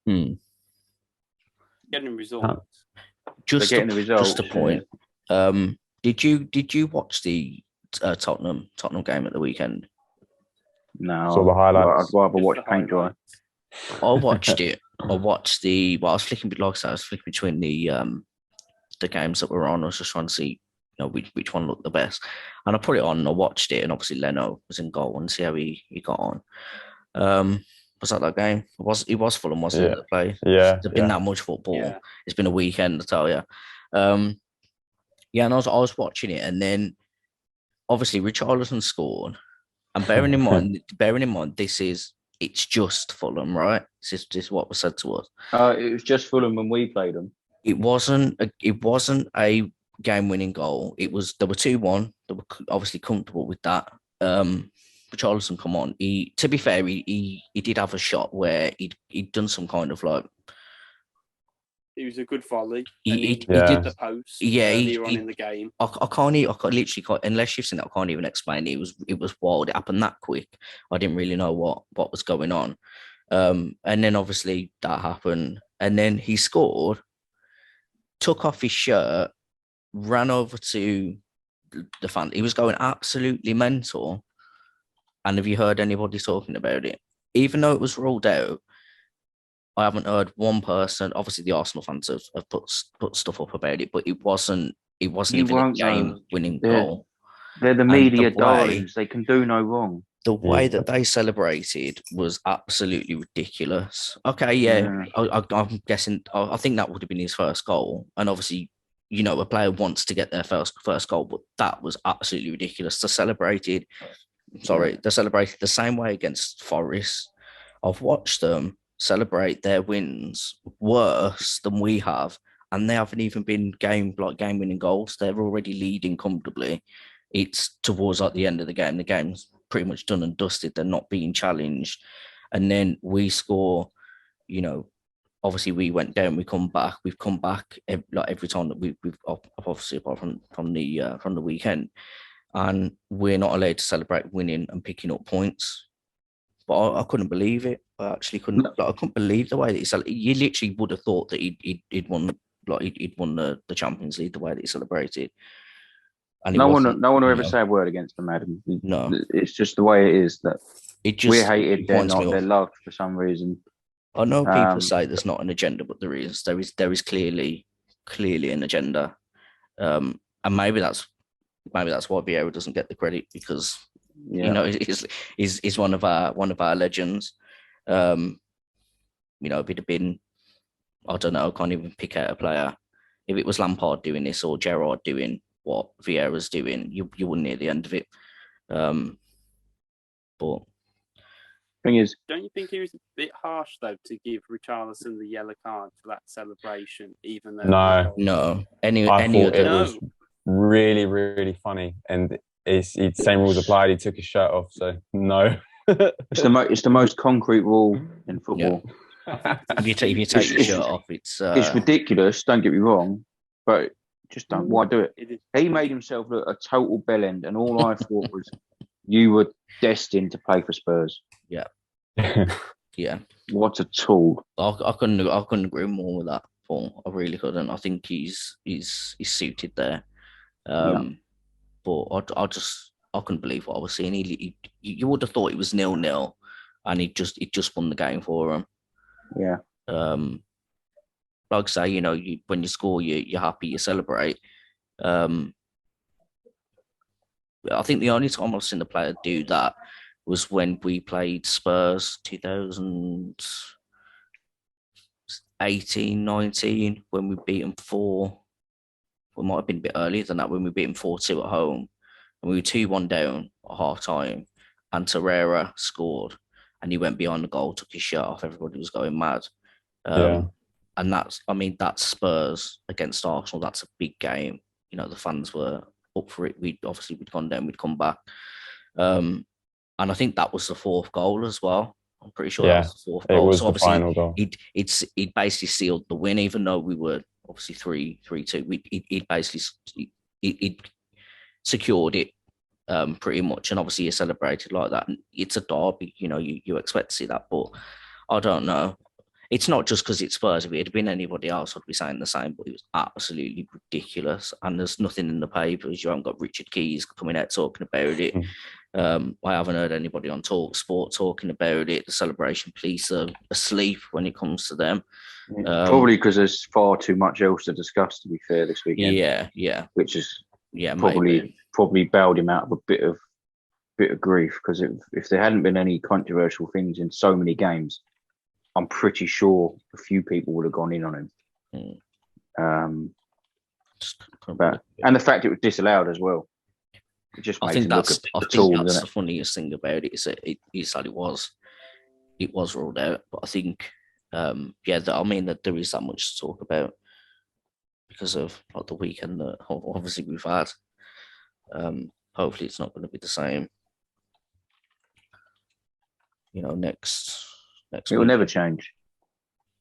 Getting results. Just a point. Did you watch the Tottenham game at the weekend? No. Saw the highlights. I'd rather watch paint dry. I watched it. I was flicking between the games that were on. I was just trying to see, which one looked the best. And I put it on and I watched it, and obviously Leno was in goal and see how he got on. Was that game? It was Fulham, wasn't it? Play. Yeah. There's been that much football. Yeah. It's been a weekend, I tell you. And I was watching it, and then obviously Richarlison scored. And bearing in mind, it's just Fulham, right? This is what was said to us. It was just Fulham when we played them. It wasn't a game-winning goal. They were 2-1. They were obviously comfortable with that. Richarlison come on. To be fair, he did have a shot where he'd done some kind of like. It was a good volley. He did the post. Yeah, earlier on in the game. I literally can't, unless you've seen it, I can't even explain it. It was wild. It happened that quick. I didn't really know what was going on. And then obviously that happened, and then he scored, took off his shirt, ran over to the fan. He was going absolutely mental. And have you heard anybody talking about it? Even though it was ruled out, I haven't heard one person. Obviously, the Arsenal fans have put stuff up about it, but it wasn't even a game-winning goal. They're the media darlings. They can do no wrong. The way that they celebrated was absolutely ridiculous. Okay, I'm guessing. I think that would have been his first goal, and obviously, a player wants to get their first goal, but that was absolutely ridiculous. They celebrated the same way against Forest. I've watched them celebrate their wins worse than we have, and they haven't even been game-winning goals. They're already leading comfortably. It's towards the end of the game. The game's pretty much done and dusted. They're not being challenged, and then we score. Obviously we went down. We come back. We've come back every time that we've obviously apart from the weekend, and we're not allowed to celebrate winning and picking up points. But I couldn't believe it. I actually couldn't. No. I couldn't believe the way that he celebrated. You literally would have thought that he'd won. He'd won the Champions League the way that he celebrated. And no one will ever say a word against him, Adam. No, it's just the way it is that we're hated. They're not. They're loved for some reason. I know people say there's not an agenda, but there is. There is clearly an agenda, and maybe that's why Vieira doesn't get the credit because. He's one of our legends. If it had been, I don't know, I can't even pick out a player. If it was Lampard doing this or Gerrard doing what Vieira's doing, you wouldn't hear the end of it. But thing is, don't you think he was a bit harsh though to give Richarlison the yellow card for that celebration? Even though no, any other. really, really funny, and it's same rules applied. He took his shirt off, so no. It's the most concrete rule in football. Yeah. If you take your shirt off, it's ridiculous. Don't get me wrong, but just don't. Why do it? He made himself look a total bellend, and all I thought was you were destined to play for Spurs. Yeah. Yeah. What a tool. I couldn't agree more with that, Paul. I really couldn't. I think he's suited there. But I couldn't believe what I was seeing. You would have thought it was 0-0, and it just won the game for him. Yeah. Like I say, when you score, you're happy, you celebrate. I think the only time I've seen the player do that was when we played Spurs 2018-19, when we beat them 4. We might have been a bit earlier than that, when we beat them 4-2 at home. And we were 2-1 down at half time. And Torreira scored. And he went behind the goal, took his shirt off. Everybody was going mad. And that's Spurs against Arsenal. That's a big game. The fans were up for it. We'd gone down, we'd come back. And I think that was the 4th goal as well. I'm pretty sure that was the 4th goal. It was the final goal. It basically sealed the win, even though we were obviously 3-2. It basically secured it pretty much, and obviously you celebrated like that. And it's a derby, you expect to see that, but I don't know. It's not just because it's Spurs. If it had been anybody else, I'd be saying the same, but it was absolutely ridiculous. And there's nothing in the papers. You haven't got Richard Keys coming out talking about it. I haven't heard anybody on Talk Sport talking about it. The celebration police are asleep when it comes to them. Probably because there's far too much else to discuss, to be fair, this weekend. Yeah. Which is probably bailed him out of a bit of grief, because if there hadn't been any controversial things in so many games, I'm pretty sure a few people would have gone in on him. And the fact it was disallowed as well. It just makes him look a tool. That's the funniest thing about it, is that it was ruled out. But I think, that there is that much to talk about because of the weekend that obviously we've had. Hopefully it's not going to be the same. Next it will never change.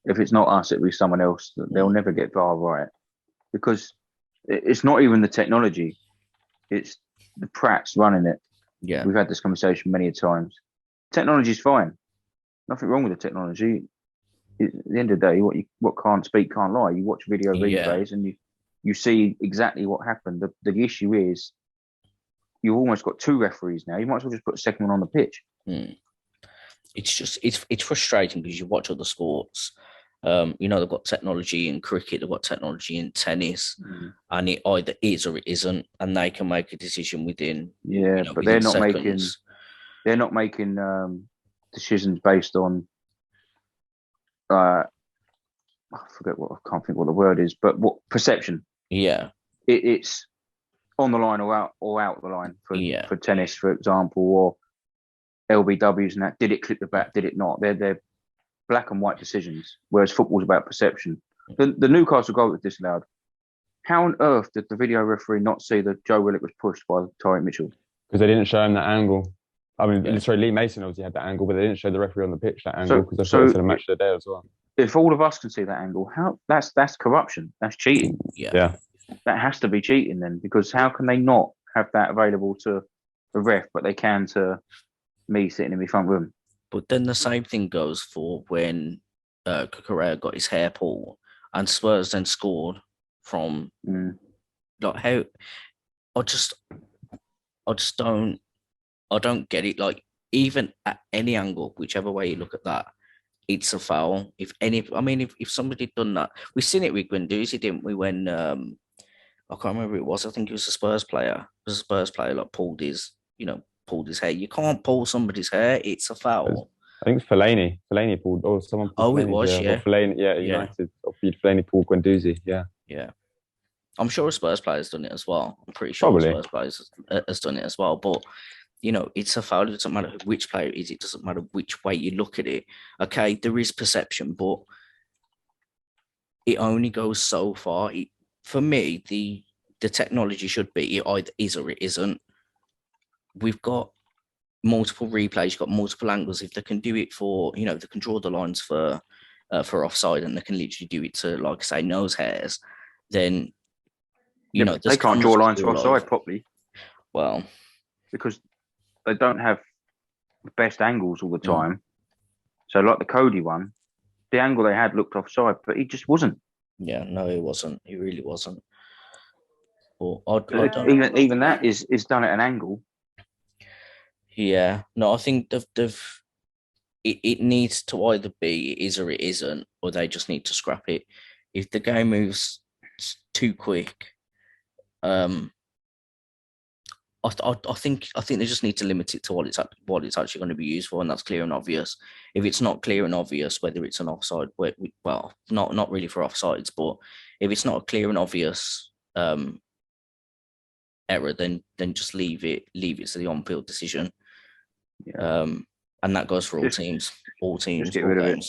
If it's not us, it'll be someone else. They'll never get VAR right, because it's not even the technology; it's the Prats running it. Yeah, we've had this conversation many times. Technology's fine. Nothing wrong with the technology. At the end of the day, what can't speak can't lie. You watch video replays and you see exactly what happened. The issue is you've almost got 2 referees now. You might as well just put a second one on the pitch. It's just it's frustrating, because you watch other sports. They've got technology in cricket, they've got technology in tennis, and it either is or it isn't, and they can make a decision within. But they're not seconds. They're not making decisions based on. I can't think what the word is, but what perception? Yeah, it's on the line or out the line for tennis, for example, or LBWs and that. Did it clip the bat? Did it not? They're black and white decisions, whereas football's about perception. The Newcastle goal was disallowed. How on earth did the video referee not see that Joe Willock was pushed by Tyreek Mitchell? Because they didn't show him that angle. I mean, sorry, Lee Mason obviously had that angle, but they didn't show the referee on the pitch that angle, because I thought it was the match of the day as well. If all of us can see that angle, that's corruption. That's cheating. Yeah. That has to be cheating then, because how can they not have that available to the ref, but they can to me sitting in my front room? But then the same thing goes for when Cucurella got his hair pulled and Spurs then scored from how I don't get it. Like, even at any angle, whichever way you look at that, it's a foul. If somebody had done that, we've seen it with Guendouzi, didn't we? When I can't remember who it was. I think it was a Spurs player. It was a Spurs player pulled his hair. You can't pull somebody's hair. It's a foul. I think it's Fellaini. Fellaini pulled, or someone pulled. Oh, it was, yeah. Fellaini, United. Or Fellaini pulled Guendouzi, yeah. Yeah. I'm sure a Spurs player has done it as well. I'm pretty sure a Spurs player has done it as well. But, it's a foul. It doesn't matter which player it is. It doesn't matter which way you look at it. Okay, there is perception, but it only goes so far. For me, the the technology should be, it either is or it isn't. We've got multiple replays, you've got multiple angles. If they can do it for, they can draw the lines for offside, and they can literally do it to, like I say, nose hairs, then they can't draw lines for offside properly. Well, because they don't have the best angles all the time. So, like the Cody one, the angle they had looked offside, but he just wasn't. Yeah, no, he wasn't. He really wasn't. Or even that is done at an angle. Yeah, no, I think it needs to either be it is or it isn't, or they just need to scrap it. If the game moves too quick, I think they just need to limit it to what it's actually going to be used for, and that's clear and obvious. If it's not clear and obvious whether it's an offside, well, not really for offsides, but if it's not a clear and obvious error, then just leave it to the on-field decision. Yeah. And that goes for all teams. Just get rid of it.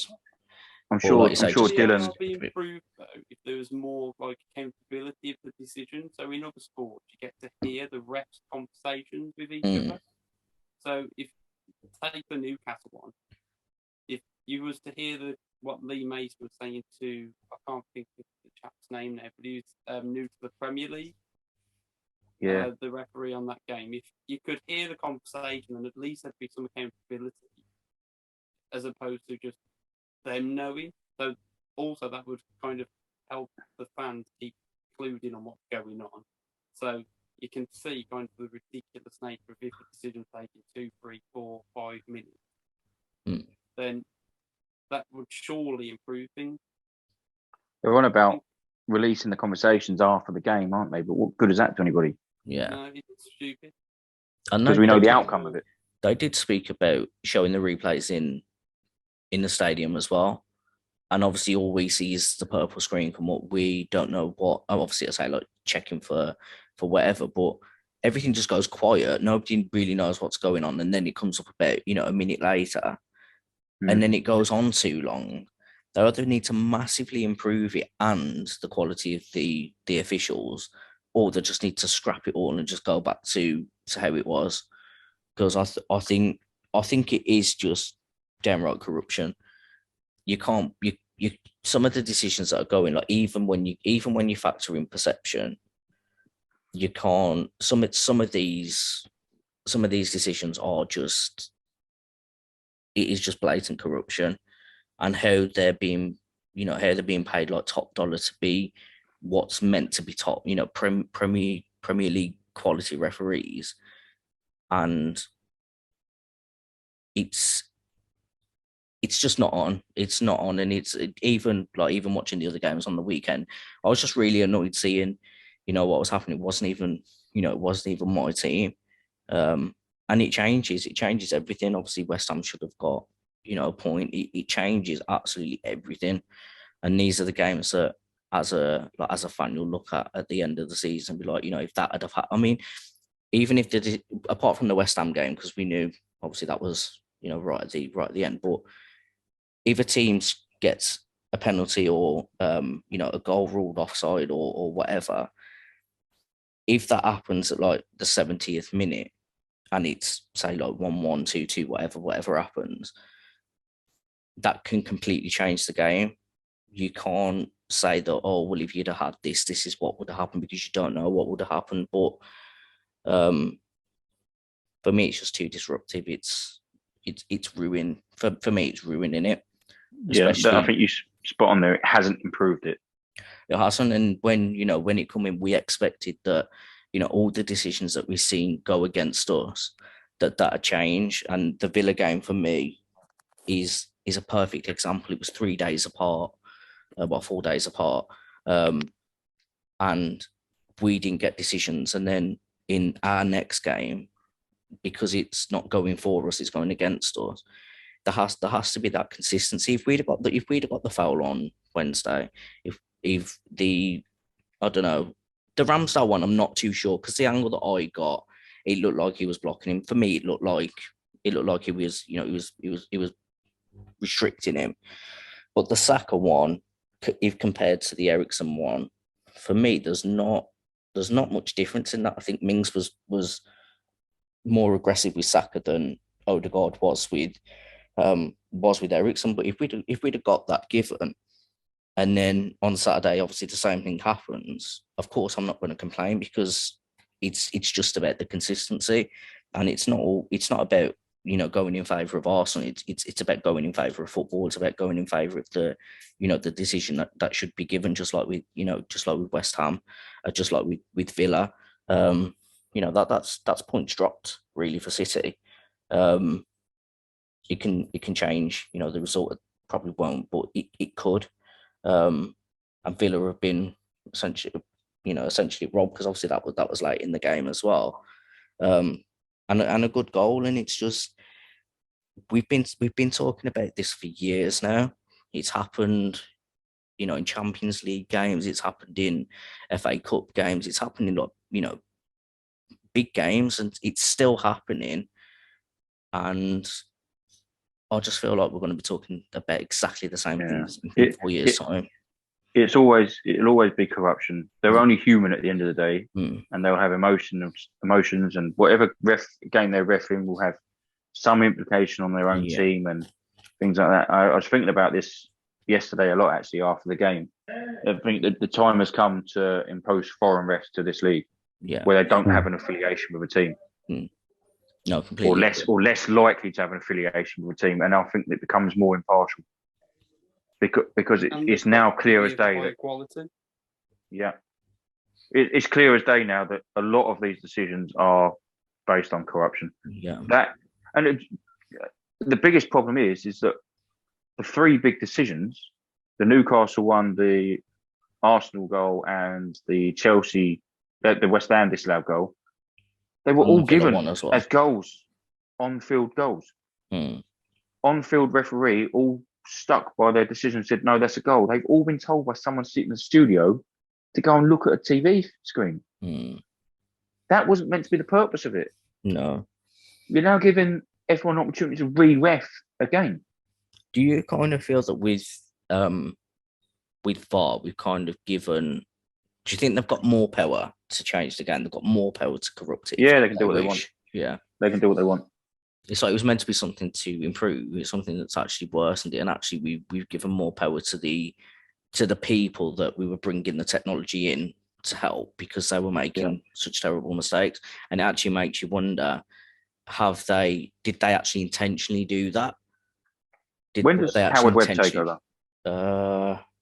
I'm sure Dylan would be improved though if there was more like accountability of the decision. So in other sports, you get to hear the refs' conversations with each other. So if take the Newcastle one, if you was to hear what Lee Mason was saying to, I can't think of the chap's name now, but he was new to the Premier League. Yeah, the referee on that game. If you could hear the conversation, and at least there'd be some accountability, as opposed to just them knowing. So also that would kind of help the fans keep clued in on what's going on. So you can see kind of the ridiculous nature of if a decision taken 2, 3, 4, 5 minutes, then that would surely improve things. They're on about releasing the conversations after the game, aren't they? But what good is that to anybody? Yeah, no, it's stupid. Because we know the outcome of it. They did speak about showing the replays in the stadium as well, and obviously all we see is the purple screen come up. We don't know what. Obviously, I say like checking for whatever, but everything just goes quiet. Nobody really knows what's going on, and then it comes up about a minute later, and then it goes on too long. They either need to massively improve it and the quality of the officials, or they just need to scrap it all and just go back to how it was. Because I think it is just downright corruption. You can't you some of the decisions that are going, like even when you factor in perception, you can't. Some of these decisions are just, it is just blatant corruption, and how they're being paid like top dollar to be what's meant to be top, Premier League quality referees, and it's just not on. It's not on, and it's even watching the other games on the weekend, I was just really annoyed seeing, what was happening. It wasn't even my team, and it changes everything. Obviously, West Ham should have got a point. It changes absolutely everything, and these are the games that, as a fan, you'll look at the end of the season and be like, if that had have happened. I mean, even if apart from the West Ham game, because we knew obviously that was right at the end, but if a team gets a penalty or a goal ruled offside or whatever, if that happens at like the 70th minute and it's say like 1-1, 2-2, whatever happens, that can completely change the game. You can't say that, oh well, if you'd have had this is what would have happened, because you don't know what would have happened. But for me, it's just too disruptive. It's ruin for me. It's ruining it. Yeah, I think you spot on there. It hasn't improved it. It hasn't. And when it come in, we expected that all the decisions that we've seen go against us, that change. And the Villa game for me is a perfect example. It was 3 days apart, 4 days apart, and we didn't get decisions. And then in our next game, because it's not going for us, it's going against us. There has to be that consistency. If we'd have got the foul on Wednesday, if the, I don't know, the Ramsdale one, I'm not too sure, because the angle that I got, it looked like he was blocking him. For me, it looked like he was, he was restricting him. But the Saka one, if compared to the Eriksen one, for me, there's not there's not much difference in that. I think Mings was more aggressive with Saka than Odegaard was with Eriksen. But if we'd have got that given, and then on Saturday, obviously the same thing happens, of course I'm not going to complain, because it's just about the consistency, and it's not about going in favour of Arsenal. It's about going in favour of football. It's about going in favour of the the decision that should be given, just like with West Ham, just like with Villa. That's points dropped really for City. It can change. The result probably won't, but it could. And Villa have been essentially robbed, because obviously that was late in the game as well. And a good goal, and it's just we've been talking about this for years now. It's happened, in Champions League games. It's happened in FA Cup games. It's happened in big games, and it's still happening. And I just feel like we're going to be talking about exactly the same things in 4 years' time. It'll always be corruption. They're only human at the end of the day, and they'll have emotions, and whatever game they're refereeing will have some implication on their own team and things like that. I was thinking about this yesterday a lot, actually, after the game. I think that the time has come to impose foreign refs to this league, where they don't have an affiliation with a team. No, completely. Or less likely to have an affiliation with a team, and I think it becomes more impartial because it's now clear as day that quality. Yeah, it's clear as day now that a lot of these decisions are based on corruption. Yeah, the biggest problem is that the three big decisions, the Newcastle one, the Arsenal goal, and the Chelsea, the West Ham disallowed goal, they were all given as goals, on-field goals. On-field referee all stuck by their decision, said, no, that's a goal. They've all been told by someone sitting in the studio to go and look at a TV screen. That wasn't meant to be the purpose of it. No. You're now giving everyone an opportunity to re-ref a game. Do you kind of feel that with VAR, we've kind of given... Do you think they've got more power to change the game? They've got more power to corrupt it? Yeah, they can do what they want. Yeah. They can do what they want. It's like it was meant to be something to improve. It's something that's actually worsened it. And actually, we've given more power to the people that we were bringing the technology in to help, because they were making such terrible mistakes. And it actually makes you wonder, did they actually intentionally do that? When does Howard Webb take over?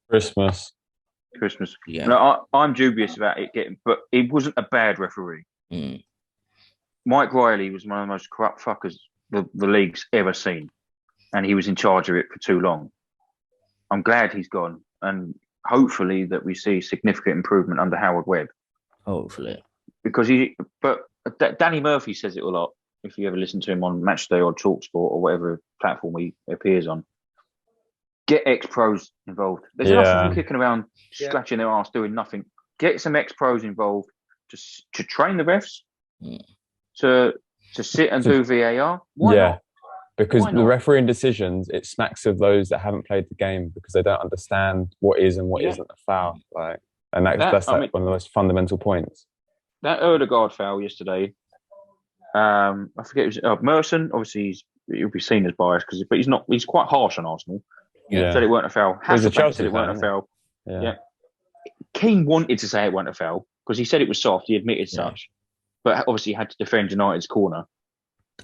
Christmas. Yeah. No, I'm dubious about it getting, but it wasn't a bad referee. Mike Riley was one of the most corrupt fuckers the league's ever seen, and he was in charge of it for too long. I'm glad he's gone, and hopefully that we see significant improvement under Howard Webb. Hopefully, because Danny Murphy says it a lot. If you ever listen to him on Matchday or Talksport or whatever platform he appears on, get ex-pros involved. There's enough of them kicking around, scratching their ass, doing nothing. Get some ex-pros involved to train the refs, to sit and do VAR. Why not? Because the refereeing decisions, it smacks of those that haven't played the game, because they don't understand what is and what isn't a foul. And that's one of the most fundamental points. That Odegaard foul yesterday, I forget, it was Merson. Obviously, he'll be seen as biased but he's not. He's quite harsh on Arsenal. Said it weren't a foul. Hasselbank said it weren't a foul. Keane wanted to say it weren't a foul because he said it was soft. He admitted such, but obviously he had to defend United's corner.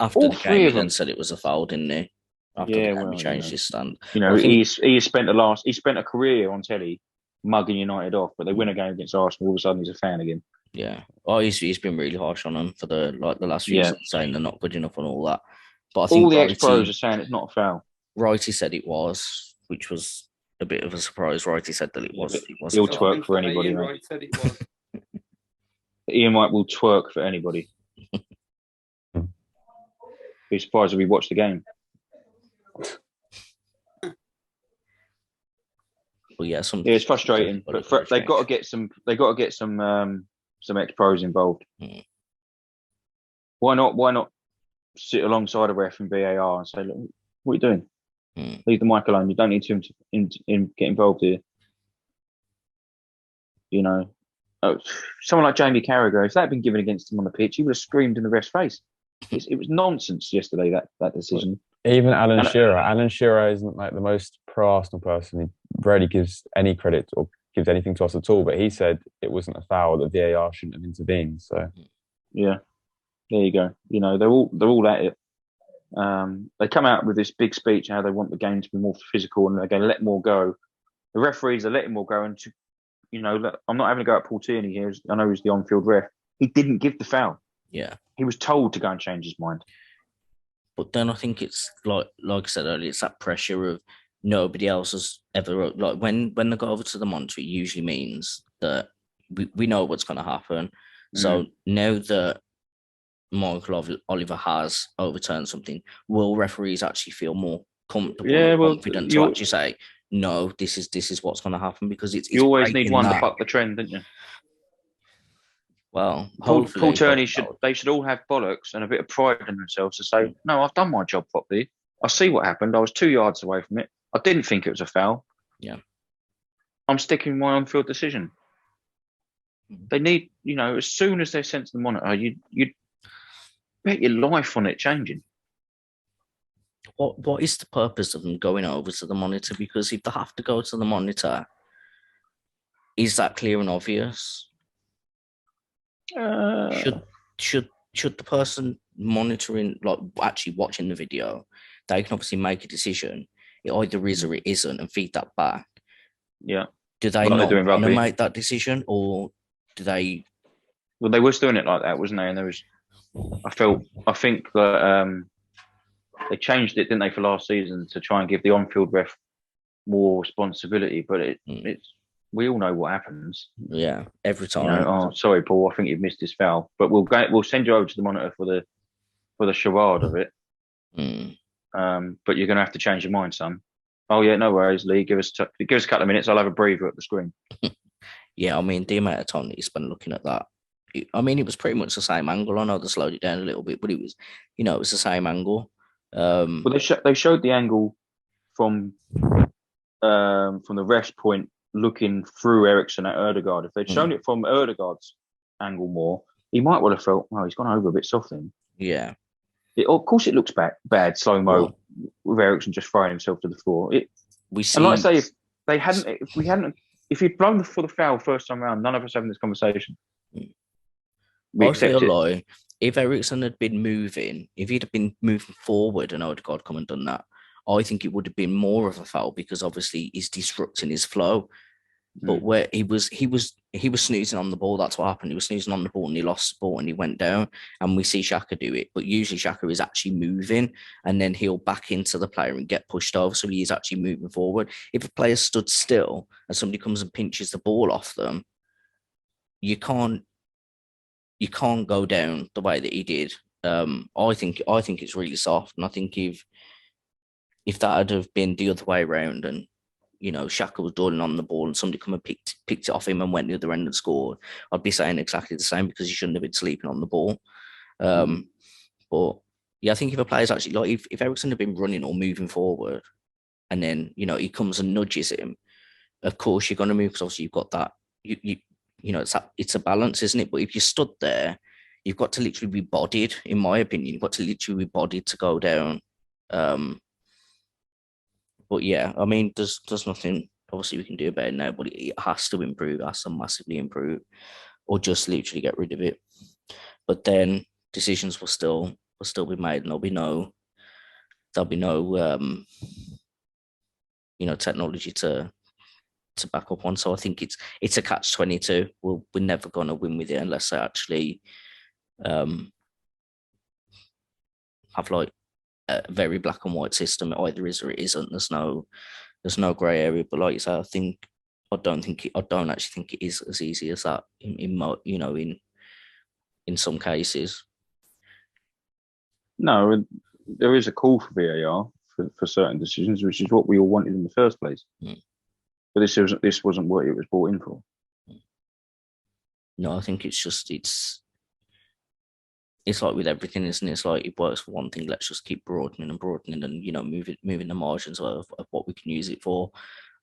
After the game, he then said it was a foul, didn't he? After the game, he changed his stand. He spent a career on telly mugging United off, but they win a game against Arsenal, all of a sudden he's a fan again. Yeah. Oh, he's been really harsh on them for the last few seasons, saying they're not good enough and all that. But I think all the ex-pros are saying it's not a foul. Wrighty said it was, which was a bit of a surprise. Wrighty said that it was. He'll twerk for anybody. Ian Wright said it was. Ian Wright will twerk for anybody. Be surprised if we watch the game. Well, it's frustrating, but they've got to get some. They've got to get some ex-pros involved. Why not sit alongside a ref in VAR and say, "Look, what are you doing? Leave the mic alone. You don't need to get involved here." someone like Jamie Carragher, if that had been given against him on the pitch, he would have screamed in the ref's face. It was nonsense yesterday, that decision. Even Alan Shearer. Alan Shearer isn't like the most pro-Arsenal person. He rarely gives any credit or gives anything to us at all. But he said it wasn't a foul, that VAR shouldn't have intervened. So yeah, there you go. You know, they're all at it. They come out with this big speech how they want the game to be more physical and they're going to let more go. The referees are letting more go, and I'm not having a go at Paul Tierney here. I know he's the on-field ref. He didn't give the foul. Yeah, he was told to go and change his mind. But then I think it's like I said earlier, it's that pressure of nobody else has ever like when they go over to the monitor, it usually means that we know what's going to happen. So now that Michael Oliver has overturned something, will referees actually feel more comfortable, confident to actually say, no, this is what's going to happen? Because it's you always need one to buck the trend, don't you? Well, Paul Tierney they should all have bollocks and a bit of pride in themselves to say, no, I've done my job properly. I see what happened. I was 2 yards away from it. I didn't think it was a foul. Yeah. I'm sticking with my on-field decision. They need, as soon as they're sent to the monitor, you bet your life on it changing. What is the purpose of them going over to the monitor? Because if they have to go to the monitor, is that clear and obvious? Should the person monitoring, like actually watching the video, they can obviously make a decision. It either is or it isn't, and feed that back. Yeah. Do they not want to make that decision, or do they? Well, they was doing it like that, wasn't they? And there was, I think that they changed it, didn't they, for last season to try and give the on-field ref more responsibility. But it's we all know what happens. Yeah, every time. Oh, sorry, Paul. I think you've missed his foul, but we'll send you over to the monitor for the charade of it. But you're going to have to change your mind, son. Oh yeah, no worries, Lee. Give us a couple of minutes. I'll have a breather at the screen. Yeah, I mean the amount of time that you spent looking at that. It was pretty much the same angle. I know they slowed it down a little bit, but it was, it was the same angle. Well, they showed the angle from the ref's point, looking through Ericsson at Erdegaard. If they'd shown it from Erdegaard's angle more, he might well have felt, oh, he's gone over a bit softly. Yeah. Of course, it looks bad slow mo with Ericsson just throwing himself to the floor. And like I say, if he'd blown for the foul first time around, none of us having this conversation. I feel like if Ericsson had been moving, if he'd have been moving forward and Odegaard come and done that, I think it would have been more of a foul because obviously he's disrupting his flow. But where he was snoozing on the ball, that's what happened. He was snoozing on the ball and he lost the ball and he went down. And we see Xhaka do it, but usually Xhaka is actually moving and then he'll back into the player and get pushed over. So he is actually moving forward. If a player stood still and somebody comes and pinches the ball off them, you can't go down the way that he did. I think it's really soft, and I think if that had have been the other way around, and Xhaka was dawdling on the ball, and somebody come and picked it off him and went the other end and scored, I'd be saying exactly the same because he shouldn't have been sleeping on the ball. But yeah, I think if a player's actually like if Ericsson had been running or moving forward, and then he comes and nudges him, of course you're going to move because obviously you've got that it's a balance, isn't it? But if you stood there, you've got to literally be bodied, in my opinion. You've got to literally be bodied to go down. But yeah, there's nothing obviously we can do about it now, but it has to improve. It has to massively improve, or just literally get rid of it. But then decisions will still be made, and there'll be no technology to back up on. So I think it's a catch-22. We're never going to win with it unless they actually have like a very black and white system. It either is or it isn't. There's no grey area. But like you say, I don't actually think it is as easy as that in some cases. No, there is a call for VAR for certain decisions, which is what we all wanted in the first place. But this wasn't what it was brought in for. No, I think it's like with everything, isn't it? It's like it works for one thing. Let's just keep broadening and moving the margins of what we can use it for.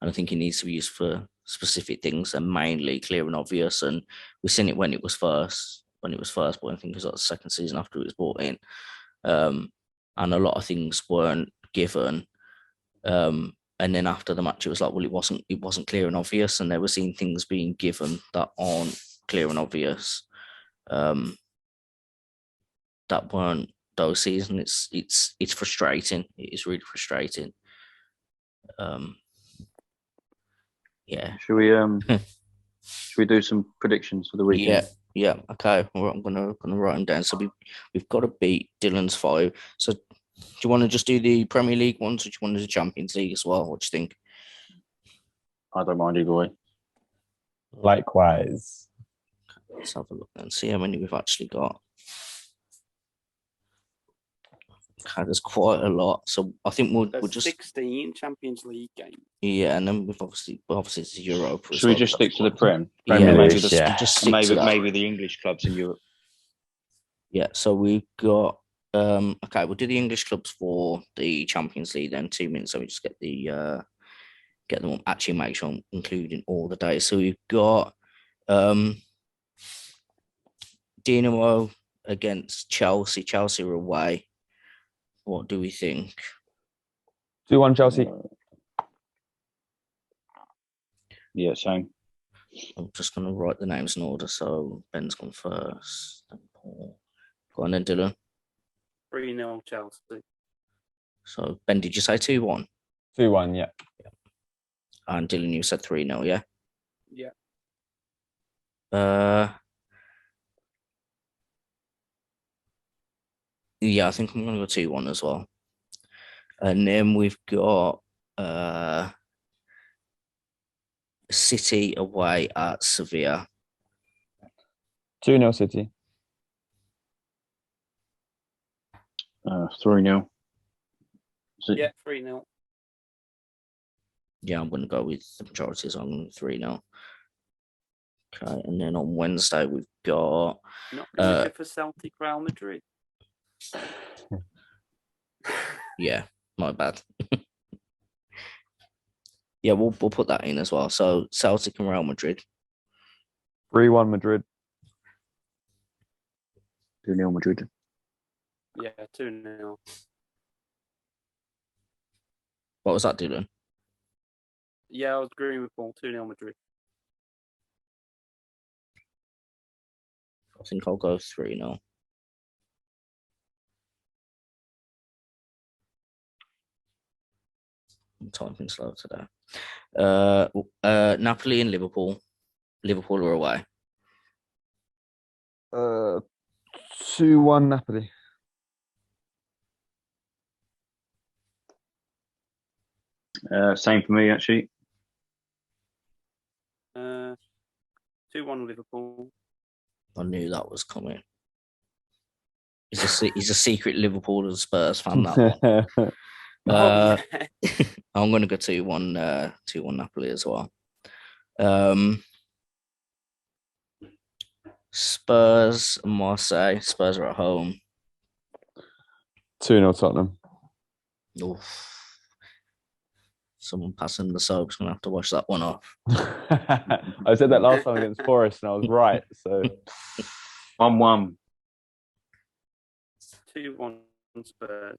and I think it needs to be used for specific things and mainly clear and obvious. And we've seen it when it was first bought. I think it was like the second season after it was bought in, and a lot of things weren't given. And then after the match, it was like, well, it wasn't clear and obvious, and they were seeing things being given that aren't clear and obvious. That weren't those seasons. It's frustrating. It is really frustrating. Yeah. Should we do some predictions for the weekend? Yeah. Okay. I'm gonna write them down. So we've got to beat Dylan's 5. So do you want to just do the Premier League ones, or do you want to do the Champions League as well? What do you think? I don't mind either way. Likewise. Let's have a look and see how many we've actually got. Okay, there's quite a lot. So I think we'll just 16 Champions League games. Yeah, and then we've obviously it's Europa. Should we just stick to the Prem? Premier maybe League, just stick to that. maybe the English clubs in Europe. Yeah, so we've got okay, we'll do the English clubs for the Champions League then 2 minutes, so we just get them up. Actually make sure I'm including all the days. So we've got Dinamo against Chelsea. Chelsea are away. What do we think? 2-1 Chelsea. Yeah, same. I'm just going to write the names in order. So Ben's gone first. Then Paul. Go on then, Dylan. 3-0 Chelsea. So Ben, did you say 2-1? 2-1, yeah. And Dylan, you said 3-0, yeah? Yeah. Yeah, I think I'm going to go 2-1 as well. And then we've got City away at Sevilla. 2-0 City. 3-0. Yeah, 3-0. Yeah, I'm going to go with the majority, so I'm going 3-0. Okay, and then on Wednesday we've got. Not going to go for Celtic Real Madrid. Yeah, my bad. Yeah, we'll put that in as well. So Celtic and Real Madrid. 3-1 Madrid. 2-0 Madrid. Yeah, 2-0. What was that, Dylan? Yeah, I was agreeing with Paul. 2-0 Madrid. I think I'll go 3-0. I'm typing slow today. Napoli and Liverpool. Liverpool are away. 2-1 Napoli. Same for me, actually. 2-1 Liverpool. I knew that was coming. He's a secret Liverpool and Spurs fan, that one. Yeah. I'm going to go 2-1 Napoli as well. Spurs and Marseille. Spurs are at home. 2-0 Tottenham. Oof. Someone passing the soap's going to have to wash that one off. I said that last time against Forest and I was right. So 1-1. 2-1 Spurs.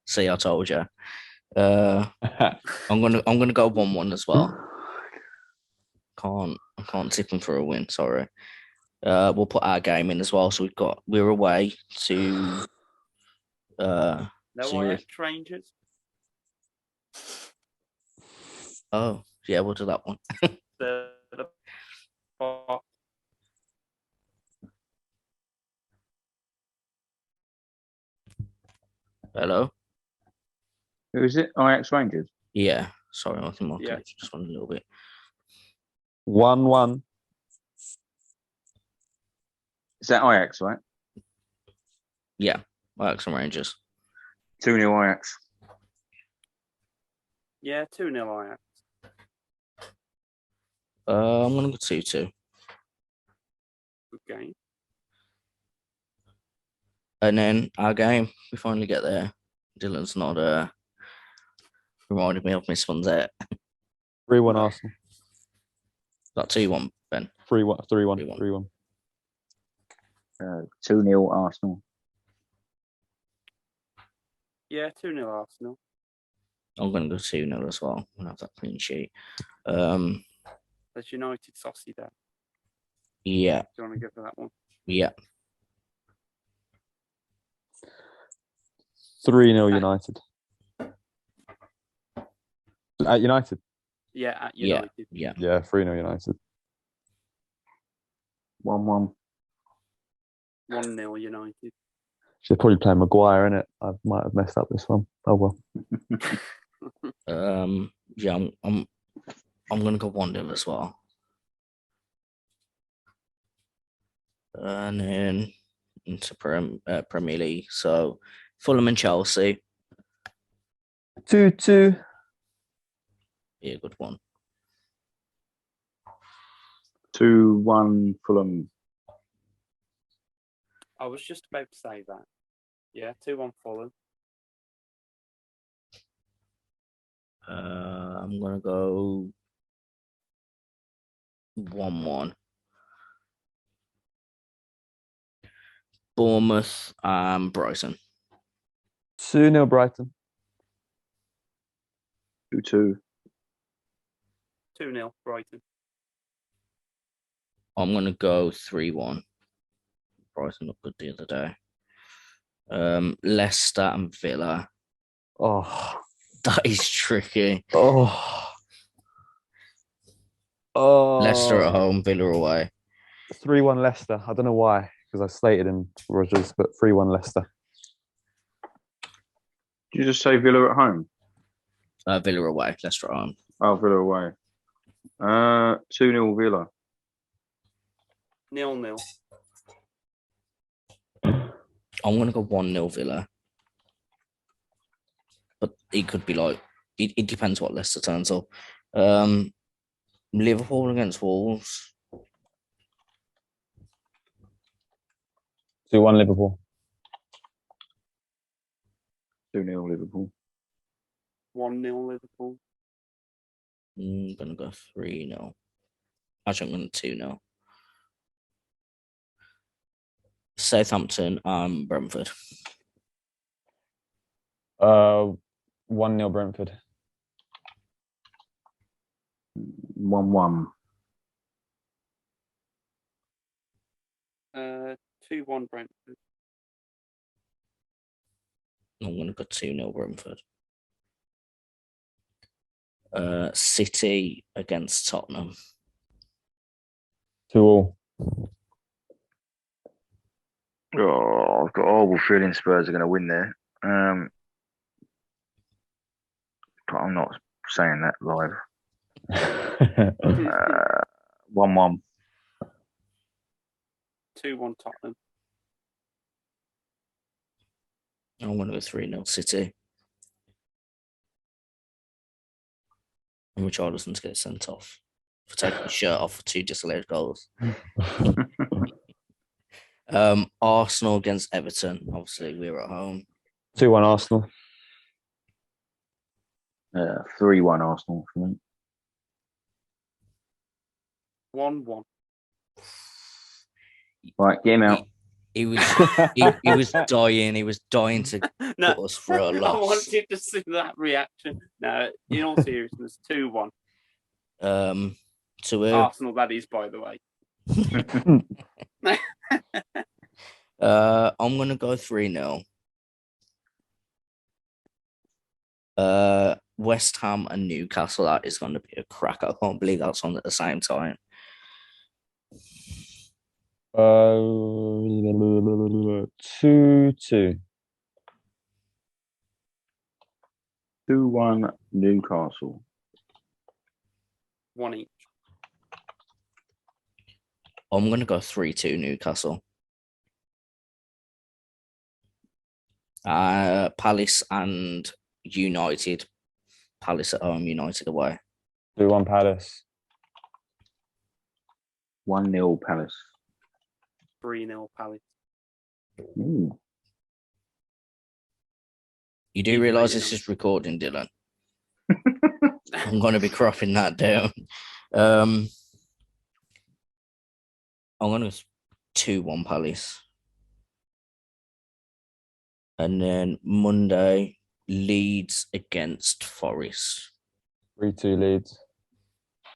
See, I told you. I'm gonna go 1-1 as well. I can't tip them for a win. Sorry. We'll put our game in as well. So we're away to. No Ajax Rangers. Oh yeah, we'll do that one. Hello. Who is it? Ajax Rangers. Yeah. Sorry, I think my connection just went a little bit. 1-1. Is that Ajax, right? Yeah, Ajax and Rangers. 2-0 Ajax. Yeah, 2-0 Ajax. I'm gonna go 2-2. Good game. And then our game, we finally get there. Dylan's not reminded me of Miss Funzette. 3-1 Arsenal. That 2-1, Ben. 3-1. 3-1. 2-0 Arsenal. Yeah, 2-0 Arsenal. I'm going to go 2-0 as well. I'm going to have that clean sheet. That's United saucy there. Yeah. Do you want to go for that one? Yeah. 3-0 United. At United? Yeah, at United. Yeah. 3-0 United. 1-1. 1-0 United. Should probably play Maguire, innit? I might have messed up this one. Oh well. Yeah, I'm going to go 1-0 as well. And then into Premier League. So Fulham and Chelsea. 2-2. Yeah, good one. 2-1 Fulham. I was just about to say that. Yeah, 2-1 Fulham. I'm going to go 1-1. Bournemouth and Brighton. 2-0 Brighton. 2-2. 2-0 Brighton. I'm going to go 3-1. Brighton looked good the other day. Leicester and Villa. Oh. That is tricky. Oh. Leicester at home, Villa away. 3-1 Leicester. I don't know why, because I slated him, Rodgers, but 3-1 Leicester. Did you just say Villa at home? Villa away, Leicester at home. Oh, Villa away. 2-0 Villa. 0-0. I'm going to go 1-0 Villa. But it could be like, it depends what Leicester turns up. Liverpool against Wolves. 2-1 Liverpool. 2-0 Liverpool. 1-0 Liverpool. I'm going to go 3-0. Actually, I'm going to 2-0. Southampton and Brentford. 1-0 Brentford. 1-1. 2-1 Brentford. I'm going to go 2-0 Brentford. City against Tottenham. 2-2. Oh, I've got a horrible feeling Spurs are going to win there. But I'm not saying that live. 1-1. 2-1 Tottenham. I'm going to go 3-0 City. And Richarlison's get sent off for taking his shirt off for 2 disallowed goals. Arsenal against Everton. Obviously, we're at home. 2-1 Arsenal. 3-1 Arsenal for me. 1-1. Right, get him out. He was dying. He was dying to put us for a loss. I wanted to see that reaction. No, in all seriousness, 2-1. To Arsenal, that is, by the way. I'm gonna go 3-0. West Ham and Newcastle. That is going to be a cracker. I can't believe that's on at the same time. 2-2. 2-1 Newcastle. 1 each. I'm going to go 3-2 Newcastle. Palace and United. Palace at home, United away. 2-1 Palace. 1-0 Palace. 3-0 Palace. Ooh. You do realise this is recording, Dylan? I'm going to be cropping that down. I'm going to 2-1 Palace. And then Monday, Leeds against Forest. 3-2 Leeds.